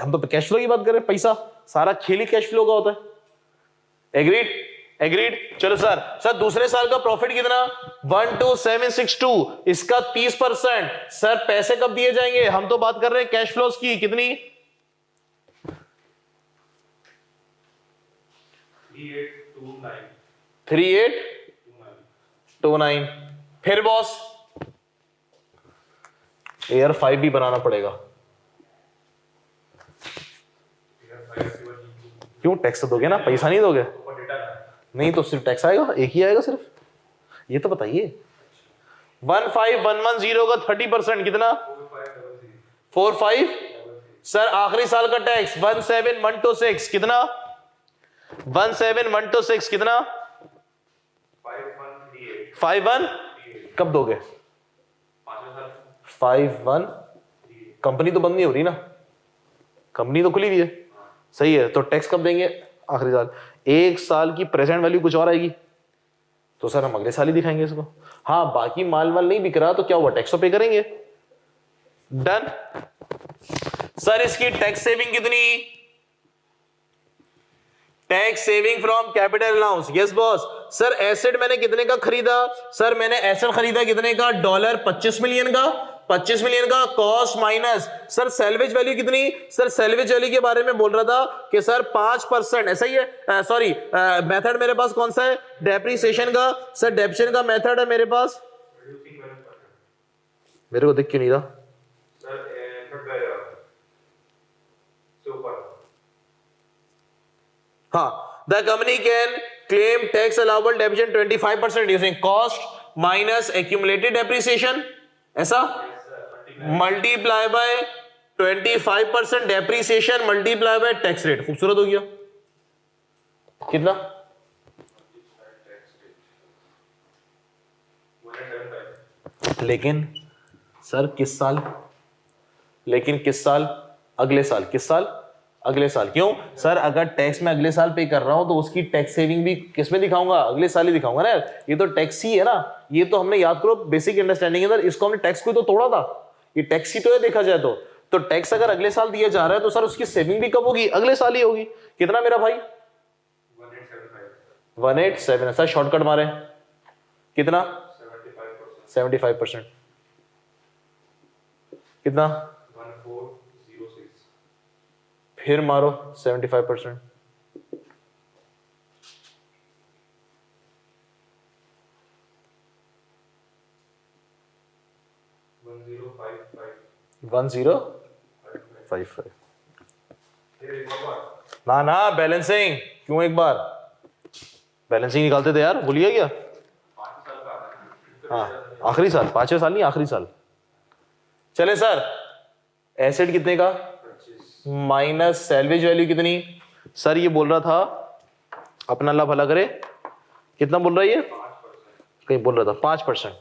हम तो कैश फ्लो की बात कर रहे हैं, पैसा सारा खेल ही कैश फ्लो का होता है। एग्रीड? एग्रीड? चलो सर दूसरे साल का प्रॉफिट कितना? 12762, इसका 30%। सर पैसे कब दिए जाएंगे? हम तो बात कर रहे हैं कैश फ्लोज की। कितनी? 3829। फिर बॉस एयर 5 भी बनाना पड़ेगा। क्यों? टैक्स तो दोगे ना, पैसा नहीं दोगे? नहीं तो सिर्फ टैक्स आएगा, एक ही आएगा सिर्फ। ये तो बताइए। 15110 का 30% कितना? 45। सर आखिरी साल का टैक्स 17126 कितना? 17126 कितना? 51। कब दोगे? 51। कंपनी तो बंद नहीं हो रही ना, कंपनी तो खुली हुई है। सही है, तो टैक्स कब देंगे? आखिरी साल। 1 साल की प्रेजेंट वैल्यू कुछ और आएगी, तो सर हम अगले साल ही दिखाएंगे इसको। हाँ, बाकी माल वाल नहीं बिक रहा तो क्या हुआ? टैक्स तो पे करेंगे। डन। सर इसकी टैक्स सेविंग कितनी? Tax saving from capital allowance. Yes boss. Sir asset मैंने कितने का खरीदा? सर मैंने एसेट खरीदा कितने का? $25 मिलियन का। 25 मिलियन का cost minus sir salvage value कितनी? सर सैल्वेज वैल्यू के बारे में बोल रहा था कि सर 5%। ऐसा ही है? सॉरी, मेथड मेरे पास कौन सा है? डेप्रिसिएशन का। सर डेप्रिसिएशन का मेथड है मेरे पास, मेरे को दिख क्यों नहीं रहा? हाँ, the company can claim tax allowable depreciation 25% using cost minus accumulated depreciation. ऐसा multiply by 25% depreciation multiply by tax rate. खूबसूरत हो गया। कितना? लेकिन सर किस साल? लेकिन किस साल? अगले साल। किस साल? अगले साल। क्यों? सर अगर टैक्स में अगले साल पे कर रहा हूं तो उसकी टैक्स सेविंग भी किस में दिखाऊंगा? अगले साल ही दिखाऊंगा ना। ये तो टैक्स ही है ना। ये तो हमने याद करो बेसिक अंडरस्टैंडिंग है। इसको हमने टैक्स को तो तोड़ा था, ये टैक्स ही तो है देखा जाए तो टैक्स अगर अगले साल दिया जा रहा है तो सर उसकी सेविंग भी कब होगी? अगले साल ही होगी। कितना मेरा भाई? 187। सर शॉर्टकट मारे कितना? 75%। कितना? 1406। फिर मारो 75%। 1055। ना बैलेंसिंग क्यों? एक बार बैलेंसिंग निकालते थे यार, भूलिए क्या? हाँ आखिरी साल, 5वें साल नहीं, आखिरी साल। चले सर, एसेट कितने का? माइनस सैल्वेज वैल्यू कितनी? सर ये बोल रहा था, अपना अल्लाह भला करे, कितना बोल रहा है ये? कहीं बोल रहा था 5%।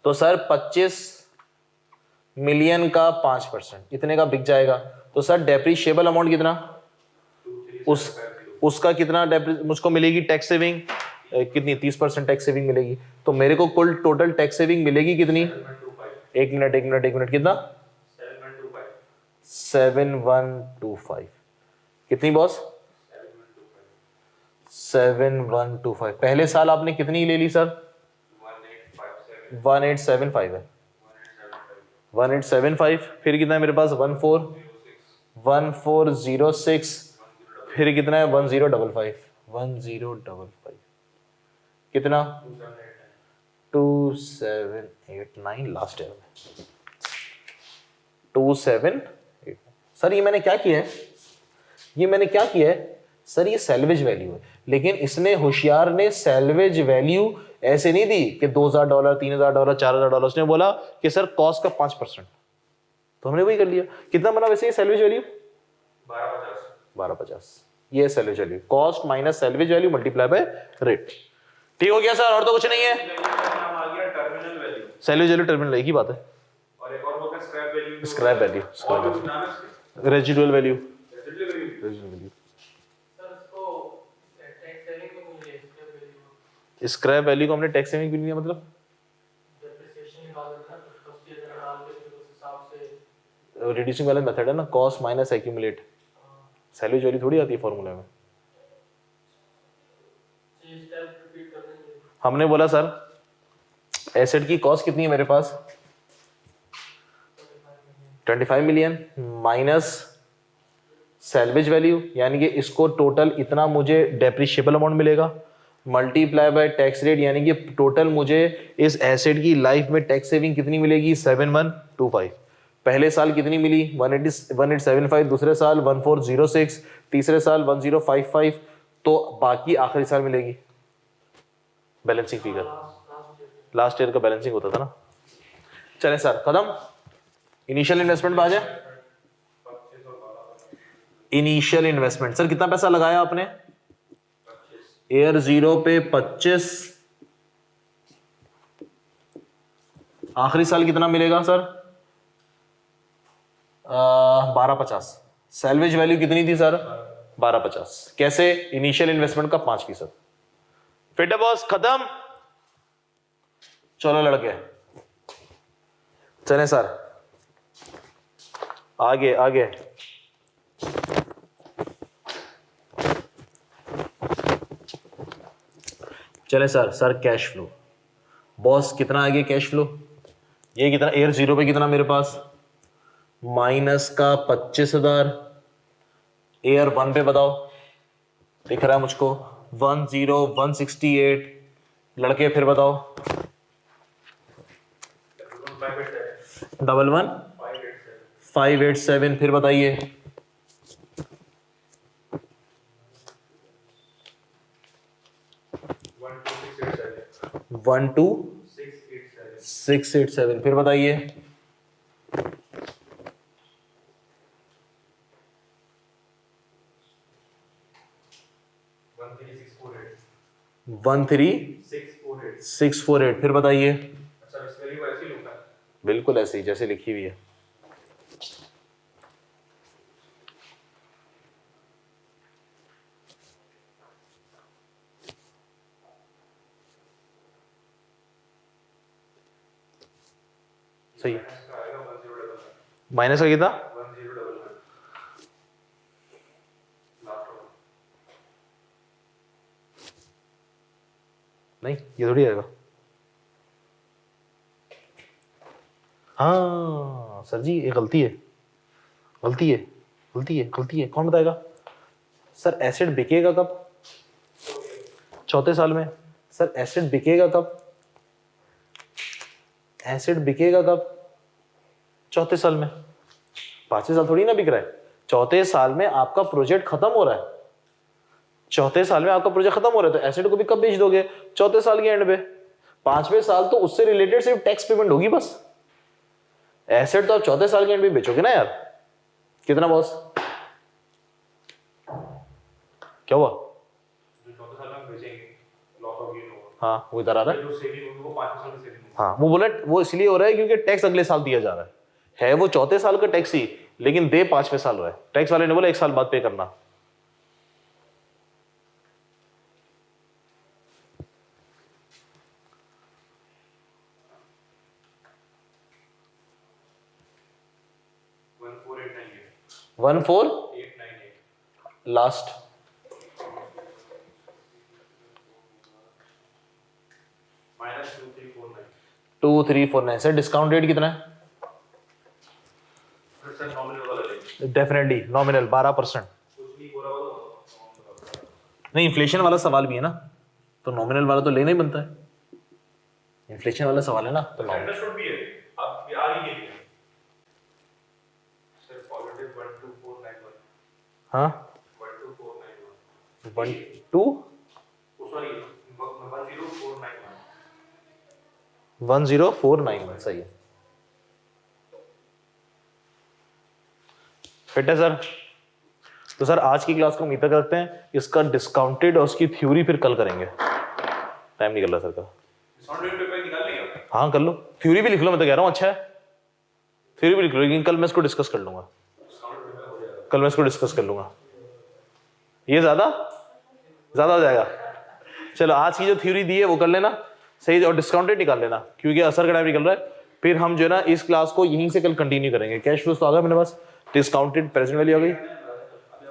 तो सर 25 मिलियन का 5% इतने का बिक जाएगा। तो सर डेप्रिशिएबल अमाउंट कितना? उसका कितना मुझको मिलेगी टैक्स सेविंग? कितनी? 30% टैक्स सेविंग मिलेगी। तो मेरे को कुल टोटल टैक्स सेविंग मिलेगी कितनी? एक मिनट कितना? 7125। कितनी बॉस? 7125। पहले साल आपने कितनी ले ली सर? 1875 है। 1875। फिर कितना है मेरे पास? 1406। फिर कितना है? 1055। 1055 कितना? 2789 लास्ट ईयर में 2789। सर ये मैंने क्या किया है? सर ये सैल्वेज वैल्यू है, लेकिन इसने होशियार ने सैल्वेज वैल्यू ऐसे नहीं दी कि $2000, $3000, $4000। उसने बोला कि सर कॉस्ट का 5%। तो हमने वही कर लिया। कितना बना वैसे ये सैल्वेज वैल्यू? 1250। ये salvage value, cost minus salvage value multiply by rate. ठीक हो गया सर? और तो कुछ नहीं है। सैल्वेज वैल्यू टर्मिनल एक ही बात है, और एक और बोलते हैं स्क्रैप वैल्यू। स्क्रैप वैल्यू, और कुछ नाम है इसके? Residual value, residual value. Sir उसको टैक्स सेविंग में मिले स्क्रैप वैल्यू, स्क्रैप वैल्यू को हमने टैक्स सेविंग क्यों लिया, मतलब डेप्रिसिएशन निकाल देना फर्स्ट ईयर में डाल के फिर उस हिसाब से रिड्यूसिंग वाला मेथड है ना, cost minus accumulate, salvage value थोड़ी आती है फॉर्मूला में। ये स्टेप रिपीट कर देंगे। हमने बोला सर एसेट की कॉस्ट कितनी है मेरे पास 25 मिलियन माइनस सैल्वेज वैल्यू, यानी कि इसको टोटल इतना मुझे डेप्रिशिएबल अमाउंट मिलेगा, मल्टीप्लाई बाय टैक्स रेट, यानी कि टोटल मुझे इस एसेट की लाइफ में टैक्स सेविंग कितनी मिलेगी 7125। पहले साल कितनी मिली 1875, दूसरे साल 1406, तीसरे साल 1055, तो बाकी आखिरी साल मिलेगी बैलेंसिंग फिगर, लास्ट ईयर का बैलेंसिंग होता था ना। चले सर खत्म, इनिशियल इन्वेस्टमेंट पे आ जाए। इनिशियल इन्वेस्टमेंट सर कितना पैसा लगाया आपने एयर 0 पे 25, आखिरी साल कितना मिलेगा सर 1250। सैल्वेज वैल्यू कितनी थी सर 1250। कैसे इनिशियल इन्वेस्टमेंट का 5%। फिट है बॉस, खत्म। चलो लड़के चले सर आगे आगे। चले सर कैश फ्लो बॉस कितना आगे कैश फ्लो, ये कितना एयर 0 पे कितना मेरे पास माइनस का 25,000, एयर 1 पे बताओ दिख रहा है मुझको 10168, लड़के फिर बताओ 11587, फिर बताइए 12687, फिर बताइए 13648, फिर बताइए। अच्छा इस वैल्यू को ऐसे ही लूंगा। बिल्कुल ऐसे ही जैसे लिखी हुई है। सही माइनस का कितना 1099 नहीं, ये थोड़ी आएगा। हाँ सर जी ये गलती है, गलती है, गलती है, गलती है। कौन बताएगा सर एसेट बिकेगा कब चौथे साल में। सर एसेट बिकेगा कब, एसेट बिकेगा कब चौथे साल में। पांचवें साल थोड़ी ना बिक रहा है, चौथे साल में आपका प्रोजेक्ट खत्म हो रहा है। चौथे साल में आपका प्रोजेक्ट खत्म हो रहा है तो एसेट को भी कब बेच दोगे चौथे साल के एंड पे। पांचवें साल तो उससे रिलेटेड सिर्फ टैक्स पेमेंट होगी बस, एसेट तो आप चौथे साल के एंड पे बेचोगे ना यार। कितना बॉस क्या हुआ, जो चौथे साल में बेचेंगे लॉस ऑफ गेन होगा। हाँ वो इधर आ रहा है। जो सेविंग होगी वो 5 साल में सेविंग होगी। हाँ वो बोला वो इसलिए हो रहा है क्योंकि टैक्स अगले साल दिया जा रहा है वो चौथे साल का टैक्स ही, लेकिन दे पांचवें साल रहा है। टैक्स वाले ने बोला 1 साल बाद पे करना। One four 898 last -2349। 2349। Sir discount rate कितना है फिर सर नॉमिनल वाला लेंगे। Definitely nominal 12%। कुछ नहीं हो रहा होगा नहीं इन्फ्लेशन वाला सवाल भी है ना, तो नॉमिनल वाला तो लेना ही बनता है। इन्फ्लेशन वाला सवाल है ना तो नॉमिनल। अंडरस्टूड भी है। अब ये आगे के लिए सर पॉजिटिव 12491 हाँ 12491 1 2 सॉरी 10491 10491 सही है। फिट है सर। तो सर आज की क्लास को उम्मीद तक रखते हैं, इसका डिस्काउंटेड और उसकी थ्योरी फिर कल करेंगे। टाइम निकल रहा है सर का। डिस्काउंट रेट पे निकाल लेंगे। हाँ कर लो। थ्योरी भी लिख लो, मैं तो कह रहा हूँ अच्छा है, थ्योरी भी लिख लो, लेकिन कल मैं इसको डिस्कस कर लूंगा, कल मैं इसको डिस्कस कर लूंगा। ये ज्यादा हो जाएगा। चलो आज की जो थ्योरी दी है वो कर लेना सही, और डिस्काउंटेड निकाल लेना क्योंकि असर का टाइम निकल रहा है। फिर हम जो है ना इस क्लास को यहीं से कल कंटिन्यू करेंगे। कैश फ्लोज तो आ गया मेरे पास, डिस्काउंटेड प्रेजेंट वैल्यू आ गई,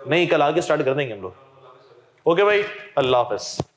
नहीं कल आगे स्टार्ट कर देंगे हम लोग। ओके भाई, अल्लाह हाफिज।